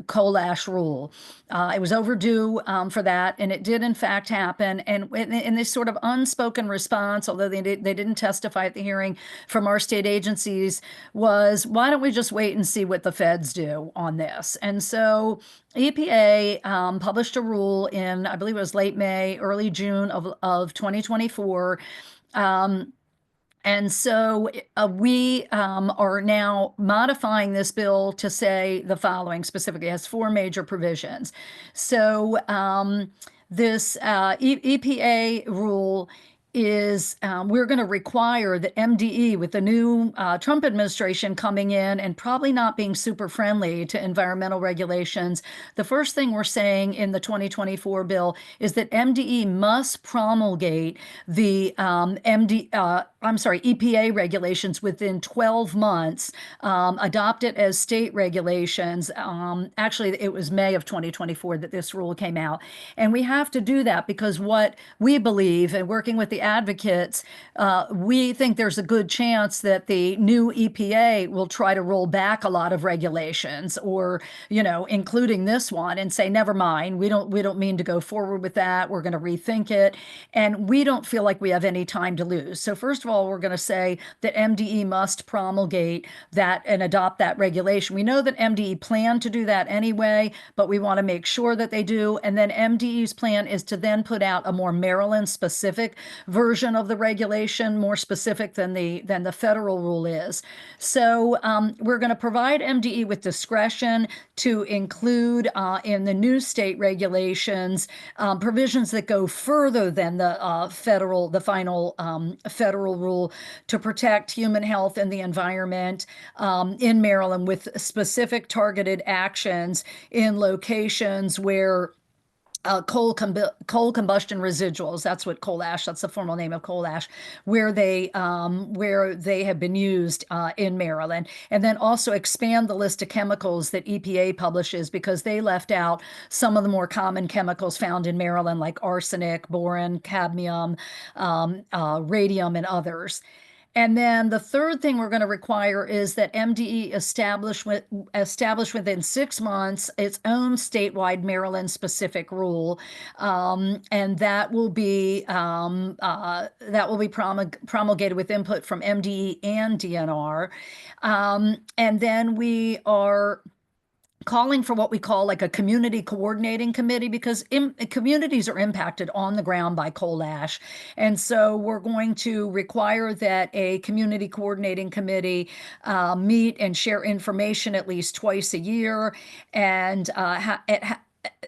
coal ash rule. It was overdue for that, and it did in fact happen. And in this sort of unspoken response, although they didn't testify at the hearing from our state agencies, was, why don't we just wait and see what the feds do on this? And so EPA published a rule in, I believe it was late May, early June of 2024. And so we are now modifying this bill to say the following specifically. It has 4 major provisions. So this EPA rule is we're going to require that MDE, with the new Trump administration coming in and probably not being super friendly to environmental regulations, the first thing we're saying in the 2024 bill is that MDE must promulgate the EPA regulations within 12 months, adopt it as state regulations. Actually, it was May of 2024 that this rule came out. And we have to do that because what we believe, and working with the advocates, we think there's a good chance that the new EPA will try to roll back a lot of regulations, or, including this one, and say, never mind, we don't mean to go forward with that. We're going to rethink it. And we don't feel like we have any time to lose. So first of all, we're going to say that MDE must promulgate that and adopt that regulation. We know that MDE planned to do that anyway, but we want to make sure that they do. And then MDE's plan is to then put out a more Maryland-specific version of the regulation, more specific than the federal rule is. So we're going to provide MDE with discretion to include in the new state regulations provisions that go further than the final federal rule to protect human health and the environment in Maryland, with specific targeted actions in locations where coal combustion residuals, that's what coal ash, that's the formal name of coal ash, where they have been used in Maryland. And then also expand the list of chemicals that EPA publishes, because they left out some of the more common chemicals found in Maryland, like arsenic, boron, cadmium, radium, and others. And then the third thing we're going to require is that MDE establish within 6 months its own statewide Maryland-specific rule, and that will be promulgated with input from MDE and DNR. And then we are calling for what we call like a community coordinating committee, because communities are impacted on the ground by coal ash. And so we're going to require that a community coordinating committee meet and share information at least twice a year. And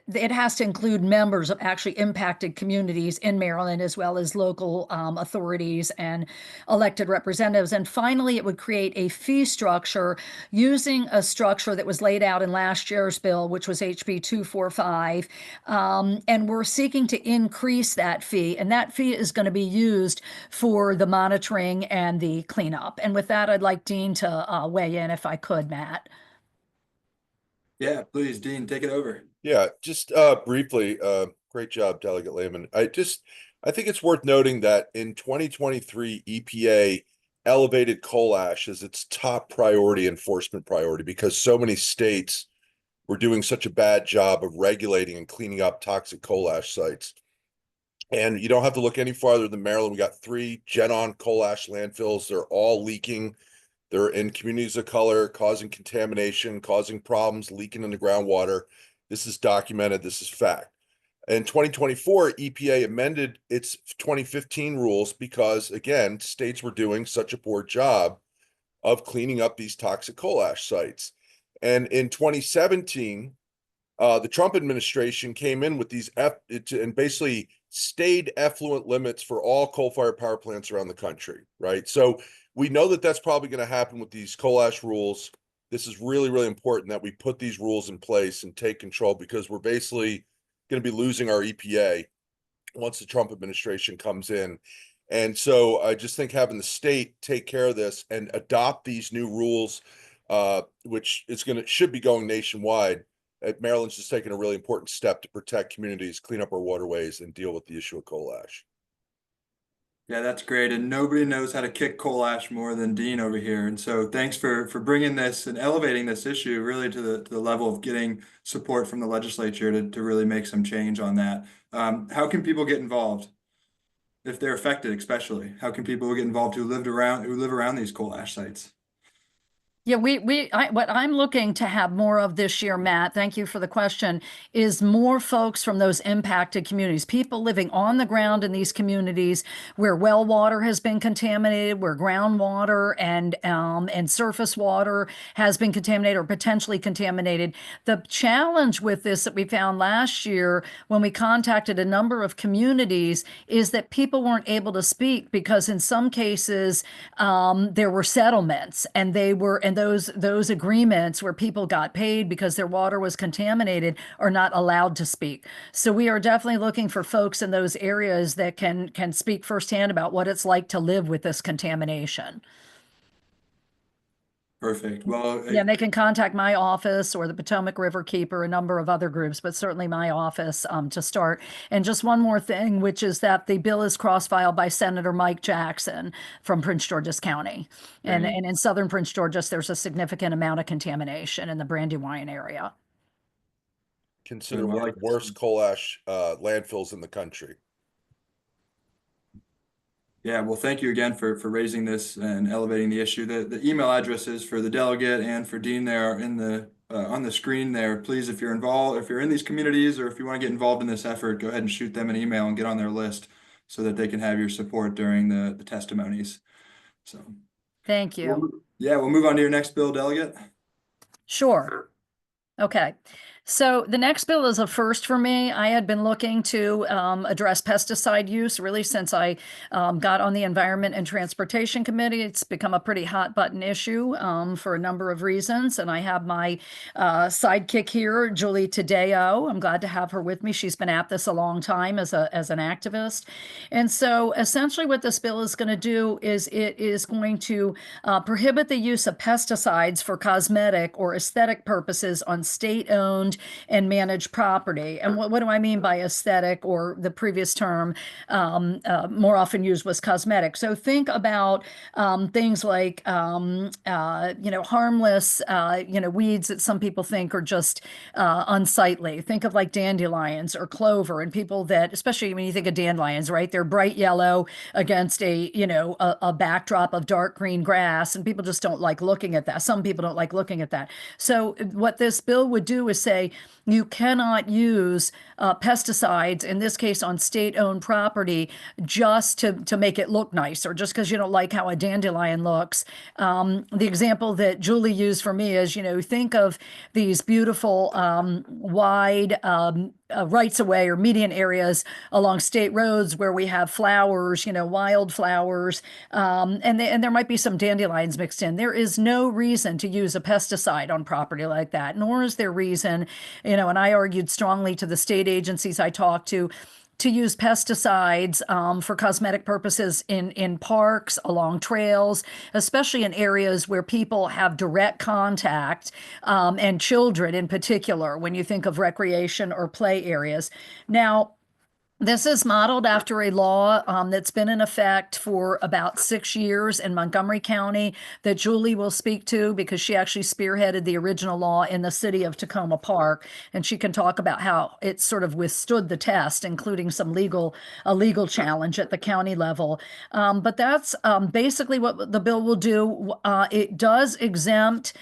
it has to include members of actually impacted communities in Maryland, as well as local authorities and elected representatives. And finally, it would create a fee structure using a structure that was laid out in last year's bill, which was HB 245. And we're seeking to increase that fee. And that fee is going to be used for the monitoring and the cleanup. And with that, I'd like Dean to weigh in if I could, Matt. Yeah, please, Dean, take it over. Yeah, just briefly, great job, Delegate Lehman. I think it's worth noting that in 2023, EPA elevated coal ash as its top priority enforcement priority, because so many states were doing such a bad job of regulating and cleaning up toxic coal ash sites. And you don't have to look any farther than Maryland. We got 3 GenOn coal ash landfills. They're all leaking. They're in communities of color, causing contamination, causing problems, leaking in the groundwater. This is documented. This is fact. In 2024, EPA amended its 2015 rules because, again, states were doing such a poor job of cleaning up these toxic coal ash sites. And in 2017, the Trump administration came in with these and basically stayed effluent limits for all coal-fired power plants around the country, right? So we know that that's probably going to happen with these coal ash rules. This is really, really important that we put these rules in place and take control, because we're basically going to be losing our EPA once the Trump administration comes in. And so I just think having the state take care of this and adopt these new rules, which should be going nationwide. Maryland's just taking a really important step to protect communities, clean up our waterways, and deal with the issue of coal ash. Yeah, that's great. And nobody knows how to kick coal ash more than Dean over here. And so thanks for bringing this and elevating this issue really to the level of getting support from the legislature to really make some change on that. How can people get involved if they're affected, especially? How can people get involved who live around these coal ash sites? Yeah, what I'm looking to have more of this year, Matt, thank you for the question, is more folks from those impacted communities, people living on the ground in these communities where well water has been contaminated, where groundwater and surface water has been contaminated or potentially contaminated. The challenge with this that we found last year when we contacted a number of communities is that people weren't able to speak, because in some cases there were settlements and and those agreements where people got paid because their water was contaminated are not allowed to speak. So we are definitely looking for folks in those areas that can speak firsthand about what it's like to live with this contamination. Perfect. Well, Yeah, they can contact my office or the Potomac River Keeper, a number of other groups, but certainly my office to start. And just one more thing, which is that the bill is cross-filed by Senator Mike Jackson from Prince George's County. And in southern Prince George's, there's a significant amount of contamination in the Brandywine area. Consider one of the worst coal ash landfills in the country. Yeah, well, thank you again for raising this and elevating the issue. The email addresses for the delegate and for Dean there are in the on the screen there. Please, if you're involved, if you're in these communities or if you want to get involved in this effort, go ahead and shoot them an email and get on their list so that they can have your support during the testimonies. So thank you. We'll move on to your next bill, delegate. Sure. Okay. So the next bill is a first for me. I had been looking to address pesticide use really since I got on the Environment and Transportation Committee. It's become a pretty hot button issue for a number of reasons. And I have my sidekick here, Julie Tadeo. I'm glad to have her with me. She's been at this a long time as an activist. And so essentially what this bill is going to do is it is going to prohibit the use of pesticides for cosmetic or aesthetic purposes on state-owned and managed property. And what do I mean by aesthetic, or the previous term more often used was cosmetic? So think about things like, harmless, weeds that some people think are just unsightly. Think of like dandelions or clover, and people that, especially when you think of dandelions, right? They're bright yellow against a backdrop of dark green grass, and people just don't like looking at that. Some people don't like looking at that. So what this bill would do is say you cannot use pesticides, in this case on state-owned property, just to make it look nice, or just because you don't like how a dandelion looks. The example that Julie used for me is, think of these beautiful wide rights of way or median areas along state roads where we have flowers, wild flowers, and there might be some dandelions mixed in. There is no reason to use a pesticide on property like that, nor is there reason, and I argued strongly to the state agencies I talked to use pesticides for cosmetic purposes in parks, along trails, especially in areas where people have direct contact, and children in particular, when you think of recreation or play areas. Now, this is modeled after a law that's been in effect for about 6 years in Montgomery County that Julie will speak to, because she actually spearheaded the original law in the city of Tacoma Park. And she can talk about how it sort of withstood the test, including a legal challenge at the county level. But that's basically what the bill will do. It does exempt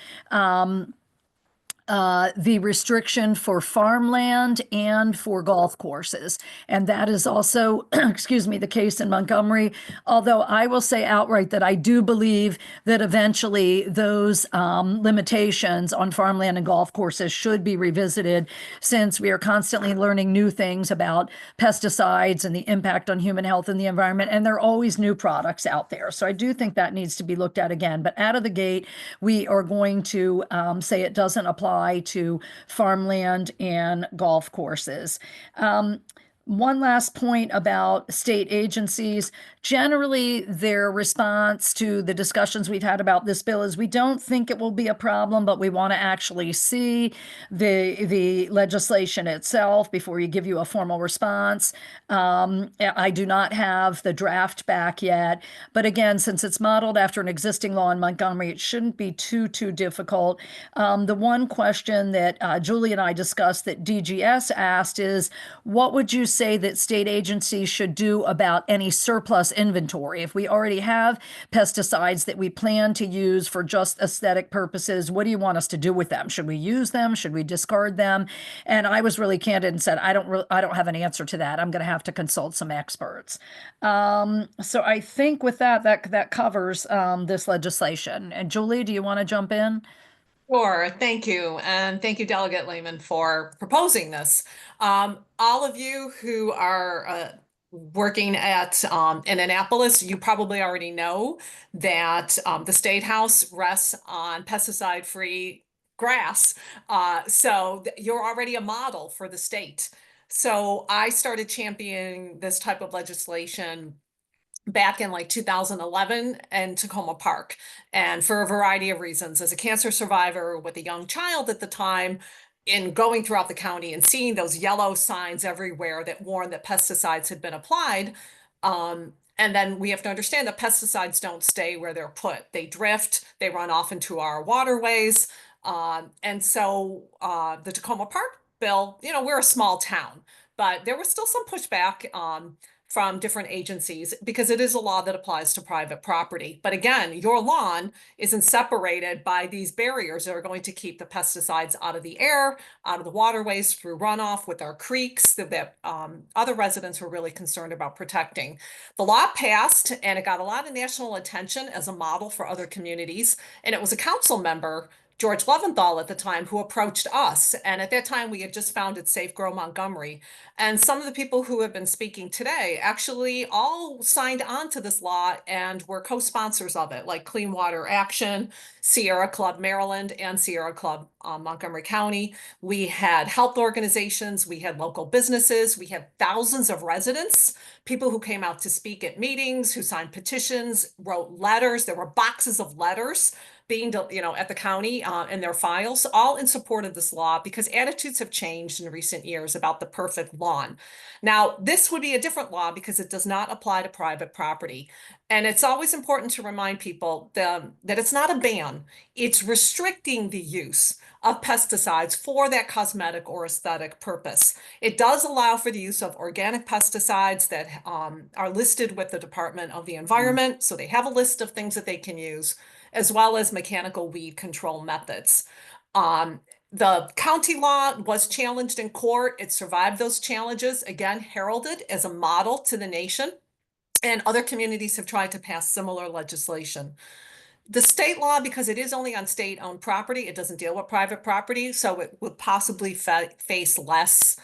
the restriction for farmland and for golf courses. And that is also, the case in Montgomery. Although I will say outright that I do believe that eventually those limitations on farmland and golf courses should be revisited, since we are constantly learning new things about pesticides and the impact on human health and the environment. And there are always new products out there. So I do think that needs to be looked at again. But out of the gate, we are going to say it doesn't apply to farmland and golf courses. One last point about state agencies. Generally, their response to the discussions we've had about this bill is we don't think it will be a problem, but we want to actually see the legislation itself before you give you a formal response. I do not have the draft back yet, but again, since it's modeled after an existing law in Montgomery, it shouldn't be too difficult. The one question that Julie and I discussed that DGS asked is, what would you say that state agencies should do about any surplus inventory? If we already have pesticides that we plan to use for just aesthetic purposes, what do you want us to do with them? Should we use them? Should we discard them? And I was really candid and said, I don't have an answer to that. I'm going to have to consult some experts. So I think with that covers this legislation. And Julie, do you want to jump in? Sure, thank you. And thank you, Delegate Lehman, for proposing this. All of you who are working at in Annapolis, you probably already know that the State House rests on pesticide-free grass. So you're already a model for the state. So I started championing this type of legislation back in like 2011 in Tacoma Park, and for a variety of reasons. As a cancer survivor with a young child at the time, in going throughout the county and seeing those yellow signs everywhere that warned that pesticides had been applied. And then we have to understand that pesticides don't stay where they're put. They drift, they run off into our waterways. And so the Tacoma Park bill, you know, we're a small town, but there was still some pushback from different agencies because it is a law that applies to private property. But again, your lawn isn't separated by these barriers that are going to keep the pesticides out of the air, out of the waterways through runoff with our creeks that other residents were really concerned about protecting. The law passed and it got a lot of national attention as a model for other communities. And it was a council member, George Leventhal at the time, who approached us. And at that time, we had just founded Safe Grow Montgomery. And some of the people who have been speaking today actually all signed on to this law and were co-sponsors of it, like Clean Water Action, Sierra Club Maryland, and Sierra Club Montgomery County. We had health organizations, we had local businesses, we had thousands of residents, people who came out to speak at meetings, who signed petitions, wrote letters. There were boxes of letters being, at the county in their files, all in support of this law, because attitudes have changed in recent years about the perfect lawn. Now, this would be a different law because it does not apply to private property. And it's always important to remind people that it's not a ban. It's restricting the use of pesticides for that cosmetic or aesthetic purpose. It does allow for the use of organic pesticides that are listed with the Department of the Environment. So they have a list of things that they can use, as well as mechanical weed control methods. The county law was challenged in court. It survived those challenges, again, heralded as a model to the nation. And other communities have tried to pass similar legislation. The state law, because it is only on state-owned property, it doesn't deal with private property, so it would possibly face less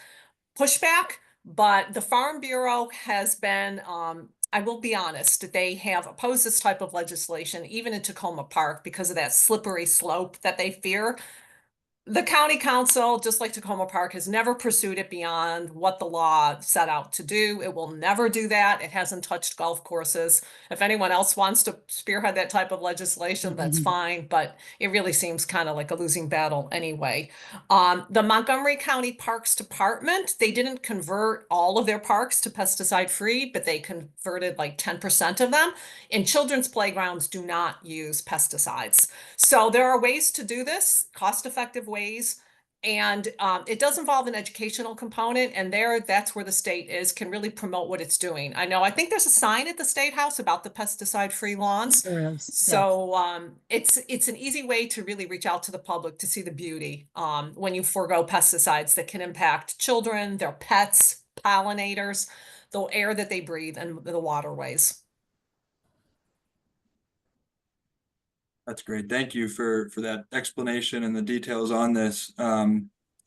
pushback. But the Farm Bureau has been, I will be honest, they have opposed this type of legislation, even in Tacoma Park, because of that slippery slope that they fear. The county council, just like Tacoma Park, has never pursued it beyond what the law set out to do. It will never do that. It hasn't touched golf courses. If anyone else wants to spearhead that type of legislation, that's fine, but it really seems kind of like a losing battle anyway. The Montgomery County Parks Department, they didn't convert all of their parks to pesticide-free, but they converted like 10% of them. And children's playgrounds do not use pesticides. So there are ways to do this, cost-effective ways. And it does involve an educational component, and that's where the state can really promote what it's doing. I think there's a sign at the State House about the pesticide-free lawns. There is, So it's an easy way to really reach out to the public to see the beauty when you forego pesticides that can impact children, their pets, pollinators, the air that they breathe, and the waterways. That's great. Thank you for that explanation and the details on this. A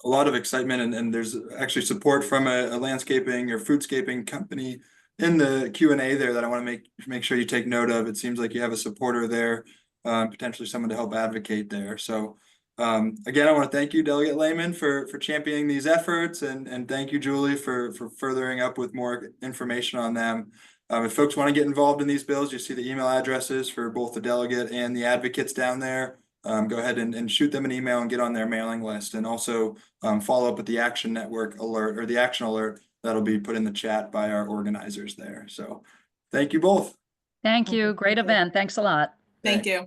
lot of excitement, and there's actually support from a landscaping or foodscaping company in the Q&A there that I want to make sure you take note of. It seems like you have a supporter there, potentially someone to help advocate there. So again, I want to thank you, Delegate Lehman, for championing these efforts, and thank you, Julie, for furthering up with more information on them. If folks want to get involved in these bills, you see the email addresses for both the delegate and the advocates down there. Go ahead and shoot them an email and get on their mailing list, and also follow up with the Action Network alert or the action alert that'll be put in the chat by our organizers there. So thank you both. Thank you. Great event. Thanks a lot. Thank you.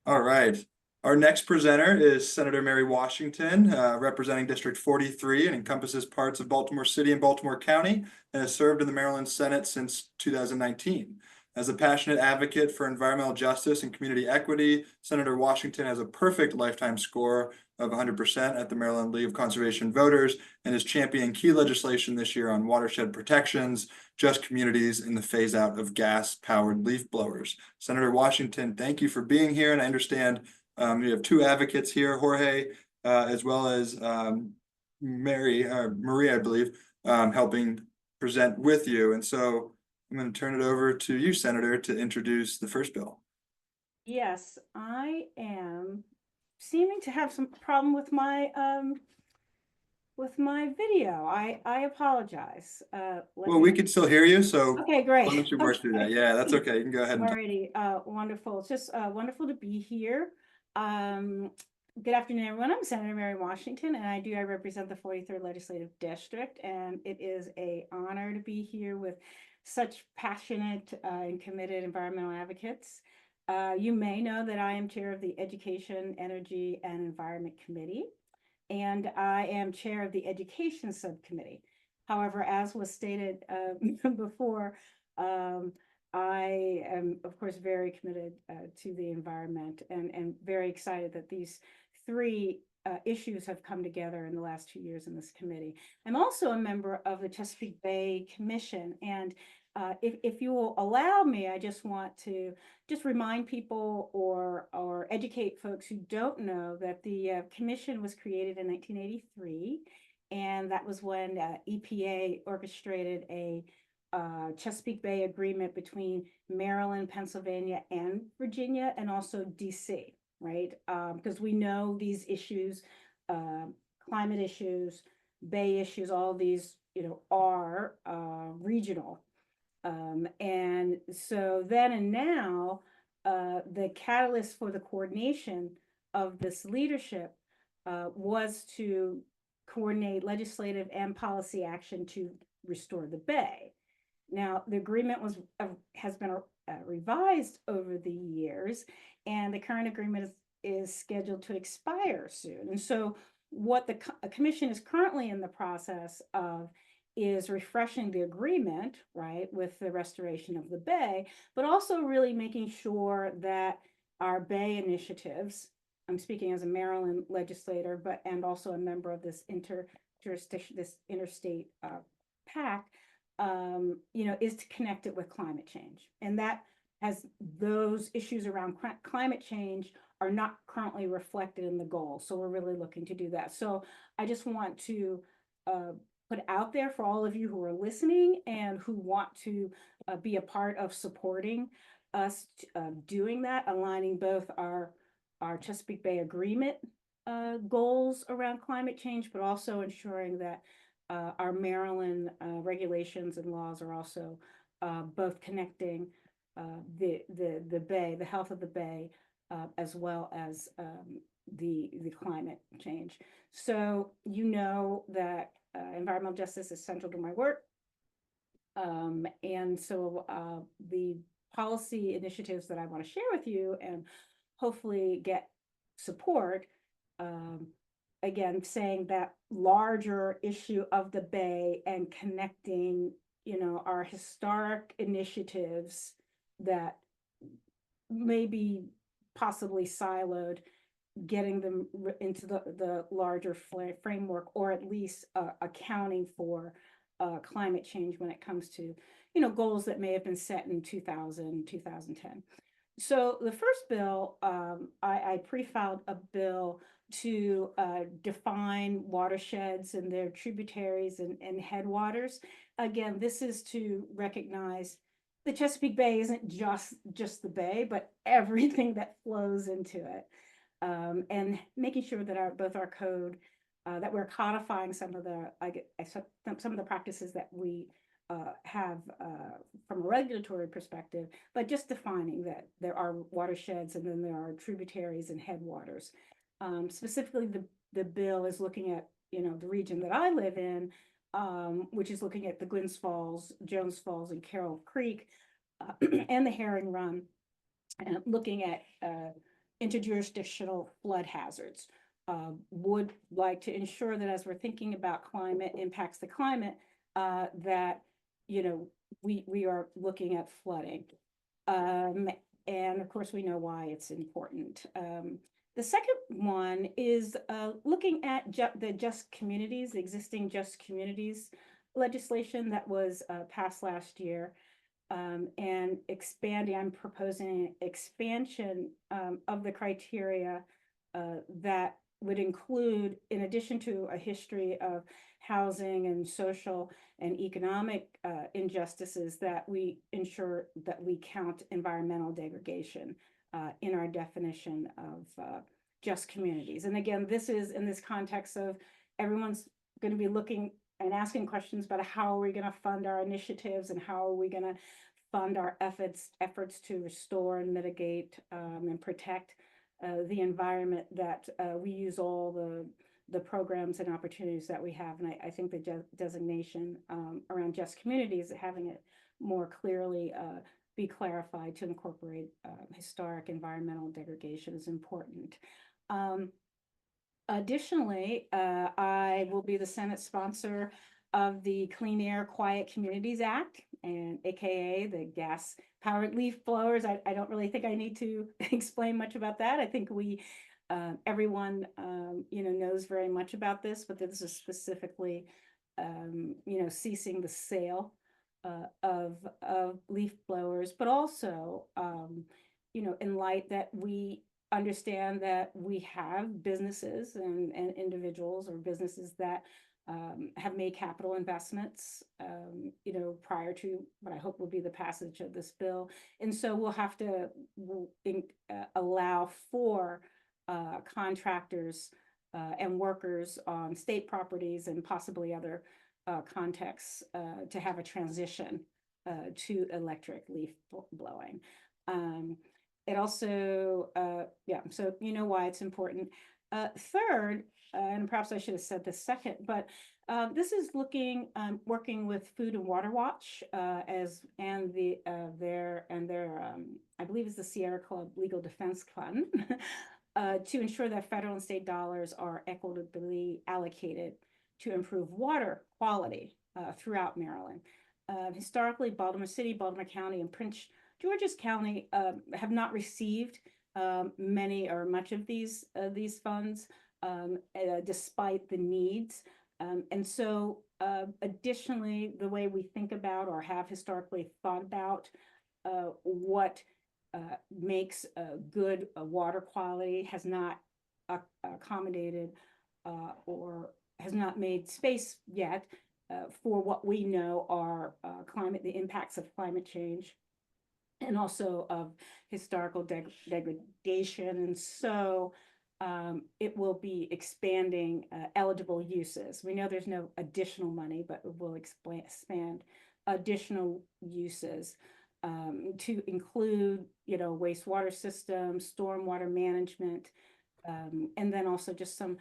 All right. Our next presenter is Senator Mary Washington, representing District 43, and encompasses parts of Baltimore City and Baltimore County, and has served in the Maryland Senate since 2019. As a passionate advocate for environmental justice and community equity, Senator Washington has a perfect lifetime score of 100% at the Maryland League of Conservation Voters, and is championing key legislation this year on watershed protections, just communities, and the phase out of gas-powered leaf blowers. Senator Washington, thank you for being here, and I understand we have two advocates here, Jorge, as well as Maria, I believe, helping present with you. And so I'm going to turn it over to you, Senator, to introduce the first bill. Yes, I am seeming to have some problem with my video. I apologize. Well, we could still hear you, so Okay, great. why don't you work through that? Okay. Yeah, that's okay. You can go ahead and talk. Alrighty, wonderful. It's just wonderful to be here. Good afternoon, everyone. I'm Senator Mary Washington, and I represent the 43rd Legislative District, and it is an honor to be here with such passionate and committed environmental advocates. You may know that I am chair of the Education, Energy, and Environment Committee, and I am chair of the Education Subcommittee. However, as was stated before, I am, of course, very committed to the environment and very excited that these three issues have come together in the last 2 years in this committee. I'm also a member of the Chesapeake Bay Commission, and if you will allow me, I just want to remind people or educate folks who don't know that the commission was created in 1983, and that was when EPA orchestrated a Chesapeake Bay agreement between Maryland, Pennsylvania, and Virginia, and also DC, right? Because we know these issues, climate issues, Bay issues, all these, are regional. And so then and now, the catalyst for the coordination of this leadership was to coordinate legislative and policy action to restore the Bay. Now, the agreement has been revised over the years, and the current agreement is scheduled to expire soon. And so what the commission is currently in the process of is refreshing the agreement, right, with the restoration of the Bay, but also really making sure that our Bay initiatives, I'm speaking as a Maryland legislator, and also a member of this interstate pact, is to connect it with climate change. And that has those issues around climate change are not currently reflected in the goals. So we're really looking to do that. So I just want to put out there for all of you who are listening and who want to be a part of supporting us doing that, aligning both our Chesapeake Bay Agreement goals around climate change, but also ensuring that our Maryland regulations and laws are also both connecting the Bay, the health of the Bay, as well as the climate change. So that environmental justice is central to my work. And so the policy initiatives that I want to share with you and hopefully get support, again, saying that larger issue of the Bay and connecting, our historic initiatives that may be possibly siloed, getting them into the larger framework, or at least accounting for climate change when it comes to, goals that may have been set in 2000, 2010. So the first bill, I pre-filed a bill to define watersheds and their tributaries and headwaters. Again, this is to recognize the Chesapeake Bay isn't just the Bay, but everything that flows into it. And making sure that both our code, that we're codifying some of the practices that we have from a regulatory perspective, but just defining that there are watersheds and then there are tributaries and headwaters. Specifically, the bill is looking at the region that I live in, which is looking at the Glens Falls, Jones Falls, and Carroll Creek, and the Herring Run, and looking at interjurisdictional flood hazards. Would like to ensure that as we're thinking about climate impacts the climate, that we are looking at flooding. And of course we know why it's important. The second one is looking at the Just Communities, the existing Just Communities legislation that was passed last year. And expanding, I'm proposing expansion of the criteria that would include, in addition to a history of housing and social and economic injustices, that we ensure that we count environmental degradation in our definition of just communities. And again, this is in this context of everyone's going to be looking and asking questions about how are we going to fund our initiatives and how are we going to fund our efforts to restore and mitigate and protect the environment that we use all the programs and opportunities that we have. And I think the designation around just communities, having it more clearly be clarified to incorporate historic environmental degradation is important. Additionally, I will be the Senate sponsor of the Clean Air Quiet Communities Act, and AKA the gas powered leaf blowers. I don't really think I need to explain much about that. I think everyone knows very much about this, but this is specifically ceasing the sale of leaf blowers, but also in light that we understand that we have businesses and individuals or businesses that have made capital investments, prior to what I hope will be the passage of this bill. And so we'll have to allow for contractors and workers on state properties and possibly other contexts to have a transition to electric leaf blowing. It also, so you know why it's important. Third, and perhaps I should have said this second, but this is working with Food and Water Watch and their I believe it's the Sierra Club Legal Defense Fund to ensure that federal and state dollars are equitably allocated to improve water quality throughout Maryland. Historically, Baltimore City, Baltimore County, and Prince George's County have not received many or much of these funds, despite the needs. And so additionally, the way we think about or have historically thought about what makes good water quality has not accommodated or has not made space yet for what we know are the impacts of climate change and also of historical degradation. And so it will be expanding eligible uses. We know there's no additional money, but it will expand additional uses to include, wastewater systems, stormwater management, and then also just some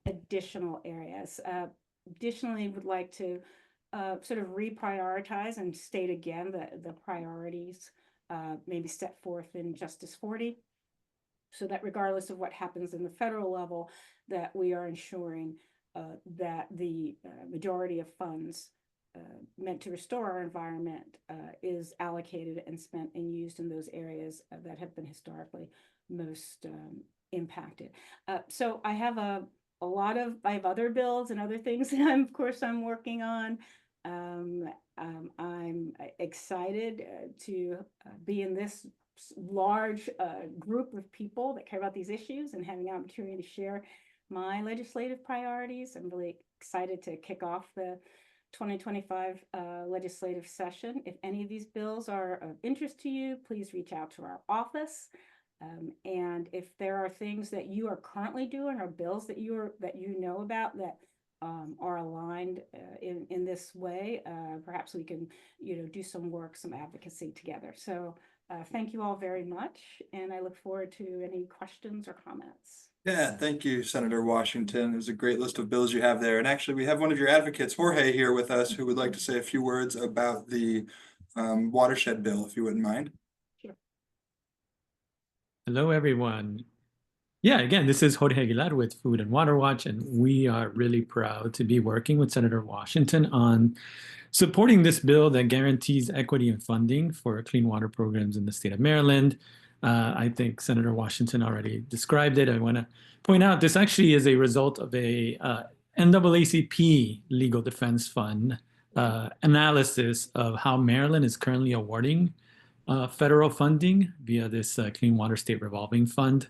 additional areas. Additionally, would like to sort of reprioritize and state again the priorities maybe set forth in Justice 40, so that regardless of what happens in the federal level, that we are ensuring that the majority of funds meant to restore our environment is allocated and spent and used in those areas that have been historically most impacted. So I have I have other bills and other things that I'm working on. I'm excited to be in this large group of people that care about these issues and having the opportunity to share my legislative priorities. I'm really excited to kick off the 2025 legislative session. If any of these bills are of interest to you, please reach out to our office. And if there are things that you are currently doing or bills that you know about that are aligned in this way, perhaps we can do some work, some advocacy together. So thank you all very much, and I look forward to any questions or comments. Yeah, thank you, Senator Washington. There's a great list of bills you have there. And actually, we have one of your advocates, Jorge, here with us, who would like to say a few words about the watershed bill, if you wouldn't mind. Sure. Hello, everyone. Yeah, again, this is Jorge Aguilar with Food and Water Watch, and we are really proud to be working with Senator Washington on supporting this bill that guarantees equity and funding for clean water programs in the state of Maryland. I think Senator Washington already described it. I want to point out this actually is a result of a NAACP Legal Defense Fund analysis of how Maryland is currently awarding federal funding via this Clean Water State Revolving Fund.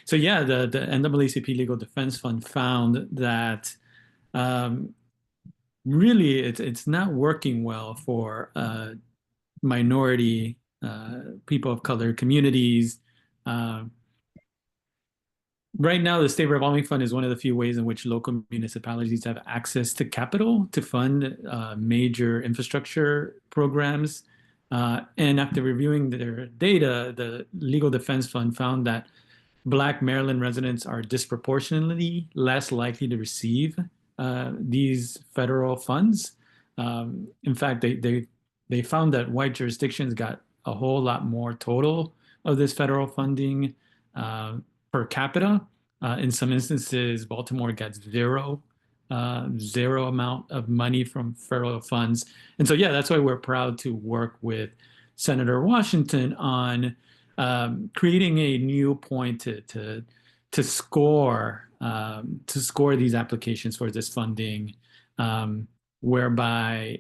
so yeah, the NAACP Legal Defense Fund found that really it's not working well for minority people of color communities. Right now, the State Revolving Fund is one of the few ways in which local municipalities have access to capital to fund major infrastructure programs. And after reviewing their data, the Legal Defense Fund found that Black Maryland residents are disproportionately less likely to receive these federal funds. In fact, they found that white jurisdictions got a whole lot more total of this federal funding per capita. In some instances, Baltimore gets zero amount of money from federal funds. And so, yeah, that's why we're proud to work with Senator Washington on creating a new point to score these applications for this funding, whereby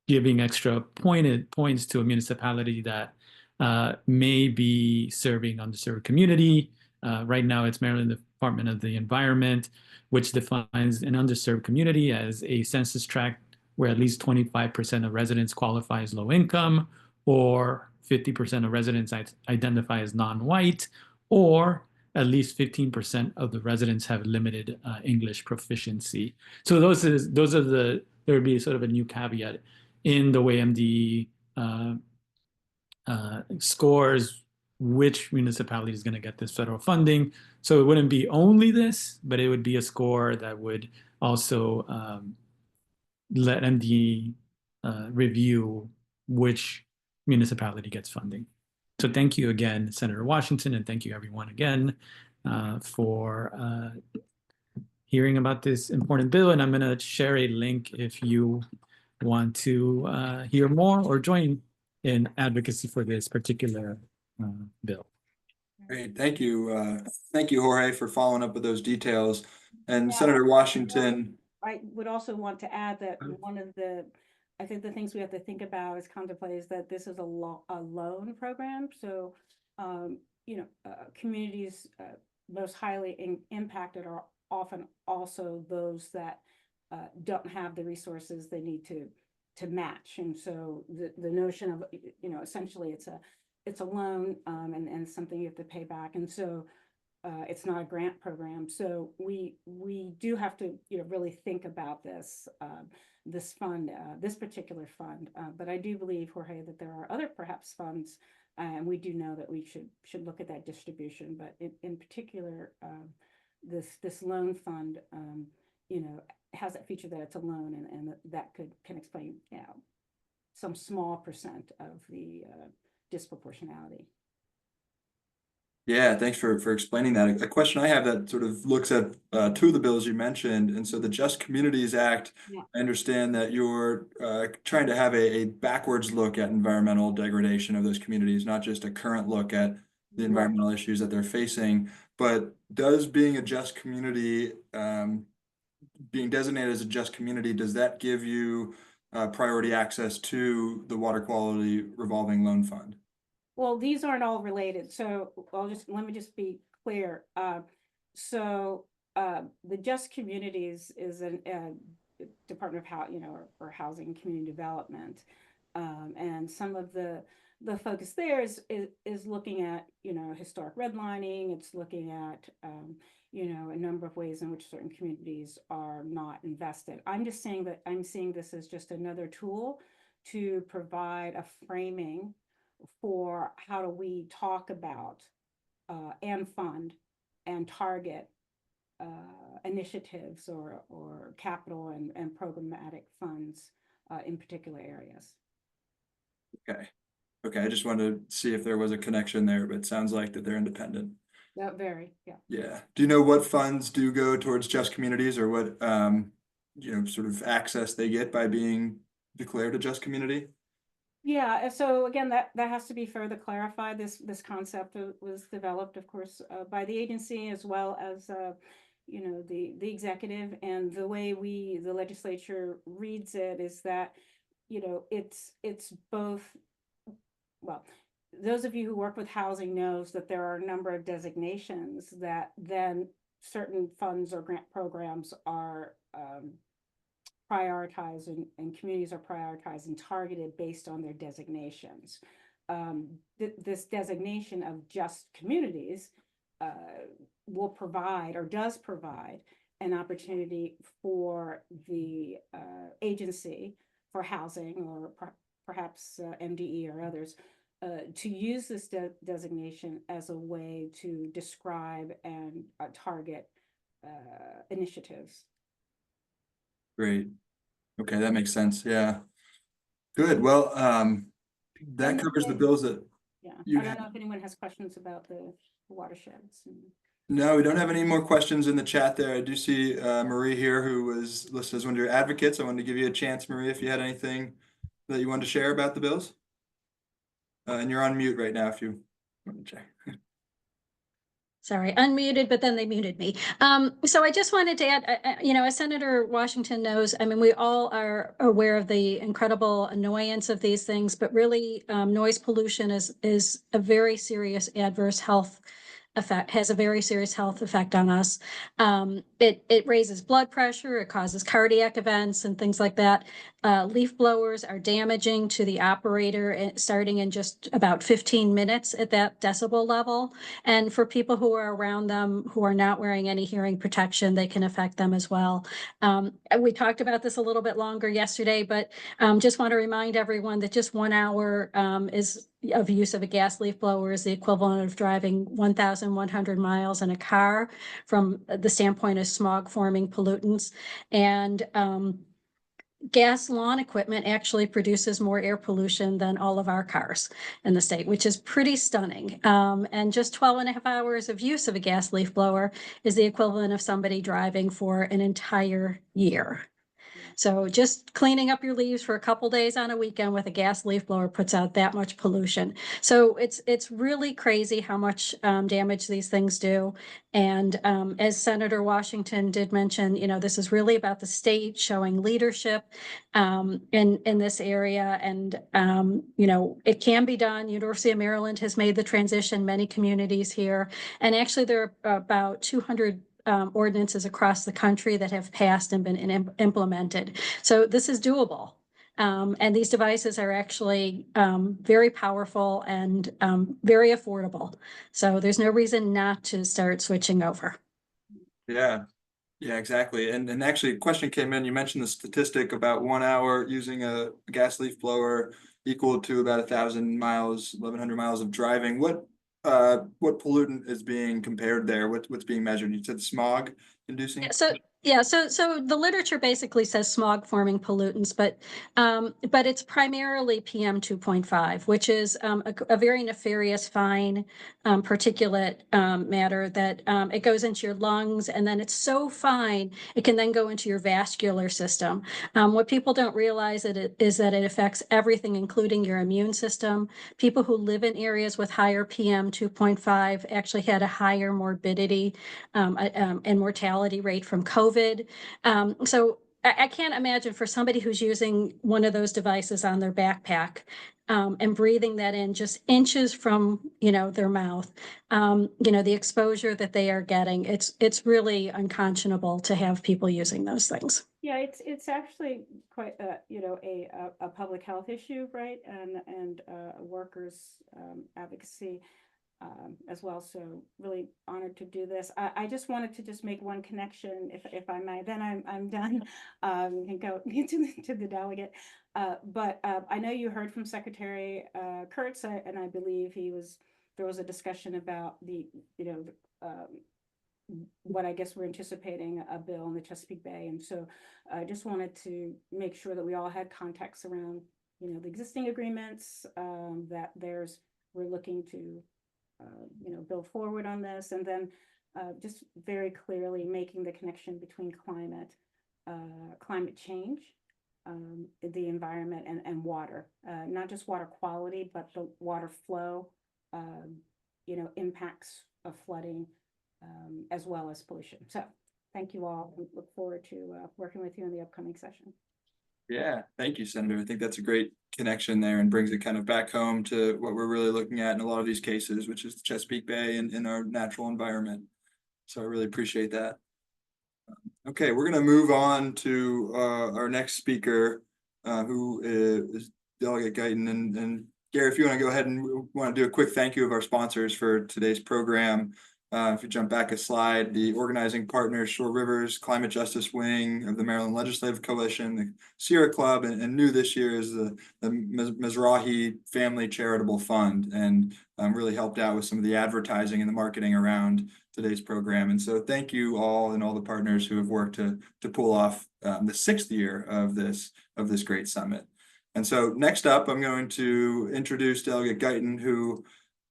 giving extra points to a municipality that may be serving underserved community. Right now, it's Maryland Department of the Environment, which defines an underserved community as a census tract where at least 25% of residents qualify as low income, or 50% of residents identify as non-white, or at least 15% of the residents have limited English proficiency. So there would be sort of a new caveat in the way MDE scores which municipality is going to get this federal funding. So it wouldn't be only this, but it would be a score that would also let MDE review which municipality gets funding. So thank you again, Senator Washington, and thank you everyone again for hearing about this important bill. And I'm going to share a link if you want to hear more or join in advocacy for this particular bill. Great, thank you. Thank you, Jorge, for following up with those details. And Yeah. Senator Washington. I would also want to add that I think the things we have to think about is contemplate is that this is a loan program. So, communities most highly impacted are often also those that don't have the resources they need to match. And so the notion of, essentially it's a loan and something you have to pay back. And so it's not a grant program. So we do have to really think about this fund, this particular fund. But I do believe, Jorge, that there are other perhaps funds, and we do know that we should look at that distribution. But in particular, this loan fund, has that feature that it's a loan, and that can explain some small percent of the disproportionality. Yeah, thanks for explaining that. A question I have that sort of looks at two of the bills you mentioned. And so the Just Communities Act, Yeah. I understand that you're trying to have a backwards look at environmental degradation of those communities, not just a current look at the environmental issues that they're facing. But does being a just community, being designated as a just community, does that give you priority access to the Water Quality Revolving Loan Fund? Well, these aren't all related, so let me just be clear. The Just Communities is a Department of or Housing and Community Development, and some of the focus there is looking at historic redlining. It's looking at a number of ways in which certain communities are not invested. I'm just saying that I'm seeing this as just another tool to provide a framing for how do we talk about and fund and target initiatives or capital and programmatic funds in particular areas. Okay. I just wanted to see if there was a connection there, but it sounds like that they're independent. Yeah. Yeah. Do you know what funds do go towards just communities, or what sort of access they get by being declared a just community? Yeah, so again, that has to be further clarified. This concept was developed, of course, by the agency as well as the executive, and the way the legislature reads it is that it's both. Well, those of you who work with housing knows that there are a number of designations that then certain funds or grant programs are prioritized and communities are prioritized and targeted based on their designations. This designation of just communities will provide or does provide an opportunity for the agency for housing or perhaps MDE or others to use this designation as a way to describe and target initiatives. Great. Okay, that makes sense. Yeah. Good. Well, that covers the bills that Yeah, you I don't had. know if anyone has questions about the watersheds. No, we don't have any more questions in the chat there. I do see Marie here, who was listed as one of your advocates. I wanted to give you a chance, Marie, if you had anything that you wanted to share about the bills. And you're on mute right now if you want to check. Sorry, unmuted, but then they muted me. So I just wanted to add, you know, as Senator Washington knows, I mean, we all are aware of the incredible annoyance of these things, but really noise pollution is a very serious adverse health effect, has a very serious health effect on us. It raises blood pressure, it causes cardiac events and things like that. Leaf blowers are damaging to the operator starting in just about 15 minutes at that decibel level. And for people who are around them who are not wearing any hearing protection, they can affect them as well. We talked about this a little bit longer yesterday, but just want to remind everyone that just 1 hour of use of a gas leaf blower is the equivalent of driving 1,100 miles in a car from the standpoint of smog forming pollutants. And gas lawn equipment actually produces more air pollution than all of our cars in the state, which is pretty stunning. And just 12.5 hours of use of a gas leaf blower is the equivalent of somebody driving for an entire year. So just cleaning up your leaves for a couple days on a weekend with a gas leaf blower puts out that much pollution. So it's really crazy how much damage these things do. And as Senator Washington did mention, you know, this is really about the state showing leadership in this area. And, you know, it can be done. University of Maryland has made the transition, many communities here. And actually there are about 200 ordinances across the country that have passed and been implemented. So this is doable. And these devices are actually very powerful and very affordable. So there's no reason not to start switching over. Yeah. Yeah, exactly. And actually a question came in, you mentioned the statistic about 1 hour using a gas leaf blower equal to about 1,000 miles, 1,100 miles of driving. What pollutant is being compared there? What's being measured? You said smog inducing? So the literature basically says smog forming pollutants, but it's primarily PM 2.5, which is a very nefarious fine particulate matter that it goes into your lungs, and then it's so fine it can then go into your vascular system. What people don't realize is that it affects everything, including your immune system. People who live in areas with higher PM 2.5 actually had a higher morbidity and mortality rate from COVID. So I can't imagine for somebody who's using one of those devices on their backpack and breathing that in just inches from, you know, their mouth, you know, the exposure that they are getting. It's really unconscionable to have people using those things. Yeah, it's actually quite you know, a public health issue, right? And workers advocacy as well. So really honored to do this. I just wanted to just make one connection, if I may. Then I'm done. And go to the delegate. But I know you heard from Secretary Kurtz, and I believe there was a discussion about the, you know, what I guess we're anticipating a bill in the Chesapeake Bay. And so I just wanted to make sure that we all had context around, you know, the existing agreements, that we're looking to you know, build forward on this, and then just very clearly making the connection between climate change, the environment, and water, not just water quality, but the water flow, you know, impacts of flooding, as well as pollution. So thank you all. We look forward to working with you in the upcoming session. Yeah, thank you, Senator. I think that's a great connection there and brings it kind of back home to what we're really looking at in a lot of these cases, which is the Chesapeake Bay and in our natural environment. So I really appreciate that. Okay, we're going to move on to our next speaker, who is Delegate Guyton. And Gary, if you want to go ahead and we want to do a quick thank you of our sponsors for today's program. If you jump back a slide, the organizing partners, Shore Rivers Climate Justice Wing of the Maryland Legislative Coalition, the Sierra Club, and new this year is the Mizrahi Family Charitable Fund, and really helped out with some of the advertising and the marketing around today's program. And so thank you all and all the partners who have worked to pull off the 6th year of this great summit. And so next up, I'm going to introduce Delegate Guyton, who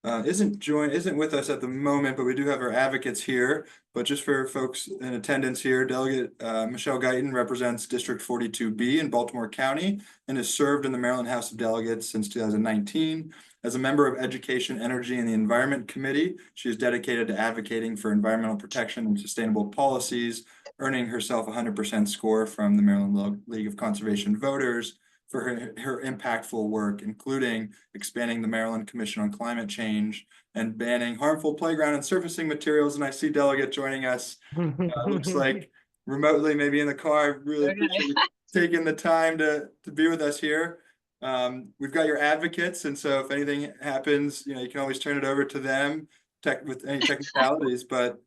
isn't with us at the moment, but we do have our advocates here. But just for folks in attendance here, Delegate Michelle Guyton represents District 42B in Baltimore County and has served in the Maryland House of Delegates since 2019. As a member of Education, Energy, and the Environment Committee, she is dedicated to advocating for environmental protection and sustainable policies, earning herself a 100% score from the Maryland League of Conservation Voters for her impactful work, including expanding the Maryland Commission on Climate Change and banning harmful playground and surfacing materials. And I see Delegate joining us, looks like remotely, maybe in the car. Really appreciate you taking the time to be with us here. We've got your advocates, and so if anything happens, you can always turn it over to them with any technicalities, but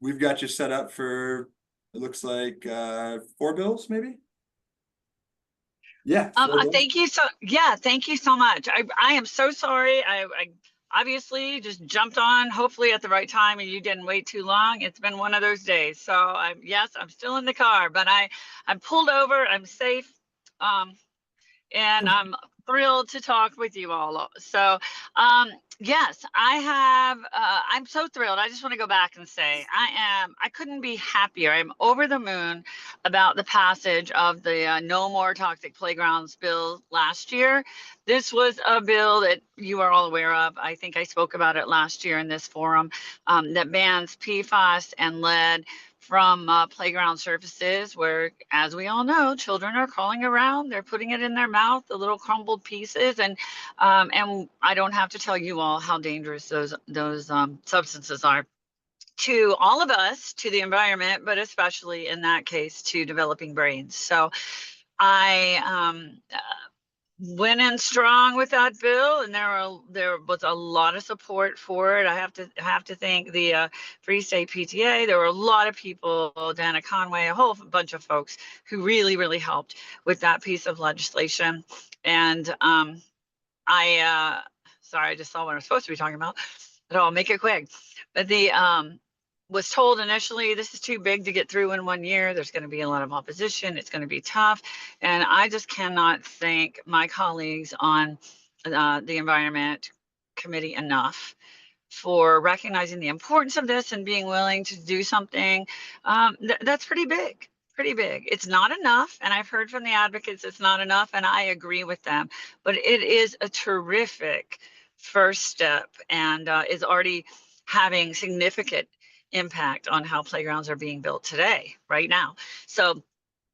we've got you set up for, it looks like 4 bills, maybe? Yeah. Thank you so much. I am so sorry. I obviously just jumped on hopefully at the right time and you didn't wait too long. It's been one of those days. So I'm still in the car, but I'm pulled over. I'm safe. And I'm thrilled to talk with you all. So yes, I'm so thrilled. I just want to go back and say I couldn't be happier. I'm over the moon about the passage of the No More Toxic Playgrounds bill last year. This was a bill that you are all aware of. I think I spoke about it last year in this forum, that bans PFAS and lead from playground surfaces where, as we all know, children are crawling around, they're putting it in their mouth, the little crumbled pieces, and I don't have to tell you all how dangerous those substances are to all of us, to the environment, but especially in that case to developing brains. So I went in strong with that bill, and there was a lot of support for it. I have to thank the Free State PTA. There were a lot of people, Dana Conway, a whole bunch of folks who really helped with that piece of legislation. And sorry, I just saw what I'm supposed to be talking about, but I'll make it quick. But the was told initially, this is too big to get through in 1 year. There's going to be a lot of opposition. It's going to be tough. And I just cannot thank my colleagues on the Environment Committee enough for recognizing the importance of this and being willing to do something that's pretty big. It's not enough. And I've heard from the advocates it's not enough. And I agree with them. But it is a terrific first step and is already having significant impact on how playgrounds are being built today, right now. So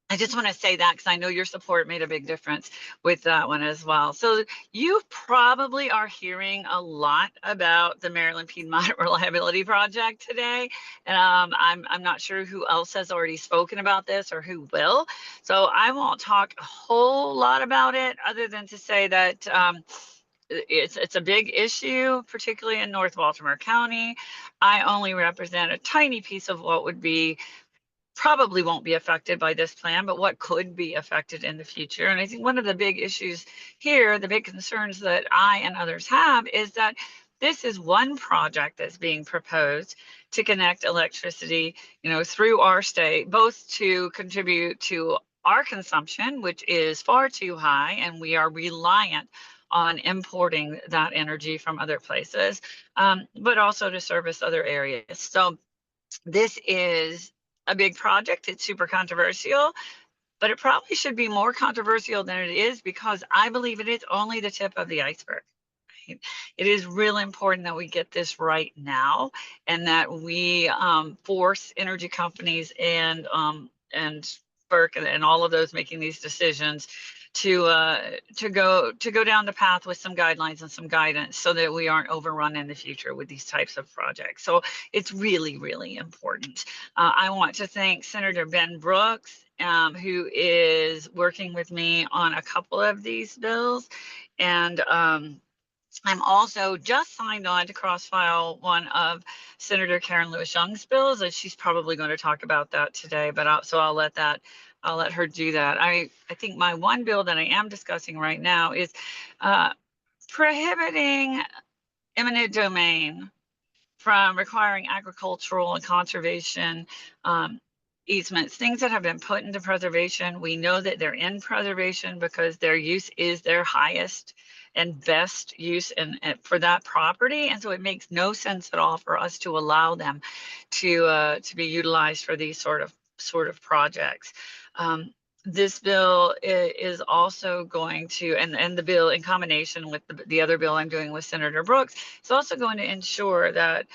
I just want to say that because I know your support made a big difference with that one as well. So you probably are hearing a lot about the Maryland Piedmont Reliability Project today. And I'm not sure who else has already spoken about this or who will. So I won't talk a whole lot about it other than to say that it's a big issue, particularly in North Baltimore County. I only represent a tiny piece of what would be, probably won't be affected by this plan, but what could be affected in the future. And I think one of the big issues here, the big concerns that I and others have is that this is one project that's being proposed to connect electricity, through our state, both to contribute to our consumption, which is far too high, and we are reliant on importing that energy from other places, but also to service other areas. So this is a big project. It's super controversial, but it probably should be more controversial than it is because I believe it is only the tip of the iceberg. Right? It is really important that we get this right now and that we force energy companies and Burke and all of those making these decisions to go down the path with some guidelines and some guidance so that we aren't overrun in the future with these types of projects. So it's really, really important. I want to thank Senator Ben Brooks, who is working with me on a couple of these bills. And I'm also just signed on to cross-file one of Senator Karen Lewis Young's bills, and she's probably going to talk about that today, but I'll let her do that. I think my one bill that I am discussing right now is prohibiting eminent domain from requiring agricultural and conservation easements, things that have been put into preservation. We know that they're in preservation because their use is their highest and best use for that property. And so it makes no sense at all for us to allow them to be utilized for these sort of projects. This bill is also going to, and the bill in combination with the other bill I'm doing with Senator Brooks, is also going to ensure that,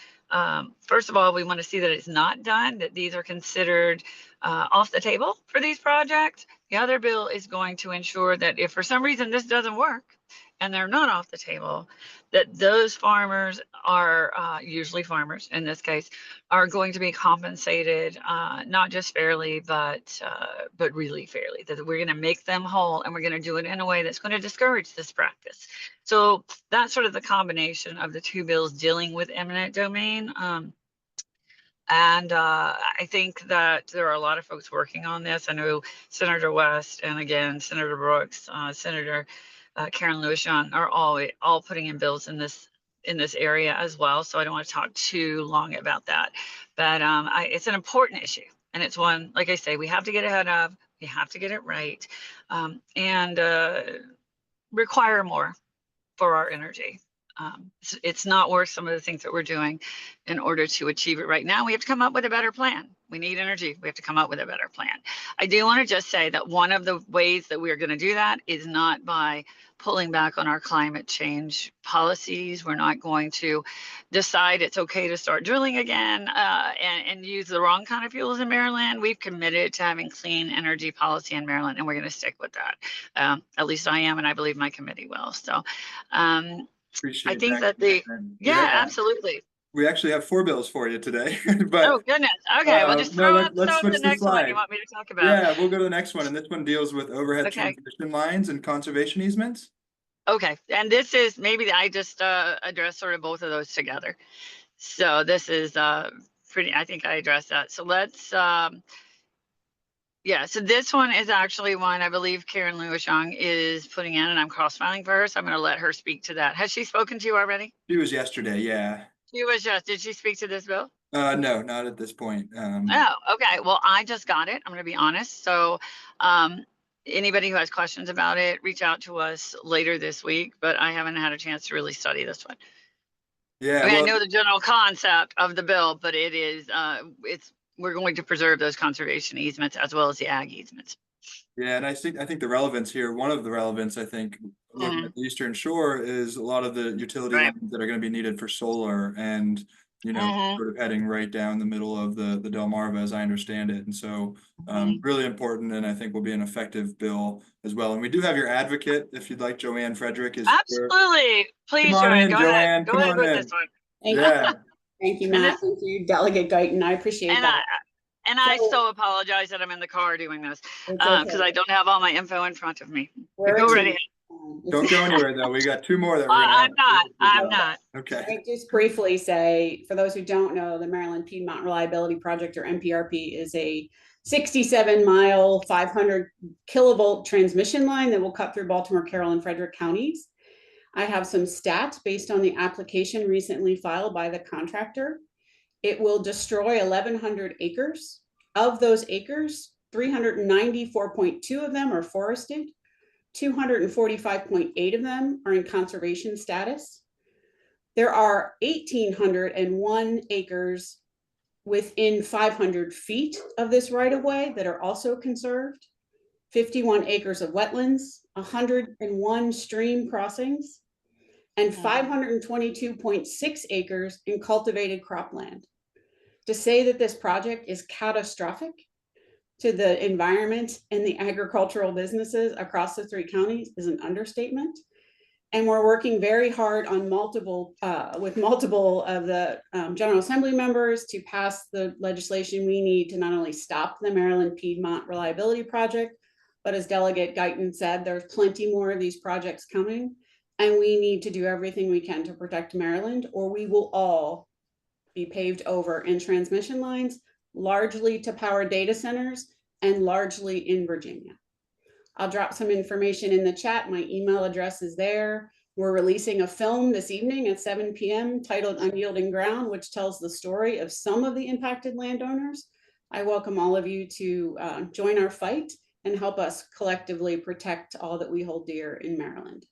first of all, we want to see that it's not done, that these are considered off the table for these projects. The other bill is going to ensure that if for some reason this doesn't work and they're not off the table, that those farmers are, usually farmers in this case, are going to be compensated, not just fairly, but really fairly, that we're going to make them whole and we're going to do it in a way that's going to discourage this practice. So that's sort of the combination of the two bills dealing with eminent domain. And I think that there are a lot of folks working on this. I know Senator West and again, Senator Brooks, Senator Karen Lewis Young are all putting in bills in this area as well. So I don't want to talk too long about that, but it's an important issue. And it's one, like I say, we have to get ahead of, we have to get it right, and require more for our energy. It's not worth some of the things that we're doing in order to achieve it right now. We have to come up with a better plan. We need energy. We have to come up with a better plan. I do want to just say that one of the ways that we are going to do that is not by pulling back on our climate change policies. We're not going to decide it's okay to start drilling again and use the wrong kind of fuels in Maryland. We've committed to having clean energy policy in Maryland, and we're going to stick with that. At least I am, and I believe my committee will. So Appreciate I think that yeah, absolutely. We actually have 4 bills for you today. But oh goodness. Okay, well just throw up let's switch the next one you want me to talk about. Yeah, we'll go to the next one, and this one deals with overhead Okay. transmission lines and conservation easements. Okay, and this is maybe I just address sort of both of those together. So this is pretty, I think I addressed that. So let's yeah, so this one is actually one I believe Karen Lewis Young is putting in, and I'm cross-filing for her, so I'm going to let her speak to that. Has she spoken to you already? She was yesterday, yeah. She was just, did she speak to this bill? No, not at this point. Oh, okay. Well, I just got it. I'm going to be honest. So anybody who has questions about it, reach out to us later this week, but I haven't had a chance to really study this one. Yeah, I mean, well, I know the general concept of the bill, but it is, we're going to preserve those conservation easements as well as the ag easements. yeah, and I think the relevance here, one of the relevance, I think, looking at the Eastern Shore is a lot of the utility Right. lines that are going to be needed for solar and, you know, sort of heading right down the middle of the Delmarva, as I understand it. And so really important, and I think will be an effective bill as well. And we do have your advocate, if you'd like. Joanne Frederick is here. Absolutely. Please, Come on Joanne, in, go Joanne. ahead. Go Come ahead on with in. this one. Thank Yeah. Thank you, And Matt. Thank you, Delegate Guyton. I appreciate that. And I so apologize that I'm in the car doing this It's because okay. I don't have all my info in front of me. We're Go a right team. ahead. Don't go anywhere though. We got 2 more that we're gonna I'm not. Okay. Let me just briefly say, for those who don't know, the Maryland Piedmont Reliability Project, or MPRP, is a 67-mile, 500 kilovolt transmission line that will cut through Baltimore, Carroll, and Frederick counties. I have some stats based on the application recently filed by the contractor. It will destroy 1,100 acres. Of those acres, 394.2 of them are forested. 245.8 of them are in conservation status. There are 1,801 acres within 500 feet of this right-of-way that are also conserved. 51 acres of wetlands, 101 stream crossings, and 522.6 acres in cultivated cropland. To say that this project is catastrophic to the environment and the agricultural businesses across the 3 counties is an understatement. And we're working very hard on with multiple of the General Assembly members to pass the legislation we need to not only stop the Maryland Piedmont Reliability Project, but as Delegate Guyton said, there's plenty more of these projects coming. And we need to do everything we can to protect Maryland, or we will all be paved over in transmission lines, largely to power data centers and largely in Virginia. I'll drop some information in the chat. My email address is there. We're releasing a film this evening at 7 p.m. titled Unyielding Ground, which tells the story of some of the impacted landowners. I welcome all of you to join our fight and help us collectively protect all that we hold dear in Maryland.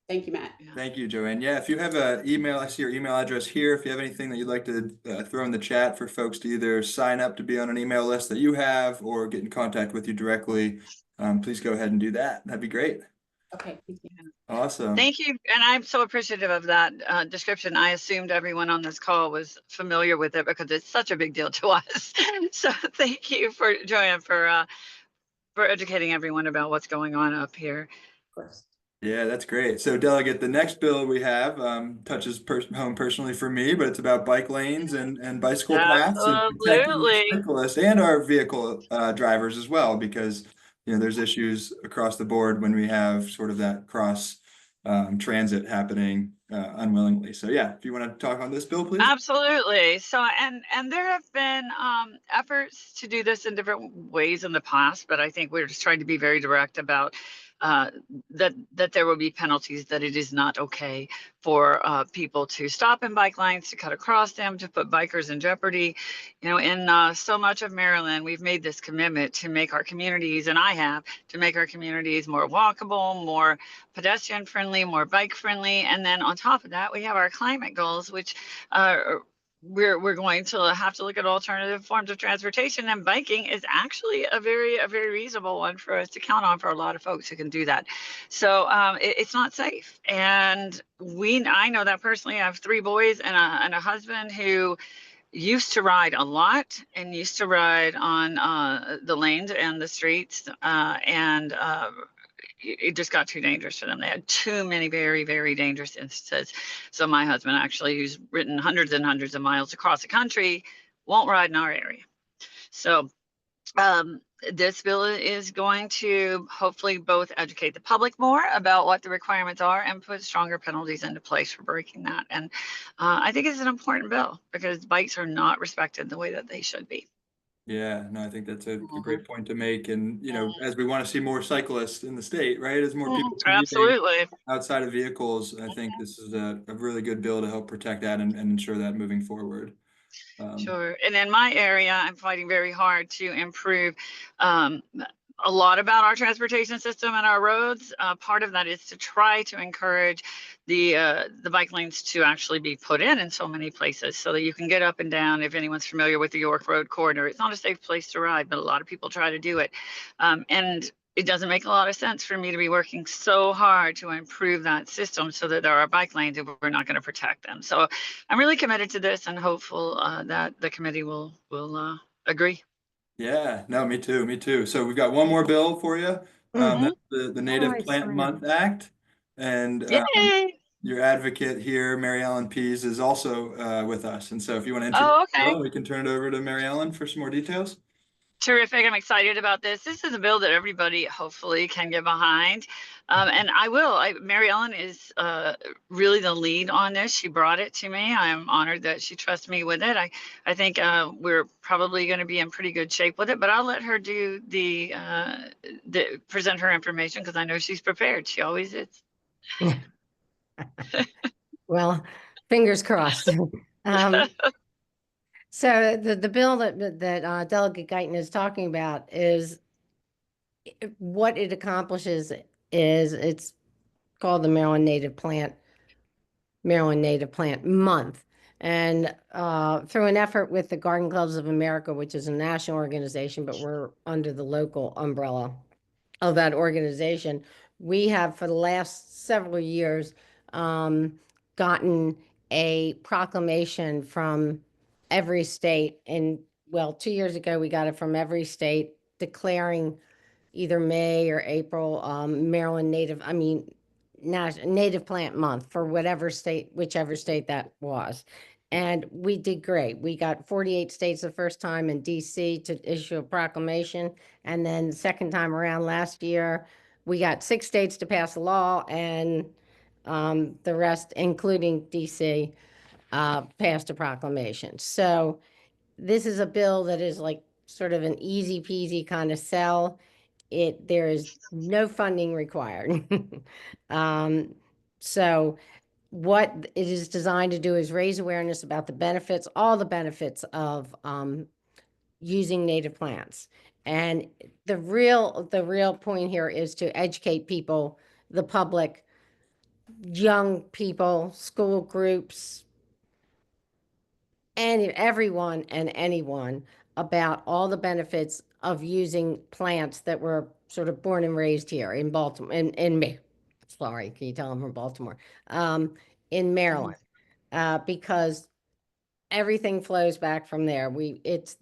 Thank you, Matt. Thank you, Joanne. Yeah, if you have an email, I see your email address here. If you have anything that you'd like to throw in the chat for folks to either sign up to be on an email list that you have or get in contact with you directly, please go ahead and do that. That'd be great. Okay. Awesome. Thank you. And I'm so appreciative of that description. I assumed everyone on this call was familiar with it because it's such a big deal to us. So thank you for Joanne for educating everyone about what's going on up here. Of course. Yeah, that's great. So Delegate, the next bill we have touches home personally for me, but it's about bike lanes and bicycle paths and protecting Absolutely. cyclists and our vehicle drivers as well, because there's issues across the board when we have sort of that cross transit happening unwillingly. So yeah, if you want to talk on this bill, please. Absolutely. So and there have been efforts to do this in different ways in the past, but I think we're just trying to be very direct about that there will be penalties, that it is not okay for people to stop in bike lanes, to cut across them, to put bikers in jeopardy. In so much of Maryland, we've made this commitment to make our communities, and I have, to make our communities more walkable, more pedestrian friendly, more bike friendly. And then on top of that, we have our climate goals, which we're going to have to look at alternative forms of transportation, and biking is actually a very reasonable one for us to count on for a lot of folks who can do that. So it's not safe, and I know that personally. I have 3 boys and a husband who used to ride a lot and used to ride on the lanes and the streets, and it just got too dangerous for them. They had too many very dangerous instances. So my husband, actually, who's ridden hundreds and hundreds of miles across the country, won't ride in our area. So this bill is going to hopefully both educate the public more about what the requirements are and put stronger penalties into place for breaking that. And I think it's an important bill because bikes are not respected the way that they should be. Yeah, no, I think that's a great point to make. And, as we want to see more cyclists in the state, right? As more people commuting Absolutely outside of vehicles, I think this is a really good bill to help protect that and ensure that moving forward. Sure. And in my area, I'm fighting very hard to improve a lot about our transportation system and our roads. Part of that is to try to encourage the bike lanes to actually be put in so many places so that you can get up and down. If anyone's familiar with the York Road corridor, it's not a safe place to ride, but a lot of people try to do it. And it doesn't make a lot of sense for me to be working so hard to improve that system so that there are bike lanes and we're not going to protect them. So I'm really committed to this and hopeful that the committee will agree. Yeah, no, me too. So we've got one more bill for you. That's the Native Plant Month Act. And your advocate here, Mary Ellen Pease, is also with us. And so if you want to introduce the bill, we can turn it over to Mary Ellen for some more details. Terrific. I'm excited about this. This is a bill that everybody hopefully can get behind. And I will. Mary Ellen is really the lead on this. She brought it to me. I'm honored that she trusts me with it. I think we're probably going to be in pretty good shape with it, but I'll let her do the present her information because I know she's prepared. She always is. Well, fingers crossed. So the bill that Delegate Guyton is talking about is what it accomplishes is it's called the Maryland Native Plant Month. And through an effort with the Garden Clubs of America, which is a national organization, but we're under the local umbrella of that organization, we have for the last several years gotten a proclamation from every state in well, 2 years ago, we got it from every state declaring either May or April, Maryland Native Plant Month for whatever state, whichever state that was. And we did great. We got 48 states the first time in DC to issue a proclamation. And then the second time around last year, we got 6 states to pass a law, and the rest, including DC, passed a proclamation. So this is a bill that is like sort of an easy peasy kind of sell. There is no funding required. So what it is designed to do is raise awareness about the benefits, all the benefits of using native plants. And the real point here is to educate people, the public, young people, school groups, and everyone and anyone about all the benefits of using plants that were sort of born and raised here in Baltimore, sorry, can you tell I'm from Baltimore? In Maryland, because everything flows back from there.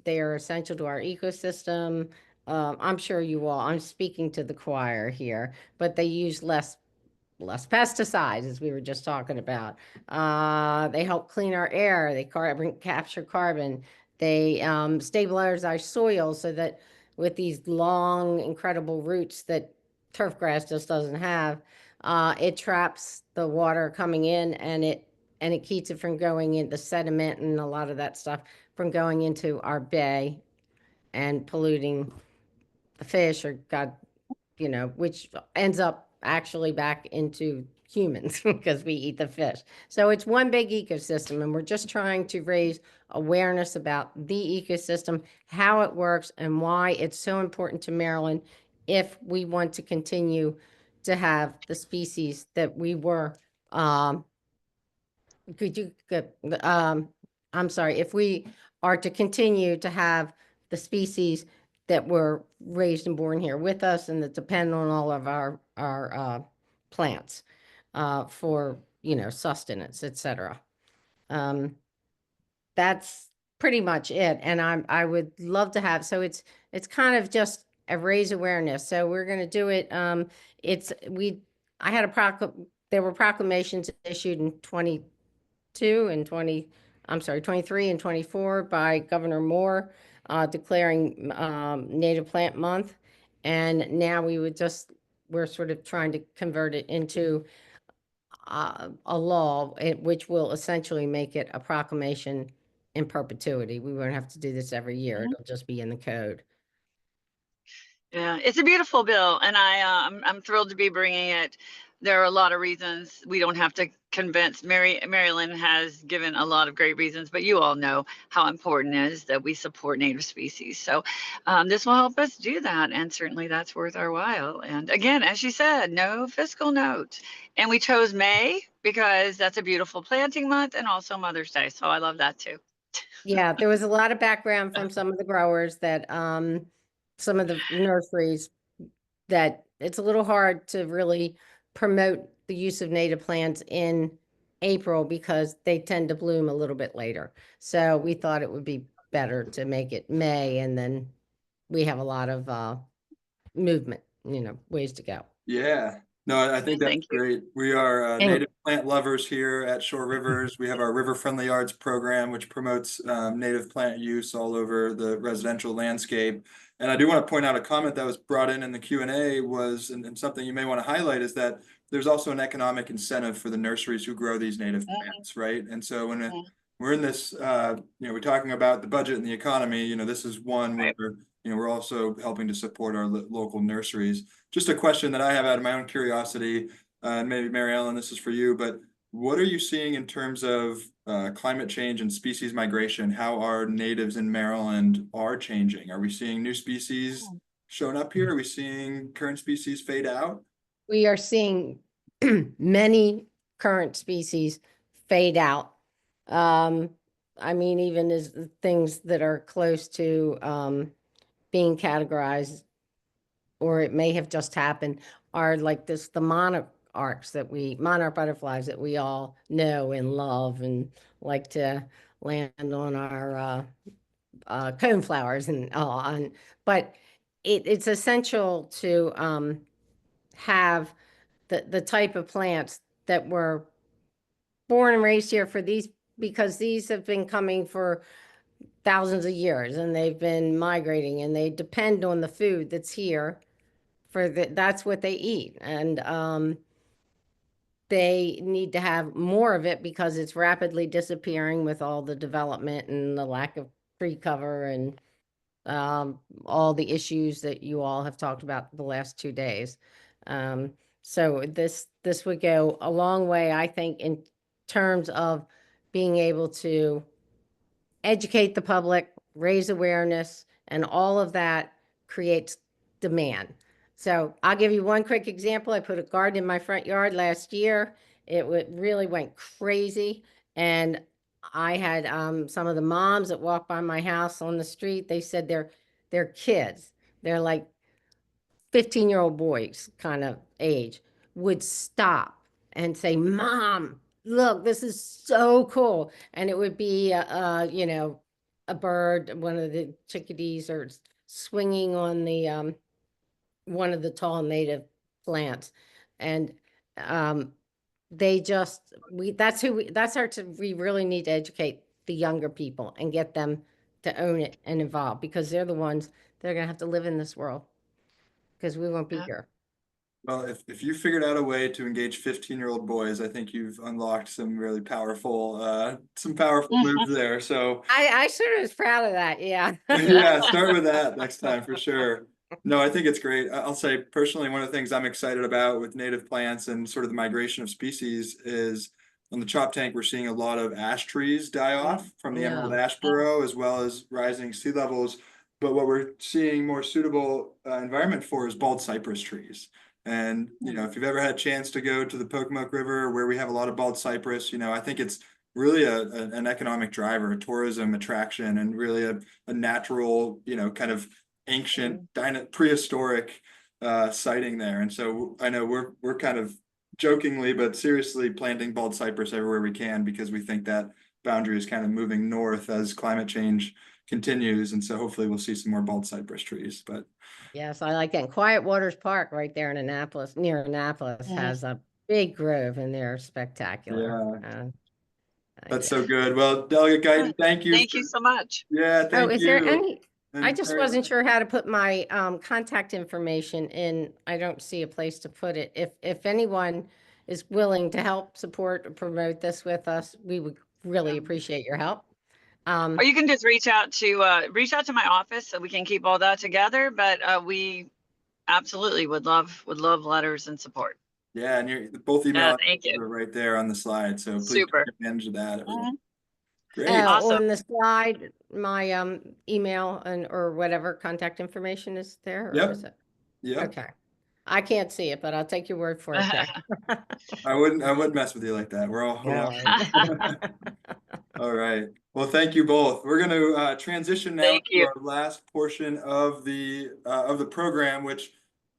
They're essential to our ecosystem. I'm sure I'm speaking to the choir here, but they use less pesticides, as we were just talking about. They help clean our air. They capture carbon. They stabilize our soil so that with these long, incredible roots that turf grass just doesn't have, it traps the water coming in, and it keeps it from going in, the sediment and a lot of that stuff from going into our bay and polluting the fish, or which ends up actually back into humans because we eat the fish. So it's one big ecosystem, and we're just trying to raise awareness about the ecosystem, how it works, and why it's so important to Maryland if we want to continue to have the species that we were, I'm sorry, if we are to continue to have the species that were raised and born here with us and that depend on all of our plants for, sustenance, etc. That's pretty much it. And I would love to have, so it's kind of just a raise awareness. So we're going to do it. There were proclamations issued in 23 and 24 by Governor Moore, declaring Native Plant Month. And now we're sort of trying to convert it into a law, which will essentially make it a proclamation in perpetuity. We won't have to do this every year. It'll just be in the code. Yeah, it's a beautiful bill, and I'm thrilled to be bringing it. There are a lot of reasons. We don't have to convince. Maryland has given a lot of great reasons, but you all know how important it is that we support native species. So this will help us do that, and certainly that's worth our while. And again, as you said, no fiscal note. And we chose May because that's a beautiful planting month, and also Mother's Day. So I love that too. Yeah, there was a lot of background from some of the growers that some of the nurseries that it's a little hard to really promote the use of native plants in April because they tend to bloom a little bit later. So we thought it would be better to make it May, and then we have a lot of movement, ways to go. Yeah. No, I think that's great. We are native plant lovers here at Shore Rivers. We have our River Friendly Yards program, which promotes native plant use all over the residential landscape. And I do want to point out a comment that was brought in the Q&A was, and something you may want to highlight, is that there's also an economic incentive for the nurseries who grow these native plants, right? And so when we're in this, we're talking about the budget and the economy, this is one where we're also helping to support our local nurseries. Just a question that I have out of my own curiosity, and maybe Mary Ellen, this is for you, but what are you seeing in terms of climate change and species migration? How our natives in Maryland are changing? Are we seeing new species showing up here? Are we seeing current species fade out? We are seeing many current species fade out. Even as things that are close to being categorized, or it may have just happened, are like the monarch butterflies that we all know and love and like to land on our coneflowers and all on, but it's essential to have the type of plants that were born and raised here for these, because these have been coming for thousands of years and they've been migrating and they depend on the food that's here for that's what they eat. And they need to have more of it because it's rapidly disappearing with all the development and the lack of tree cover and all the issues that you all have talked about the last 2 days. So this would go a long way, I think, in terms of being able to educate the public, raise awareness, and all of that creates demand. So I'll give you one quick example. I put a garden in my front yard last year. It really went crazy. And I had some of the moms that walked by my house on the street, they said they're kids. They're like 15-year-old boys kind of age, would stop and say, "Mom, look, this is so cool." And it would be, you know, a bird, one of the chickadees, or swinging on the one of the tall native plants. And they just, we really need to educate the younger people and get them to own it and involve, because they're the ones that are going to have to live in this world, because we won't be here. Well, if you figured out a way to engage 15-year-old boys, I think you've unlocked some really powerful, moves there. So I sort of was proud of that. Yeah. yeah, start with that next time for sure. No, I think it's great. I'll say personally, one of the things I'm excited about with native plants and sort of the migration of species is on the Choptank, we're seeing a lot of ash trees die off from the emerald ash burrow, as well as rising sea levels. But what we're seeing more suitable environment for is bald cypress trees. And, you know, if you've ever had a chance to go to the Pocomoke River where we have a lot of bald cypress, you know, I think it's really an economic driver, a tourism attraction, and really a natural, you know, kind of ancient, prehistoric sighting there. And so I know we're kind of jokingly but seriously planting bald cypress everywhere we can, because we think that boundary is kind of moving north as climate change continues. And so hopefully we'll see some more bald cypress trees. But yes, I like that. And Quiet Waters Park right there in Annapolis, near Annapolis, has a big grove and they're spectacular. Yeah. That's so good. Well, Delegate Guyton, thank you. Thank you so much. Yeah, thank you. Is there any, And I just very- wasn't sure how to put my contact information in. I don't see a place to put it. If anyone is willing to help support or promote this with us, we would really appreciate your help. Or you can just reach out to my office so we can keep all that together. But we absolutely would love letters and support. Yeah, and both email thank you. are right there on the slide. So please Super. take advantage of that. Everyone. Great. On the slide, my email or whatever contact information is there. Or Yep. is it? Yeah. Okay. I can't see it, but I'll take your word for it. Jack. I wouldn't mess with you like that. We're all all right. Well, thank you both. We're going to transition now to our last portion of the program, which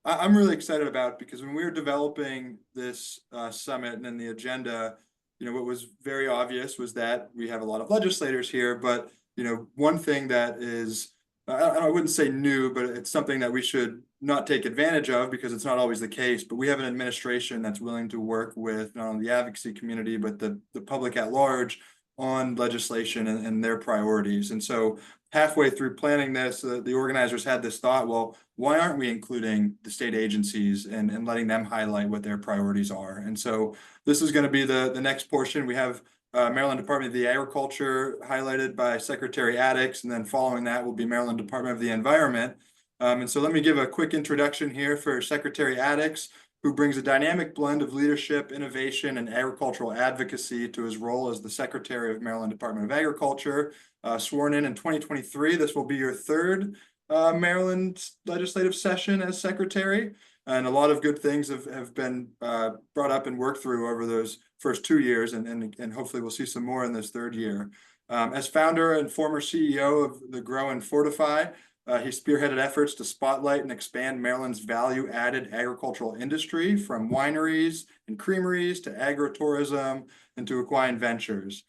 I'm really excited about, because when we were developing this summit and then the agenda, you know, what was very obvious was that we have a lot of legislators here, but, you know, one thing that is, I wouldn't say new, but it's something that we should not take advantage of, because it's not always the case, but we have an administration that's willing to work with not only the advocacy community, but the public at large on legislation and their priorities. And so halfway through planning this, the organizers had this thought, well, why aren't we including the state agencies and letting them highlight what their priorities are? And so this is going to be the next portion. We have Maryland Department of the Agriculture highlighted by Secretary Addix, and then following that will be Maryland Department of the Environment. And so let me give a quick introduction here for Secretary Addix, who brings a dynamic blend of leadership, innovation, and agricultural advocacy to his role as the Secretary of Maryland Department of Agriculture. Sworn in 2023, this will be your third Maryland legislative session as Secretary. And a lot of good things have been brought up and worked through over those first 2 years, and hopefully we'll see some more in this third year. As founder and former CEO of the Grow and Fortify, he spearheaded efforts to spotlight and expand Maryland's value-added agricultural industry, from wineries and creameries to agritourism and to equine ventures.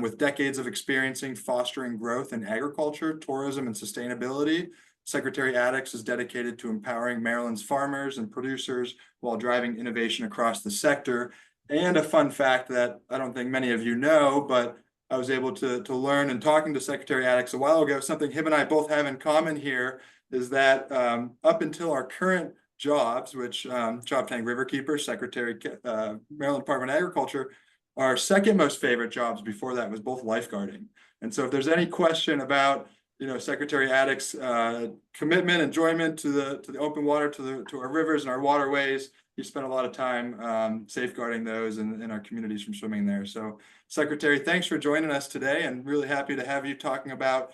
With decades of experiencing fostering growth in agriculture, tourism, and sustainability, Secretary Addicks is dedicated to empowering Maryland's farmers and producers while driving innovation across the sector. And a fun fact that I don't think many of you know, but I was able to learn in talking to Secretary Addicks a while ago, something him and I both have in common here is that up until our current jobs, which Choptank Riverkeeper, Secretary, Maryland Department of Agriculture, our second most favorite jobs before that was both lifeguarding. And so if there's any question about, you know, Secretary Addicks' commitment, enjoyment to the open water, to our rivers and our waterways, he spent a lot of time safeguarding those and our communities from swimming there. So Secretary, thanks for joining us today, and really happy to have you talking about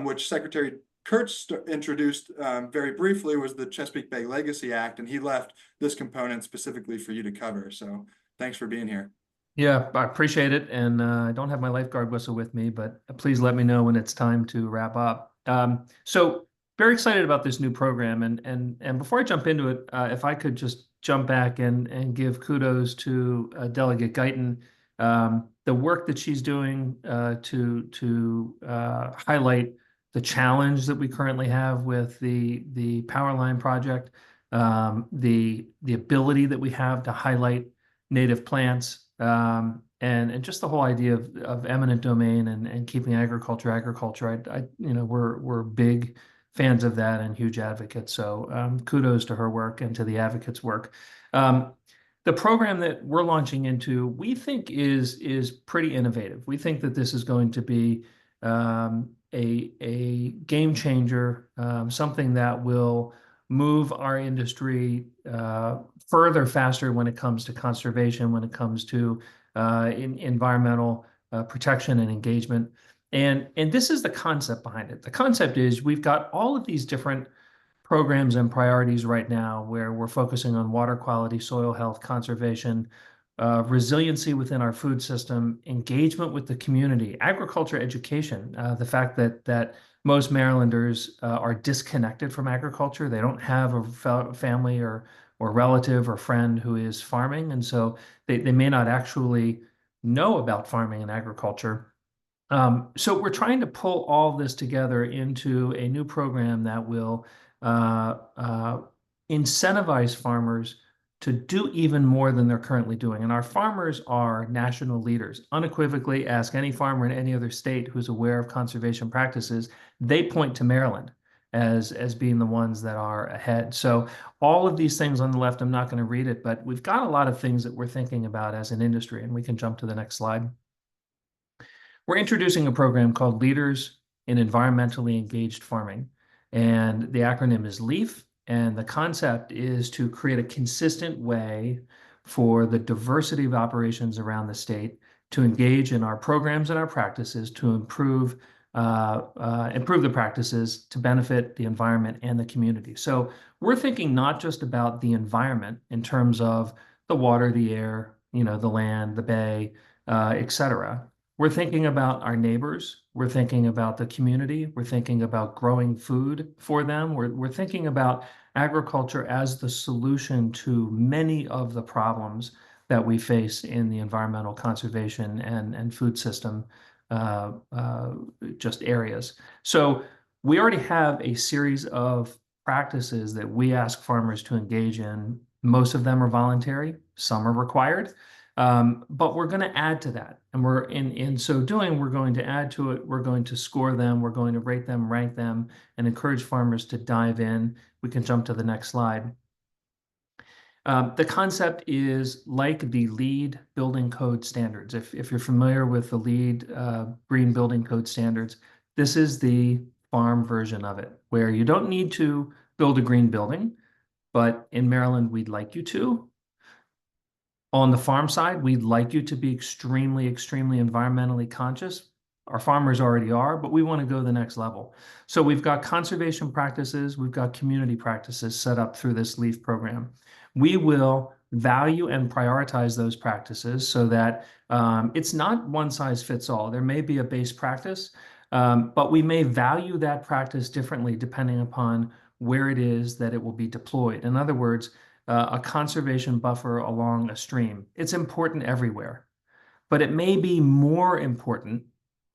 which Secretary Kurtz introduced very briefly was the Chesapeake Bay Legacy Act, and he left this component specifically for you to cover. So thanks for being here. Yeah, I appreciate it. And I don't have my lifeguard whistle with me, but please let me know when it's time to wrap up. So very excited about this new program. And before I jump into it, if I could just jump back and give kudos to Delegate Guyton, the work that she's doing to highlight the challenge that we currently have with the power line project, the ability that we have to highlight native plants, and just the whole idea of eminent domain and keeping agriculture. You know, we're big fans of that and huge advocates. So kudos to her work and to the advocates' work. The program that we're launching into, we think is pretty innovative. We think that this is going to be a game changer, something that will move our industry further, faster when it comes to conservation, when it comes to environmental protection and engagement. And this is the concept behind it. The concept is we've got all of these different programs and priorities right now where we're focusing on water quality, soil health, conservation, resiliency within our food system, engagement with the community, agriculture education, the fact that most Marylanders are disconnected from agriculture. They don't have a family or relative or friend who is farming, and so they may not actually know about farming and agriculture. So we're trying to pull all this together into a new program that will incentivize farmers to do even more than they're currently doing. And our farmers are national leaders. Unequivocally, ask any farmer in any other state who's aware of conservation practices, they point to Maryland as being the ones that are ahead. So all of these things on the left, I'm not going to read it, but we've got a lot of things that we're thinking about as an industry, and we can jump to the next slide. We're introducing a program called Leaders in Environmentally Engaged Farming, and the acronym is LEAF. And the concept is to create a consistent way for the diversity of operations around the state to engage in our programs and our practices to improve the practices to benefit the environment and the community. So we're thinking not just about the environment in terms of the water, the air, you know, the land, the bay, et cetera. We're thinking about our neighbors. We're thinking about the community. We're thinking about growing food for them. We're thinking about agriculture as the solution to many of the problems that we face in the environmental conservation and food system just areas. So we already have a series of practices that we ask farmers to engage in. Most of them are voluntary, some are required. But we're going to add to that. And we're in so doing, we're going to add to it. We're going to score them. We're going to rate them, rank them, and encourage farmers to dive in. We can jump to the next slide. The concept is like the LEED building code standards. If you're familiar with the LEED green building code standards, this is the farm version of it, where you don't need to build a green building, but in Maryland, we'd like you to. On the farm side, we'd like you to be extremely, extremely environmentally conscious. Our farmers already are, but we want to go the next level. So we've got conservation practices, we've got community practices set up through this LEAF program. We will value and prioritize those practices so that it's not one size fits all. There may be a base practice, but we may value that practice differently depending upon where it is that it will be deployed. In other words, a conservation buffer along a stream. It's important everywhere, but it may be more important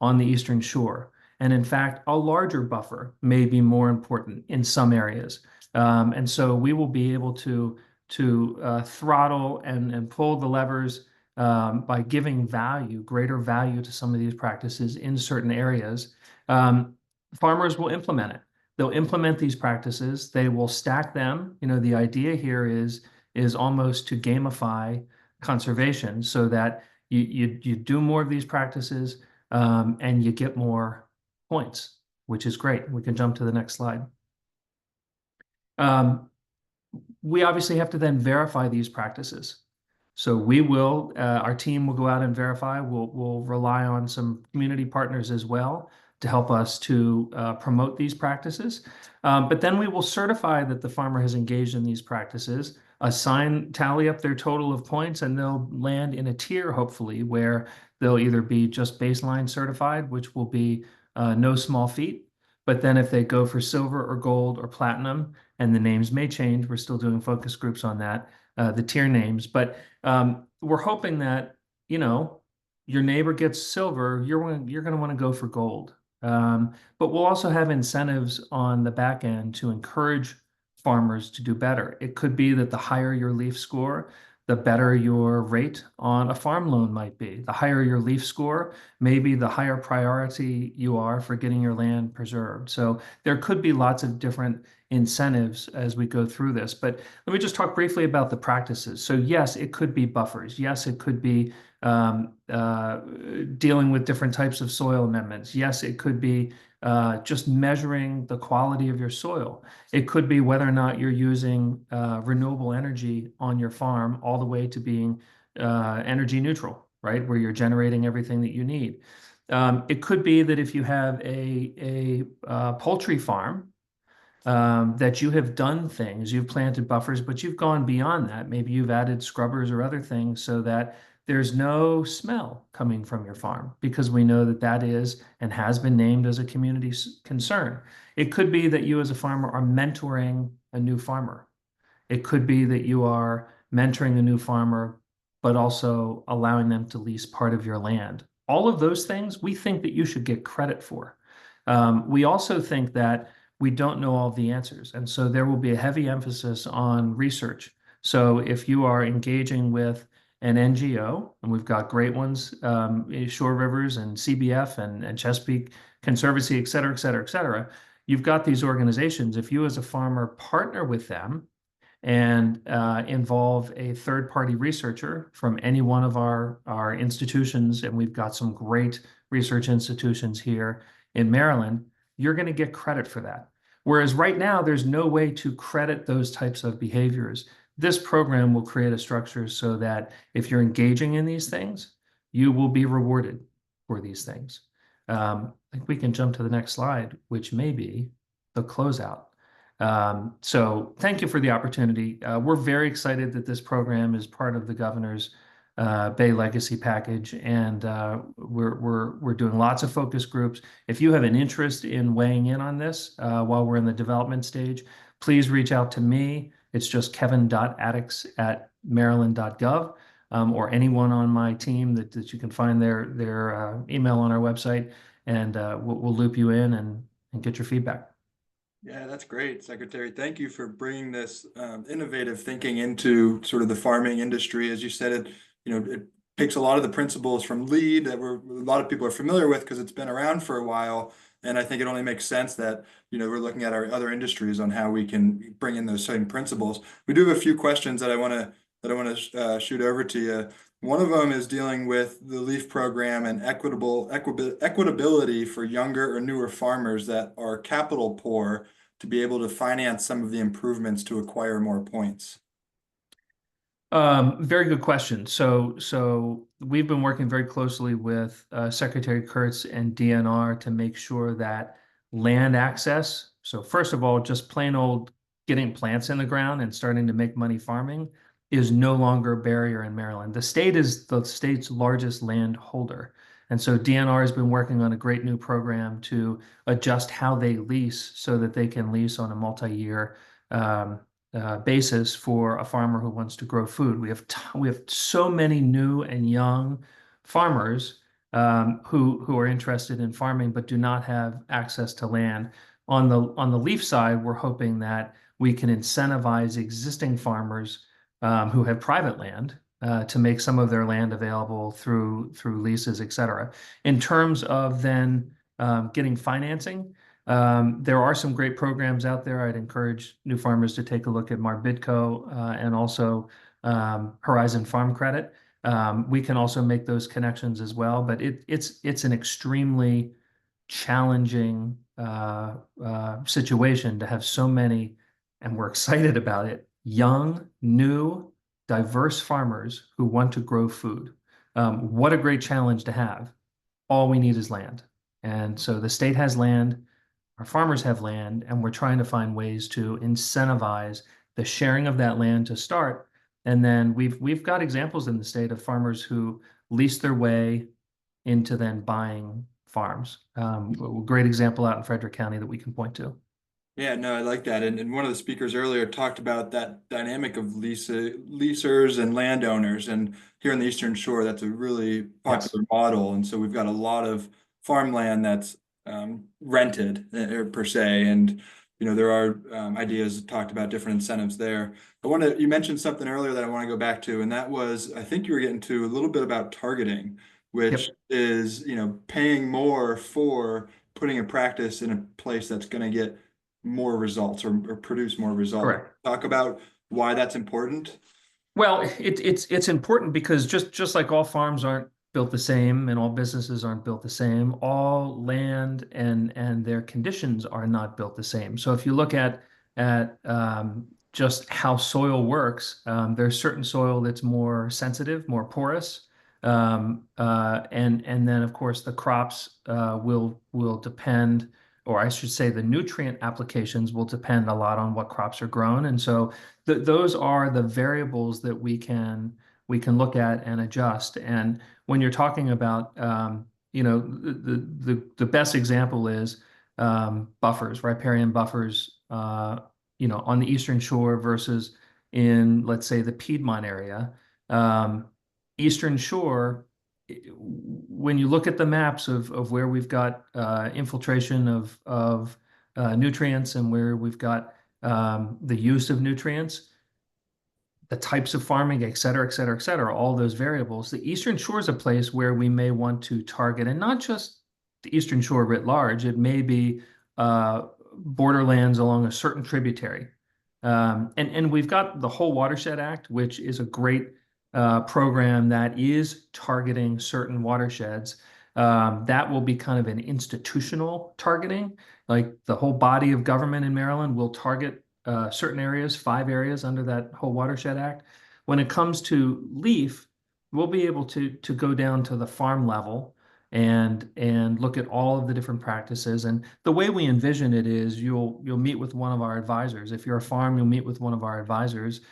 on the Eastern Shore. And in fact, a larger buffer may be more important in some areas. And so we will be able to throttle and pull the levers by giving greater value to some of these practices in certain areas. Farmers will implement it. They'll implement these practices. They will stack them. The idea here is almost to gamify conservation so that you do more of these practices and you get more points, which is great. We can jump to the next slide. We obviously have to then verify these practices. So we will, our team will go out and verify. We'll rely on some community partners as well to help us to promote these practices. But then we will certify that the farmer has engaged in these practices, tally up their total of points, and they'll land in a tier, hopefully, where they'll either be just baseline certified, which will be no small feat. But then if they go for silver or gold or platinum, and the names may change, we're still doing focus groups on that, the tier names. But we're hoping that, your neighbor gets silver, you're going to want to go for gold. But we'll also have incentives on the back end to encourage farmers to do better. It could be that the higher your leaf score, the better your rate on a farm loan might be. The higher your leaf score, maybe the higher priority you are for getting your land preserved. So there could be lots of different incentives as we go through this. But let me just talk briefly about the practices. So yes, it could be buffers. Yes, it could be dealing with different types of soil amendments. Yes, it could be just measuring the quality of your soil. It could be whether or not you're using renewable energy on your farm, all the way to being energy neutral, right? Where you're generating everything that you need. It could be that if you have a poultry farm, that you have done things, you've planted buffers, but you've gone beyond that. Maybe you've added scrubbers or other things so that there's no smell coming from your farm, because we know that that is and has been named as a community concern. It could be that you as a farmer are mentoring a new farmer. It could be that you are mentoring a new farmer, but also allowing them to lease part of your land. All of those things we think that you should get credit for. We also think that we don't know all the answers. And so there will be a heavy emphasis on research. So if you are engaging with an NGO, and we've got great ones, Shore Rivers and CBF and Chesapeake Conservancy, et cetera, et cetera, et cetera. You've got these organizations. If you as a farmer partner with them and involve a third-party researcher from any one of our institutions, and we've got some great research institutions here in Maryland, you're going to get credit for that. Whereas right now, there's no way to credit those types of behaviors. This program will create a structure so that if you're engaging in these things, you will be rewarded for these things. I think we can jump to the next slide, which may be the closeout. So thank you for the opportunity. We're very excited that this program is part of the governor's Bay Legacy package, and we're doing lots of focus groups. If you have an interest in weighing in on this while we're in the development stage, please reach out to me. It's just kevin.addix@maryland.gov, or anyone on my team that you can find their email on our website, and we'll loop you in and get your feedback. Yeah, that's great, Secretary. Thank you for bringing this innovative thinking into sort of the farming industry. As you said, it takes a lot of the principles from LEAD that a lot of people are familiar with because it's been around for a while. And I think it only makes sense that, we're looking at our other industries on how we can bring in those same principles. We do have a few questions that I want to shoot over to you. One of them is dealing with the LEAF program and equitability for younger or newer farmers that are capital poor to be able to finance some of the improvements to acquire more points. Very good question. So we've been working very closely with Secretary Kurtz and DNR to make sure that land access, so first of all, just plain old getting plants in the ground and starting to make money farming, is no longer a barrier in Maryland. The state is the state's largest land holder. And so DNR has been working on a great new program to adjust how they lease so that they can lease on a multi-year basis for a farmer who wants to grow food. We have so many new and young farmers who are interested in farming but do not have access to land. On the leaf side, we're hoping that we can incentivize existing farmers who have private land to make some of their land available through leases, et cetera. In terms of then getting financing, there are some great programs out there. I'd encourage new farmers to take a look at Marbitco and also Horizon Farm Credit. We can also make those connections as well, but it's an extremely challenging situation to have so many, and we're excited about it, young, new, diverse farmers who want to grow food. What a great challenge to have. All we need is land. And so the state has land, our farmers have land, and we're trying to find ways to incentivize the sharing of that land to start. And then we've got examples in the state of farmers who lease their way into then buying farms. A great example out in Frederick County that we can point to. Yeah, no, I like that. And one of the speakers earlier talked about that dynamic of leasers and landowners. And here in the Eastern Shore, that's a really popular model. And so we've got a lot of farmland that's rented per se. And, you know, there are ideas talked about different incentives there. You mentioned something earlier that I want to go back to, and that was, I think you were getting to a little bit about targeting, which is, you know, paying more for putting a practice in a place that's going to get more results or produce more results. Correct. Talk about why that's important. Well, it's important because just like all farms aren't built the same and all businesses aren't built the same, all land and their conditions are not built the same. So if you look at just how soil works, there's certain soil that's more sensitive, more porous, and then of course the crops will depend, or I should say the nutrient applications will depend a lot on what crops are grown. And so those are the variables that we can look at and adjust. And when you're talking about, you know, the best example is buffers, riparian buffers, you know, on the Eastern Shore versus in, let's say, the Piedmont area. Eastern Shore, when you look at the maps of where we've got infiltration of nutrients and where we've got the use of nutrients, the types of farming, et cetera, et cetera, et cetera, all those variables, the Eastern Shore is a place where we may want to target, and not just the Eastern Shore writ large, it may be borderlands along a certain tributary. And we've got the Whole Watershed Act, which is a great program that is targeting certain watersheds. That will be kind of an institutional targeting, like the whole body of government in Maryland will target certain areas, 5 areas under that Whole Watershed Act. When it comes to leaf, we'll be able to go down to the farm level and look at all of the different practices. And the way we envision it is you'll meet with one of our advisors. If you're a farm, you'll meet with one of our advisors,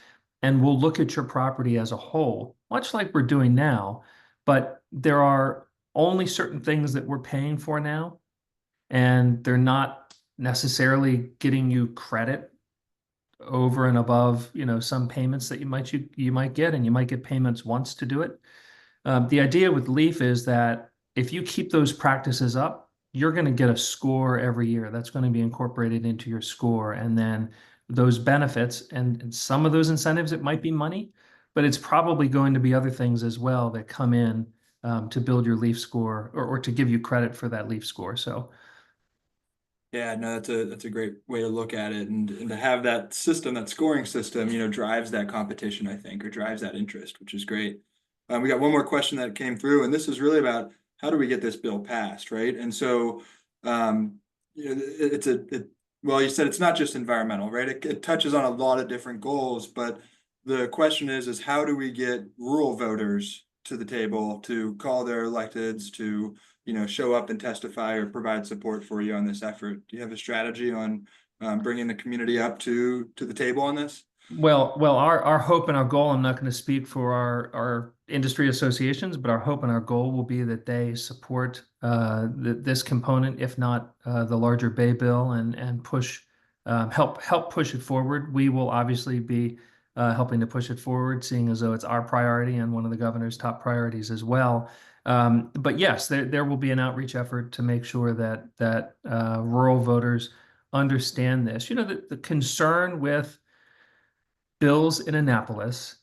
and we'll look at your property as a whole, much like we're doing now. But there are only certain things that we're paying for now, and they're not necessarily getting you credit over and above, you know, some payments that you might get, and you might get payments once to do it. The idea with LEAF is that if you keep those practices up, you're going to get a score every year. That's going to be incorporated into your score, and then those benefits and some of those incentives, it might be money, but it's probably going to be other things as well that come in to build your LEAF score or to give you credit for that LEAF score. So. Yeah, no, that's a great way to look at it, and to have that system, that scoring system, you know, drives that competition, I think, or drives that interest, which is great. We got one more question that came through, and this is really about how do we get this bill passed, right? And so, you know, well, you said it's not just environmental, right? It touches on a lot of different goals, but the question is how do we get rural voters to the table to call their electeds to, you know, show up and testify or provide support for you on this effort? Do you have a strategy on bringing the community up to the table on this? Well, our hope and our goal, I'm not going to speak for our industry associations, but our hope and our goal will be that they support this component, if not the larger Bay bill, and push help push it forward. We will obviously be helping to push it forward, seeing as though it's our priority and one of the governor's top priorities as well. But yes, there will be an outreach effort to make sure that rural voters understand this. You know, the concern with bills in Annapolis,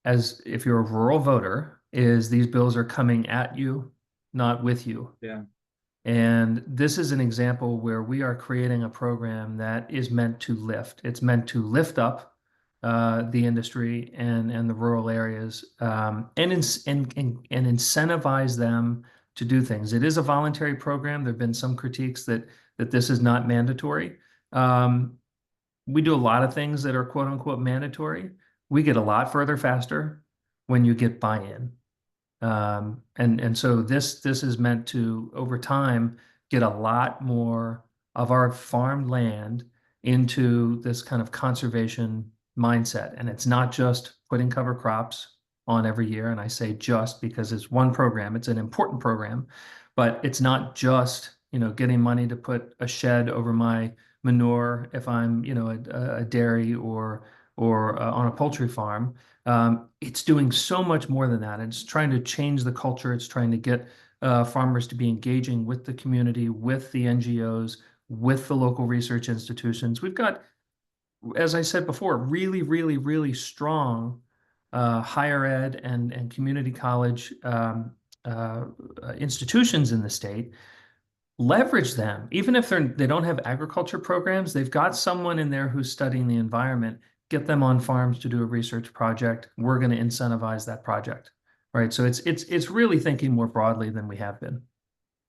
as if you're a rural voter, is these bills are coming at you, not with you. Yeah. And this is an example where we are creating a program that is meant to lift. It's meant to lift up the industry and the rural areas, and incentivize them to do things. It is a voluntary program. There have been some critiques that this is not mandatory. We do a lot of things that are quote unquote mandatory. We get a lot further faster when you get buy-in. And so this is meant to, over time, get a lot more of our farmed land into this kind of conservation mindset. And it's not just putting cover crops on every year. And I say just because it's one program, it's an important program, but it's not just, you know, getting money to put a shed over my manure if I'm, you know, a dairy or on a poultry farm. It's doing so much more than that. It's trying to change the culture. It's trying to get farmers to be engaging with the community, with the NGOs, with the local research institutions. We've got, as I said before, really, really, really strong higher ed and community college institutions in the state. Leverage them. Even if they don't have agriculture programs, they've got someone in there who's studying the environment. Get them on farms to do a research project. We're going to incentivize that project, right? So it's really thinking more broadly than we have been.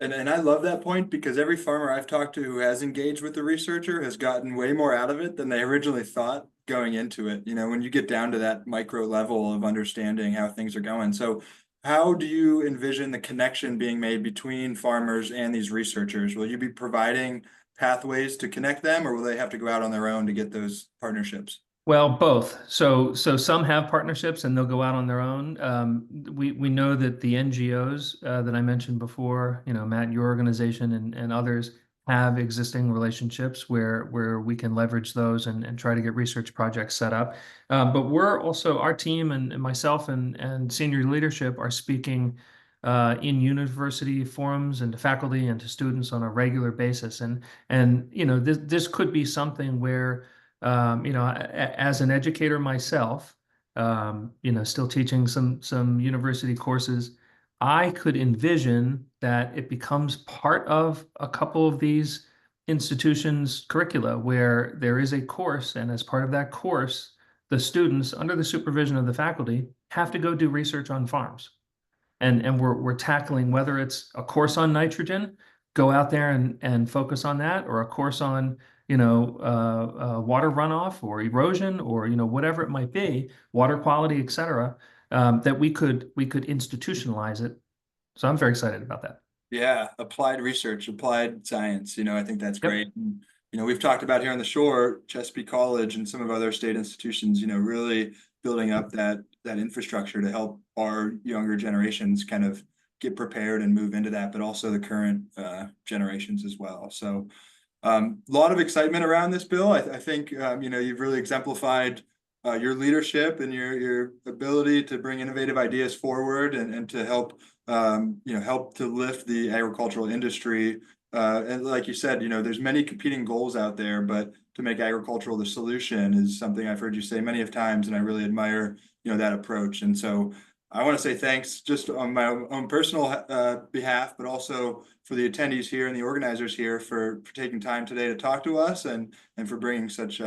And I love that point, because every farmer I've talked to who has engaged with the researcher has gotten way more out of it than they originally thought going into it. You know, when you get down to that micro level of understanding how things are going. So how do you envision the connection being made between farmers and these researchers? Will you be providing pathways to connect them, or will they have to go out on their own to get those partnerships? Well, both. So some have partnerships and they'll go out on their own. We know that the NGOs that I mentioned before, you know, Matt, your organization and others have existing relationships where we can leverage those and try to get research projects set up. But we're also, our team and myself and senior leadership are speaking in university forums and to faculty and to students on a regular basis. And you know, this could be something where you know, as an educator myself, you know, still teaching some university courses, I could envision that it becomes part of a couple of these institutions' curricula where there is a course, and as part of that course, the students, under the supervision of the faculty, have to go do research on farms. And we're tackling whether it's a course on nitrogen, go out there and focus on that, or a course on, you know, water runoff or erosion, or, you know, whatever it might be, water quality, et cetera, that we could institutionalize it. So I'm very excited about that. Yeah, applied research, applied science, you know, I think that's great. And, you know, we've talked about here on the shore, Chesapeake College and some of other state institutions, you know, really building up that infrastructure to help our younger generations kind of get prepared and move into that, but also the current generations as well. So a lot of excitement around this bill. I think, you know, you've really exemplified your leadership and your ability to bring innovative ideas forward and to help, you know, help to lift the agricultural industry. And like you said, you know, there's many competing goals out there, but to make agricultural the solution is something I've heard you say many of times, and I really admire, you know, that approach. And so I want to say thanks just on my own personal behalf, but also for the attendees here and the organizers here for taking time today to talk to us and for bringing such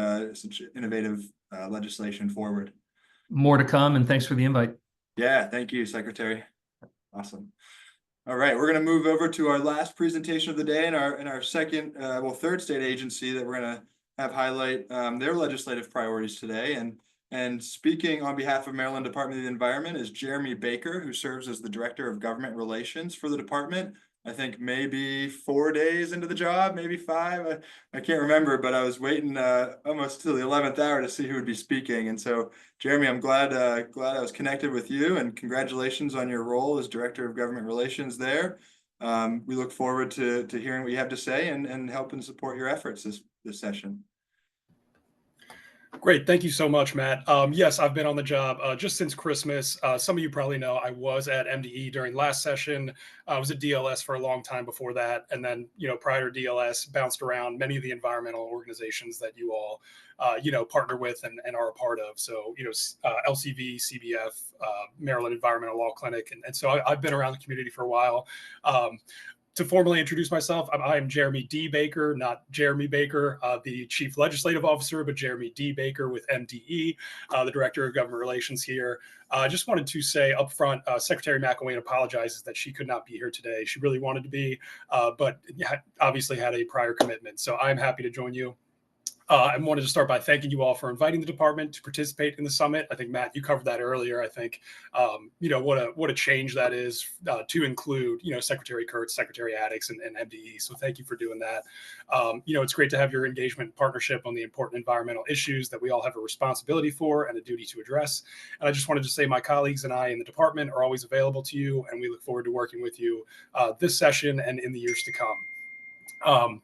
innovative legislation forward. More to come, and thanks for the invite. Yeah, thank you, Secretary. Awesome. All right, we're going to move over to our last presentation of the day and our second, third state agency that we're going to have highlight their legislative priorities today. And speaking on behalf of Maryland Department of the Environment is Jeremy Baker, who serves as the Director of Government Relations for the department. I think maybe 4 days into the job, maybe 5. I can't remember, but I was waiting almost till the 11th hour to see who would be speaking. And so, Jeremy, I'm glad I was connected with you, and congratulations on your role as Director of Government Relations there. We look forward to hearing what you have to say and help and support your efforts this session. Great. Thank you so much, Matt. Yes, I've been on the job just since Christmas. Some of you probably know I was at MDE during last session. I was at DLS for a long time before that. And then, prior to DLS, bounced around many of the environmental organizations that you all, partner with and are a part of. So, LCV, CBF, Maryland Environmental Law Clinic. And so I've been around the community for a while. To formally introduce myself, I am Jeremy D. Baker, not Jeremy Baker, the Chief Legislative Officer, but Jeremy D. Baker with MDE, the Director of Government Relations here. I just wanted to say up front, Secretary McElwain apologizes that she could not be here today. She really wanted to be, but obviously had a prior commitment. So I'm happy to join you. I wanted to start by thanking you all for inviting the department to participate in the summit. I think, Matt, you covered that earlier. I think, what a change that is to include, Secretary Kurtz, Secretary Addix, and MDE. So thank you for doing that. It's great to have your engagement and partnership on the important environmental issues that we all have a responsibility for and a duty to address. And I just wanted to say my colleagues and I in the department are always available to you, and we look forward to working with you this session and in the years to come.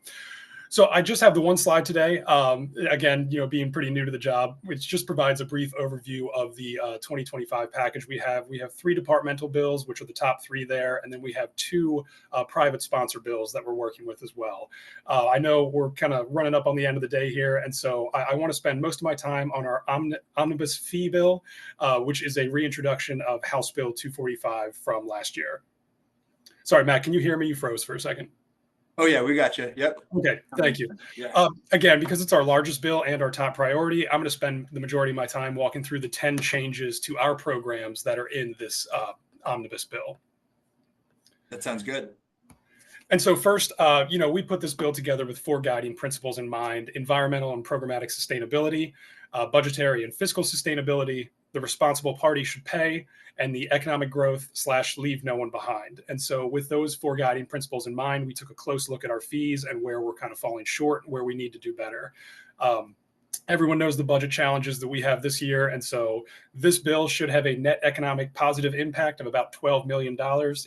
So I just have the one slide today. Again, being pretty new to the job, which just provides a brief overview of the 2025 package we have. We have 3 departmental bills, which are the top 3 there. And then we have 2 private sponsor bills that we're working with as well. I know we're kind of running up on the end of the day here. And so I want to spend most of my time on our omnibus fee bill, which is a reintroduction of House Bill 245 from last year. Sorry, Matt, can you hear me? You froze for a second. Oh yeah, we got you. Yep. Okay, thank you. Yeah. Again, because it's our largest bill and our top priority, I'm going to spend the majority of my time walking through the 10 changes to our programs that are in this omnibus bill. That sounds good. And so first, we put this bill together with 4 guiding principles in mind: environmental and programmatic sustainability, budgetary and fiscal sustainability, the responsible party should pay, and the economic growth / leave no one behind. And so with those 4 guiding principles in mind, we took a close look at our fees and where we're kind of falling short and where we need to do better. Everyone knows the budget challenges that we have this year. And so this bill should have a net economic positive impact of about $12 million.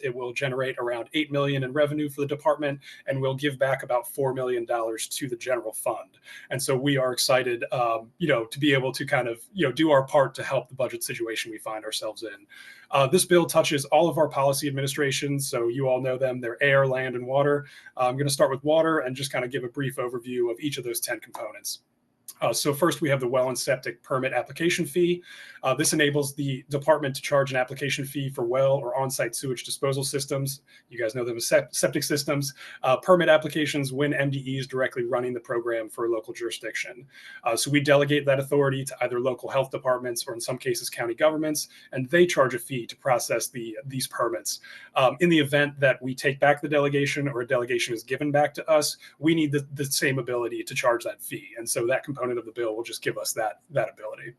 It will generate around $8 million in revenue for the department and will give back about $4 million to the general fund. And so we are excited, to be able to kind of, do our part to help the budget situation we find ourselves in. This bill touches all of our policy administrations. So you all know them. They're air, land, and water. I'm going to start with water and just kind of give a brief overview of each of those 10 components. So first, we have the well and septic permit application fee. This enables the department to charge an application fee for well or on-site sewage disposal systems. You guys know them as septic systems. Permit applications when MDE is directly running the program for a local jurisdiction. So we delegate that authority to either local health departments or in some cases county governments, and they charge a fee to process these permits. In the event that we take back the delegation or a delegation is given back to us, we need the same ability to charge that fee. And so that component of the bill will just give us that ability.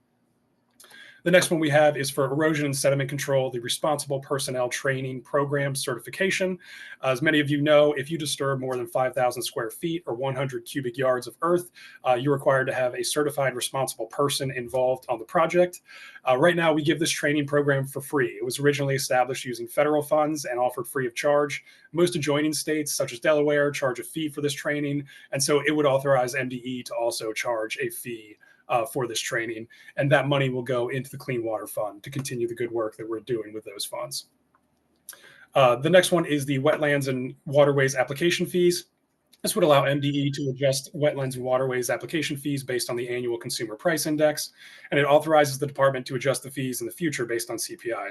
The next one we have is for erosion and sediment control, the Responsible Personnel Training Program certification. As many of you know, if you disturb more than 5,000 square feet or 100 cubic yards of earth, you're required to have a certified responsible person involved on the project. Right now, we give this training program for free. It was originally established using federal funds and offered free of charge. Most adjoining states, such as Delaware, charge a fee for this training. And so it would authorize MDE to also charge a fee for this training, and that money will go into the Clean Water Fund to continue the good work that we're doing with those funds. The next one is the wetlands and waterways application fees. This would allow MDE to adjust wetlands and waterways application fees based on the annual consumer price index, and it authorizes the department to adjust the fees in the future based on CPI.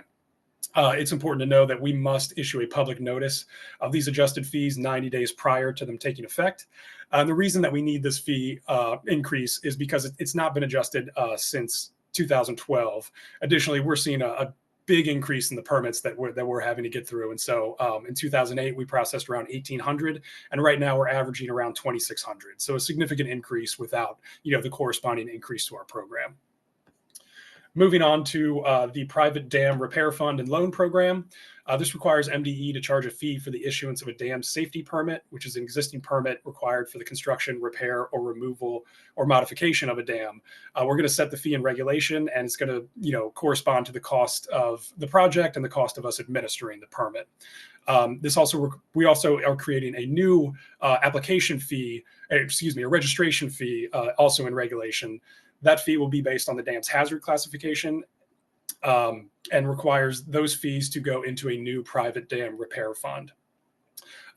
It's important to know that we must issue a public notice of these adjusted fees 90 days prior to them taking effect. And the reason that we need this fee increase is because it's not been adjusted since 2012. Additionally, we're seeing a big increase in the permits that we're having to get through. And so in 2008, we processed around 1,800, and right now we're averaging around 2,600. So a significant increase without the corresponding increase to our program. Moving on to the private dam repair fund and loan program. This requires MDE to charge a fee for the issuance of a dam safety permit, which is an existing permit required for the construction, repair, or removal or modification of a dam. We're going to set the fee in regulation, and it's going to correspond to the cost of the project and the cost of us administering the permit. We also are creating a new application fee, a registration fee, also in regulation. That fee will be based on the dam's hazard classification, and requires those fees to go into a new private dam repair fund.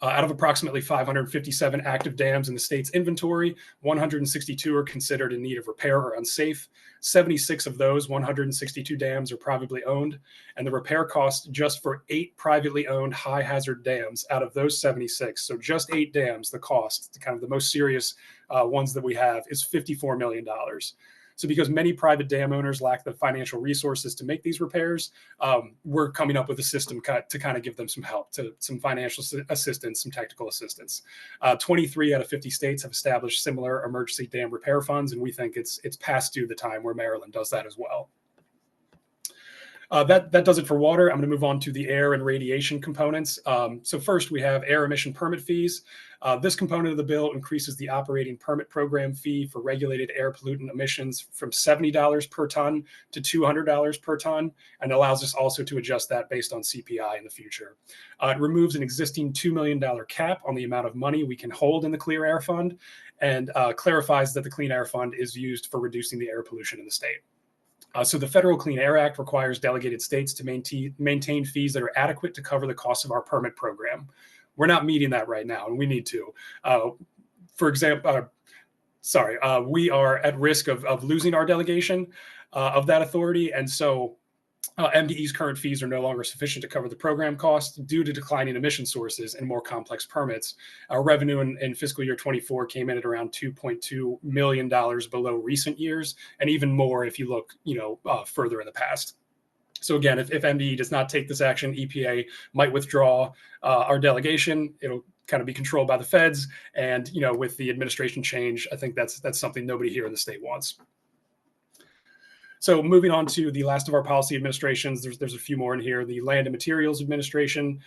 Out of approximately 557 active dams in the state's inventory, 162 are considered in need of repair or unsafe. 76 of those 162 dams are privately owned, and the repair cost just for 8 privately owned high hazard dams out of those 76, so just 8 dams, the cost, kind of the most serious ones that we have, is $54 million. So because many private dam owners lack the financial resources to make these repairs, we're coming up with a system to kind of give them some help, to some financial assistance, some technical assistance. 23 out of 50 states have established similar emergency dam repair funds, and we think it's past due the time where Maryland does that as well. That does it for water. I'm going to move on to the air and radiation components. So first, we have air emission permit fees. This component of the bill increases the operating permit program fee for regulated air pollutant emissions from $70 per ton to $200 per ton, and allows us also to adjust that based on CPI in the future. It removes an existing $2 million cap on the amount of money we can hold in the Clear Air Fund, and clarifies that the Clean Air Fund is used for reducing the air pollution in the state. So the Federal Clean Air Act requires delegated states to maintain fees that are adequate to cover the cost of our permit program. We're not meeting that right now, and we need to. For example, we are at risk of losing our delegation of that authority, and so MDE's current fees are no longer sufficient to cover the program costs due to declining emission sources and more complex permits. Our revenue in fiscal year 24 came in at around $2.2 million below recent years, and even more if you look, further in the past. So again, if MDE does not take this action, EPA might withdraw our delegation. It'll kind of be controlled by the feds, and with the administration change, I think that's something nobody here in the state wants. So moving on to the last of our policy administrations, there's a few more in here. The Land and Materials Administration,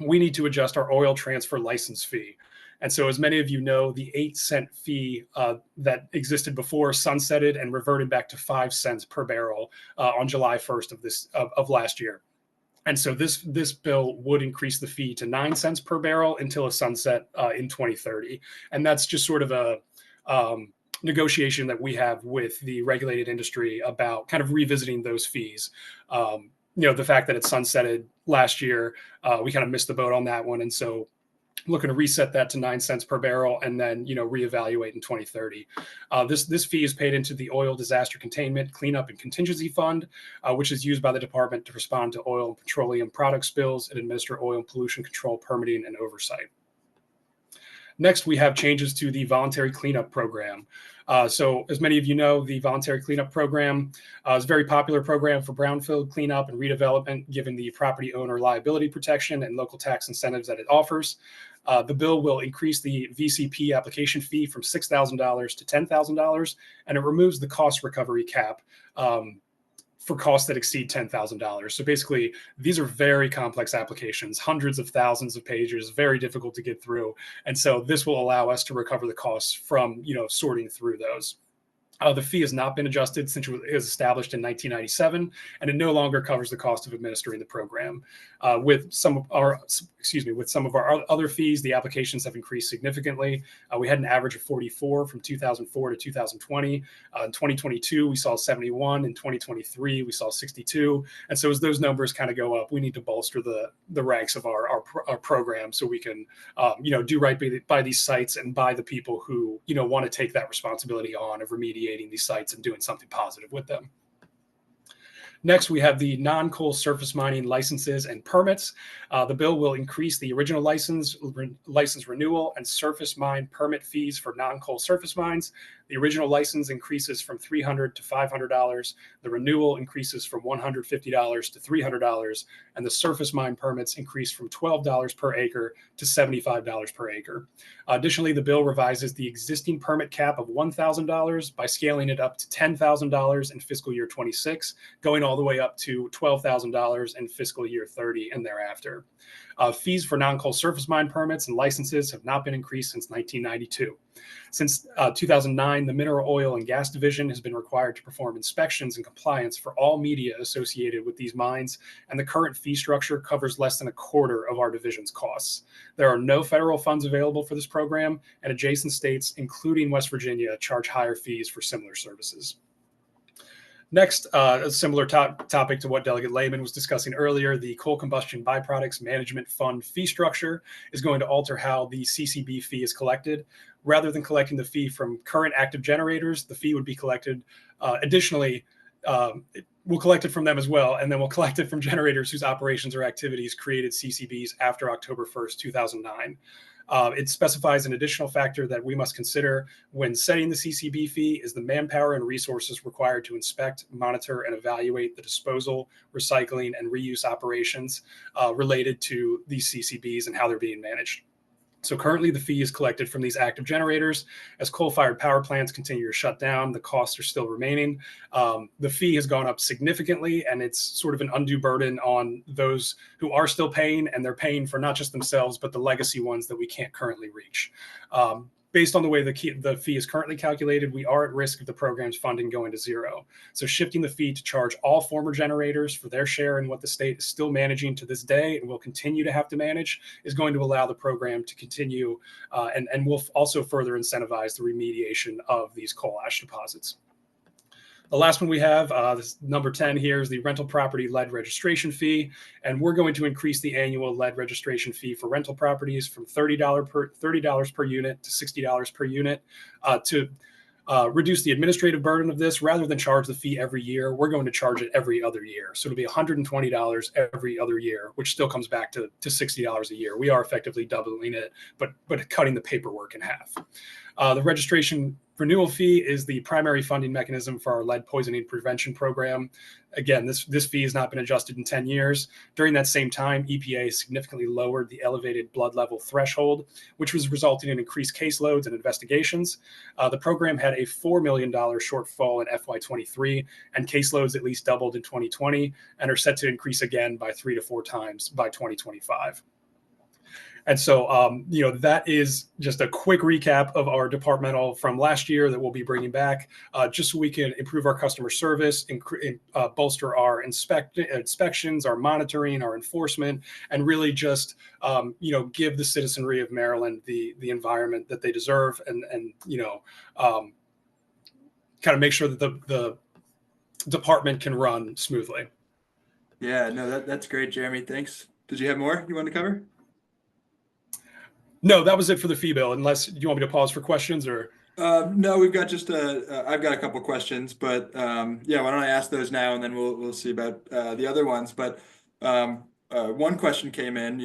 we need to adjust our oil transfer license fee. And so as many of you know, the 8-cent fee that existed before sunsetted and reverted back to 5 cents per barrel on July 1st of last year. And so this bill would increase the fee to 9 cents per barrel until a sunset in 2030. And that's just sort of a negotiation that we have with the regulated industry about kind of revisiting those fees. The fact that it sunsetted last year, we kind of missed the boat on that one. And so looking to reset that to 9 cents per barrel and then, reevaluate in 2030. This fee is paid into the Oil Disaster Containment, Cleanup, and Contingency Fund, which is used by the department to respond to oil and petroleum product spills and administer oil and pollution control, permitting, and oversight. Next, we have changes to the Voluntary Cleanup Program. So as many of you know, the Voluntary Cleanup Program is a very popular program for brownfield cleanup and redevelopment, given the property owner liability protection and local tax incentives that it offers. The bill will increase the VCP application fee from $6,000 to $10,000, and it removes the cost recovery cap for costs that exceed $10,000. So basically, these are very complex applications, hundreds of thousands of pages, very difficult to get through. And so this will allow us to recover the costs from, sorting through those. The fee has not been adjusted since it was established in 1997, and it no longer covers the cost of administering the program. With some of our other fees, the applications have increased significantly. We had an average of 44 from 2004 to 2020. In 2022, we saw 71. In 2023, we saw 62. And so as those numbers kind of go up, we need to bolster the ranks of our program so we can, do right by these sites and by the people who, want to take that responsibility on of remediating these sites and doing something positive with them. Next, we have the non-coal surface mining licenses and permits. The bill will increase the original license renewal and surface mine permit fees for non-coal surface mines. The original license increases from $300 to $500. The renewal increases from $150 to $300, and the surface mine permits increase from $12 per acre to $75 per acre. Additionally, the bill revises the existing permit cap of $1,000 by scaling it up to $10,000 in fiscal year 26, going all the way up to $12,000 in fiscal year 30 and thereafter. Fees for non-coal surface mine permits and licenses have not been increased since 1992. Since 2009, the Mineral Oil and Gas Division has been required to perform inspections and compliance for all media associated with these mines, and the current fee structure covers less than a quarter of our division's costs. There are no federal funds available for this program, and adjacent states, including West Virginia, charge higher fees for similar services. Next, a similar topic to what Delegate Lehman was discussing earlier, the Coal Combustion Byproducts Management Fund fee structure is going to alter how the CCB fee is collected. Rather than collecting the fee from current active generators, the fee would be collected. Additionally, we'll collect it from them as well, and then we'll collect it from generators whose operations or activities created CCBs after October 1st, 2009. It specifies an additional factor that we must consider when setting the CCB fee is the manpower and resources required to inspect, monitor, and evaluate the disposal, recycling, and reuse operations related to these CCBs and how they're being managed. So currently the fee is collected from these active generators. As coal-fired power plants continue to shut down, the costs are still remaining. The fee has gone up significantly, and it's sort of an undue burden on those who are still paying, and they're paying for not just themselves, but the legacy ones that we can't currently reach. Based on the way the fee is currently calculated, we are at risk of the program's funding going to zero. So shifting the fee to charge all former generators for their share in what the state is still managing to this day and will continue to have to manage is going to allow the program to continue and will also further incentivize the remediation of these coal ash deposits. The last one we have, this number 10 here, is the rental property lead registration fee. And we're going to increase the annual lead registration fee for rental properties from $30 per unit to $60 per unit to reduce the administrative burden of this. Rather than charge the fee every year, we're going to charge it every other year. So it'll be $120 every other year, which still comes back to $60 a year. We are effectively doubling it, but cutting the paperwork in half. The registration renewal fee is the primary funding mechanism for our lead poisoning prevention program. Again, this fee has not been adjusted in 10 years. During that same time, EPA significantly lowered the elevated blood level threshold, which was resulting in increased caseloads and investigations. The program had a $4 million shortfall in FY23, and caseloads at least doubled in 2020 and are set to increase again by 3 to 4 times by 2025. And so, that is just a quick recap of our departmental from last year that we'll be bringing back just so we can improve our customer service, bolster our inspections, our monitoring, our enforcement, and really just, give the citizenry of Maryland the environment that they deserve and kind of make sure that the department can run smoothly. Yeah, no, that's great, Jeremy. Thanks. Did you have more you wanted to cover? No, that was it for the fee bill, unless you want me to pause for questions or. No, we've got just I've got a couple questions, but yeah, why don't I ask those now and then we'll see about the other ones. But one question came in,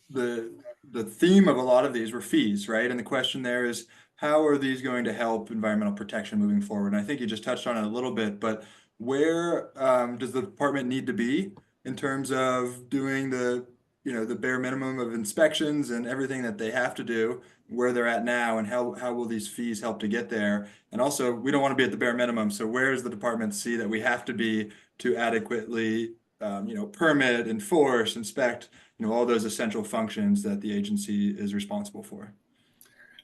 the theme of a lot of these were fees, right? And the question there is, how are these going to help environmental protection moving forward? And I think you just touched on it a little bit, but where does the department need to be in terms of doing the bare minimum of inspections and everything that they have to do, where they're at now, and how will these fees help to get there? And also, we don't want to be at the bare minimum. So where does the department see that we have to be to adequately, permit, enforce, inspect, all those essential functions that the agency is responsible for?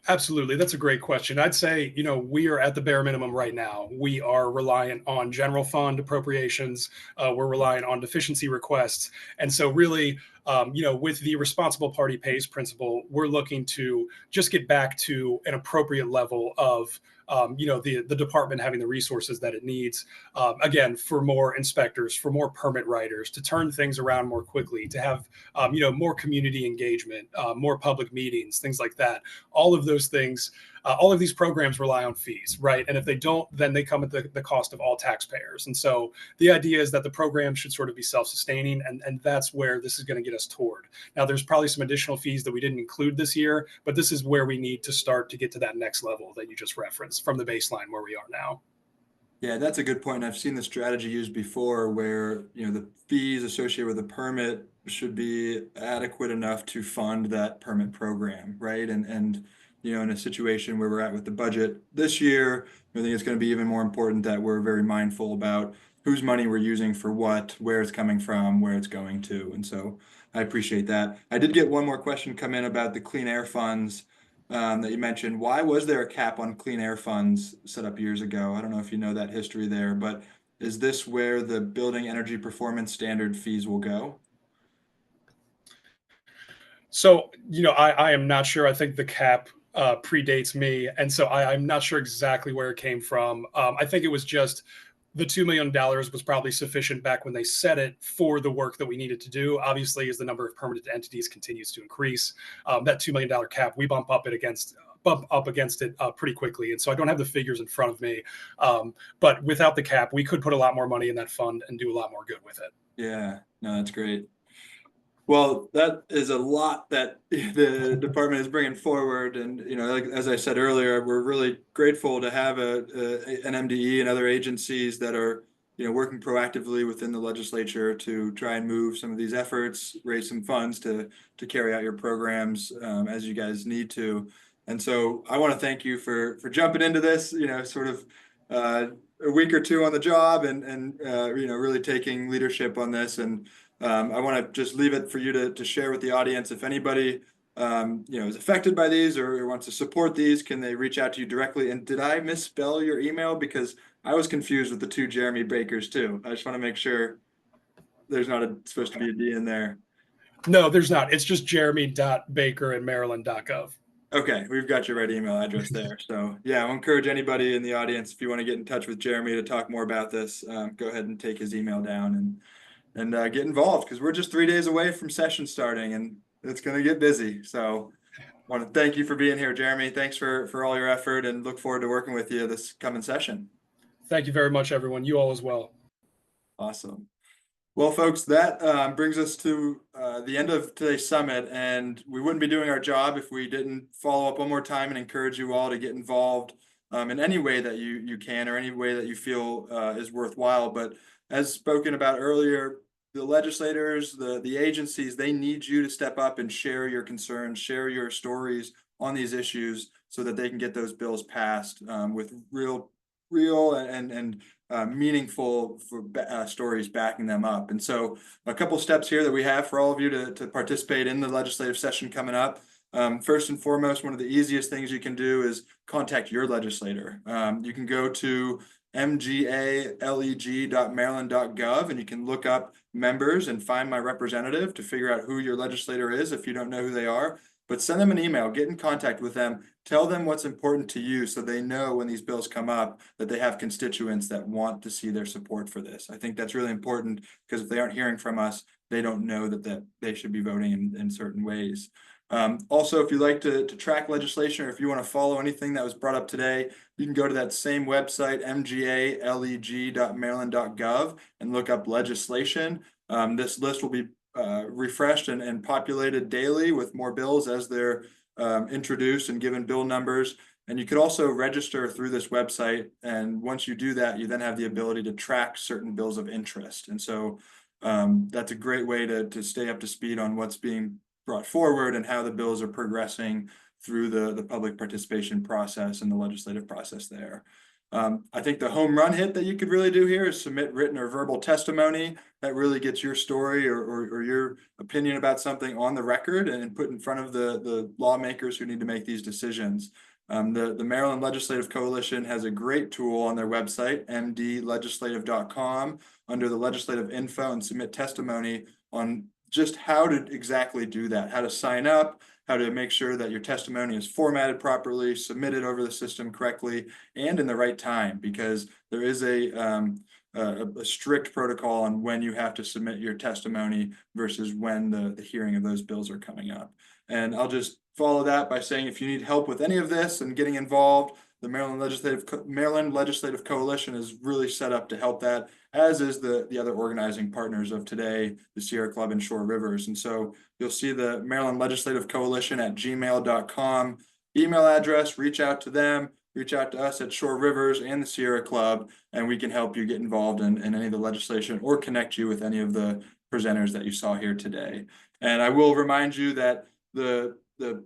Absolutely. That's a great question. I'd say, we are at the bare minimum right now. We are reliant on general fund appropriations. We're reliant on deficiency requests. And so really, with the responsible party pays principle, we're looking to just get back to an appropriate level of the department having the resources that it needs, again, for more inspectors, for more permit writers, to turn things around more quickly, to have, more community engagement, more public meetings, things like that. All of those things, all of these programs rely on fees, right? And if they don't, then they come at the cost of all taxpayers. And so the idea is that the program should sort of be self-sustaining, and that's where this is going to get us toward. Now, there's probably some additional fees that we didn't include this year, but this is where we need to start to get to that next level that you just referenced from the baseline where we are now. Yeah, that's a good point. I've seen the strategy used before where, the fees associated with a permit should be adequate enough to fund that permit program, right? And in a situation where we're at with the budget this year, I think it's going to be even more important that we're very mindful about whose money we're using for what, where it's coming from, where it's going to. And so I appreciate that. I did get one more question come in about the clean air funds that you mentioned. Why was there a cap on clean air funds set up years ago? I don't know if you know that history there, but is this where the building energy performance standard fees will go? So, I am not sure. I think the cap predates me. And so I'm not sure exactly where it came from. I think it was just the $2 million was probably sufficient back when they set it for the work that we needed to do. Obviously, as the number of permanent entities continues to increase, that $2 million cap, we bump up against it pretty quickly. And so I don't have the figures in front of me. But without the cap, we could put a lot more money in that fund and do a lot more good with it. Yeah, no, that's great. Well, that is a lot that the department is bringing forward, and like as I said earlier, we're really grateful to have an MDE and other agencies that are working proactively within the legislature to try and move some of these efforts, raise some funds to carry out your programs as you guys need to. And so I want to thank you for jumping into this, sort of a week or two on the job, and really taking leadership on this. And I want to just leave it for you to share with the audience. If anybody is affected by these or wants to support these, can they reach out to you directly? And did I misspell your email? Because I was confused with the two Jeremy Bakers too. I just want to make sure there's not supposed to be a D in there. No, there's not. It's just jeremy.baker@maryland.gov. Okay, we've got your right email address there. So yeah, I'll encourage anybody in the audience, if you want to get in touch with Jeremy to talk more about this, go ahead and take his email down and get involved, because we're just 3 days away from session starting and it's going to get busy. So I want to thank you for being here, Jeremy. Thanks for all your effort, and look forward to working with you this coming session. Thank you very much, everyone. You all as well. Awesome. Well, folks, that brings us to the end of today's summit, and we wouldn't be doing our job if we didn't follow up one more time and encourage you all to get involved in any way that you can, or any way that you feel is worthwhile. But as spoken about earlier, the legislators, the agencies, they need you to step up and share your concerns, share your stories on these issues, so that they can get those bills passed with real and meaningful stories backing them up. And so a couple steps here that we have for all of you to participate in the legislative session coming up. First and foremost, one of the easiest things you can do is contact your legislator. You can go to mgaleg.maryland.gov, and you can look up members and find my representative to figure out who your legislator is if you don't know who they are. But send them an email, get in contact with them, tell them what's important to you, so they know when these bills come up that they have constituents that want to see their support for this. I think that's really important, because if they aren't hearing from us, they don't know that they should be voting in certain ways. Also, if you like to track legislation, or if you want to follow anything that was brought up today, you can go to that same website, mgaleg.maryland.gov, and look up legislation. This list will be refreshed and populated daily with more bills as they're introduced and given bill numbers. And you could also register through this website. And once you do that, you then have the ability to track certain bills of interest. And so that's a great way to stay up to speed on what's being brought forward and how the bills are progressing through the public participation process and the legislative process there. I think the home run hit that you could really do here is submit written or verbal testimony that really gets your story or your opinion about something on the record and put in front of the lawmakers who need to make these decisions. The Maryland Legislative Coalition has a great tool on their website, mdlegislative.com, under the legislative info, and submit testimony on just how to exactly do that, how to sign up, how to make sure that your testimony is formatted properly, submitted over the system correctly, and in the right time, because there is a strict protocol on when you have to submit your testimony versus when the hearing of those bills are coming up. And I'll just follow that by saying, if you need help with any of this and getting involved, the Maryland Legislative Coalition is really set up to help that, as is the other organizing partners of today, the Sierra Club and Shore Rivers. And so you'll see the Maryland Legislative Coalition at gmail.com email address. Reach out to them, reach out to us at Shore Rivers and the Sierra Club, and we can help you get involved in any of the legislation or connect you with any of the presenters that you saw here today. And I will remind you that the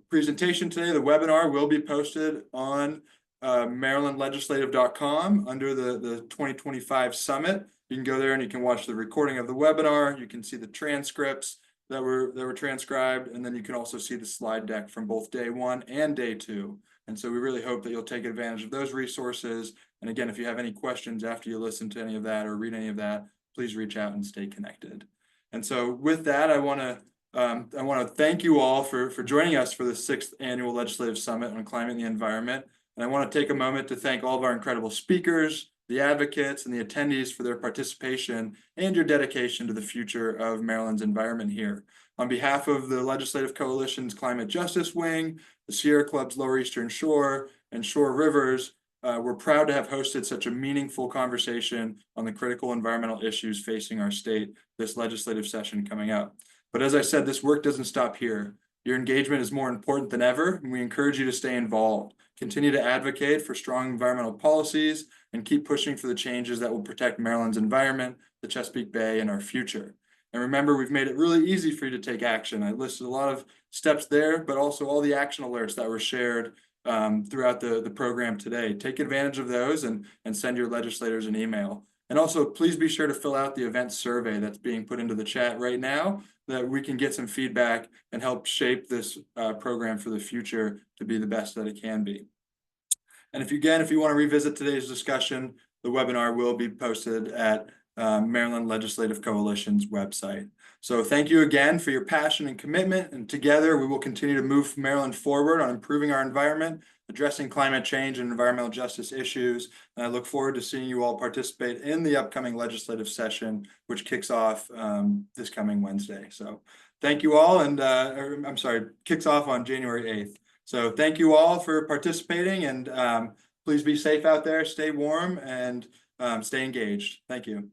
presentation today, the webinar, will be posted on marylandlegislative.com under the 2025 summit. You can go there and you can watch the recording of the webinar. You can see the transcripts, that were transcribed, and then you can also see the slide deck from both day 1 and day 2. And so we really hope that you'll take advantage of those resources. And again, if you have any questions after you listen to any of that or read any of that, please reach out and stay connected. And so with that, I want to thank you all for joining us for the 6th Annual Legislative Summit on Climate and the Environment. And I want to take a moment to thank all of our incredible speakers, the advocates, and the attendees for their participation and your dedication to the future of Maryland's environment here. On behalf of the Legislative Coalition's Climate Justice Wing, the Sierra Club's Lower Eastern Shore, and Shore Rivers, we're proud to have hosted such a meaningful conversation on the critical environmental issues facing our state this legislative session coming up. But as I said, this work doesn't stop here. Your engagement is more important than ever, and we encourage you to stay involved. Continue to advocate for strong environmental policies and keep pushing for the changes that will protect Maryland's environment, the Chesapeake Bay, and our future. And remember, we've made it really easy for you to take action. I listed a lot of steps there, but also all the action alerts that were shared throughout the program today. Take advantage of those and send your legislators an email. And also, please be sure to fill out the event survey that's being put into the chat right now, that we can get some feedback and help shape this program for the future to be the best that it can be. And if you want to revisit today's discussion, the webinar will be posted at Maryland Legislative Coalition's website. So thank you again for your passion and commitment, and together we will continue to move Maryland forward on improving our environment, addressing climate change and environmental justice issues. And I look forward to seeing you all participate in the upcoming legislative session, which kicks off this coming Wednesday. So thank you all, and kicks off on January 8th. So thank you all for participating, and please be safe out there, stay warm, and stay engaged. Thank you.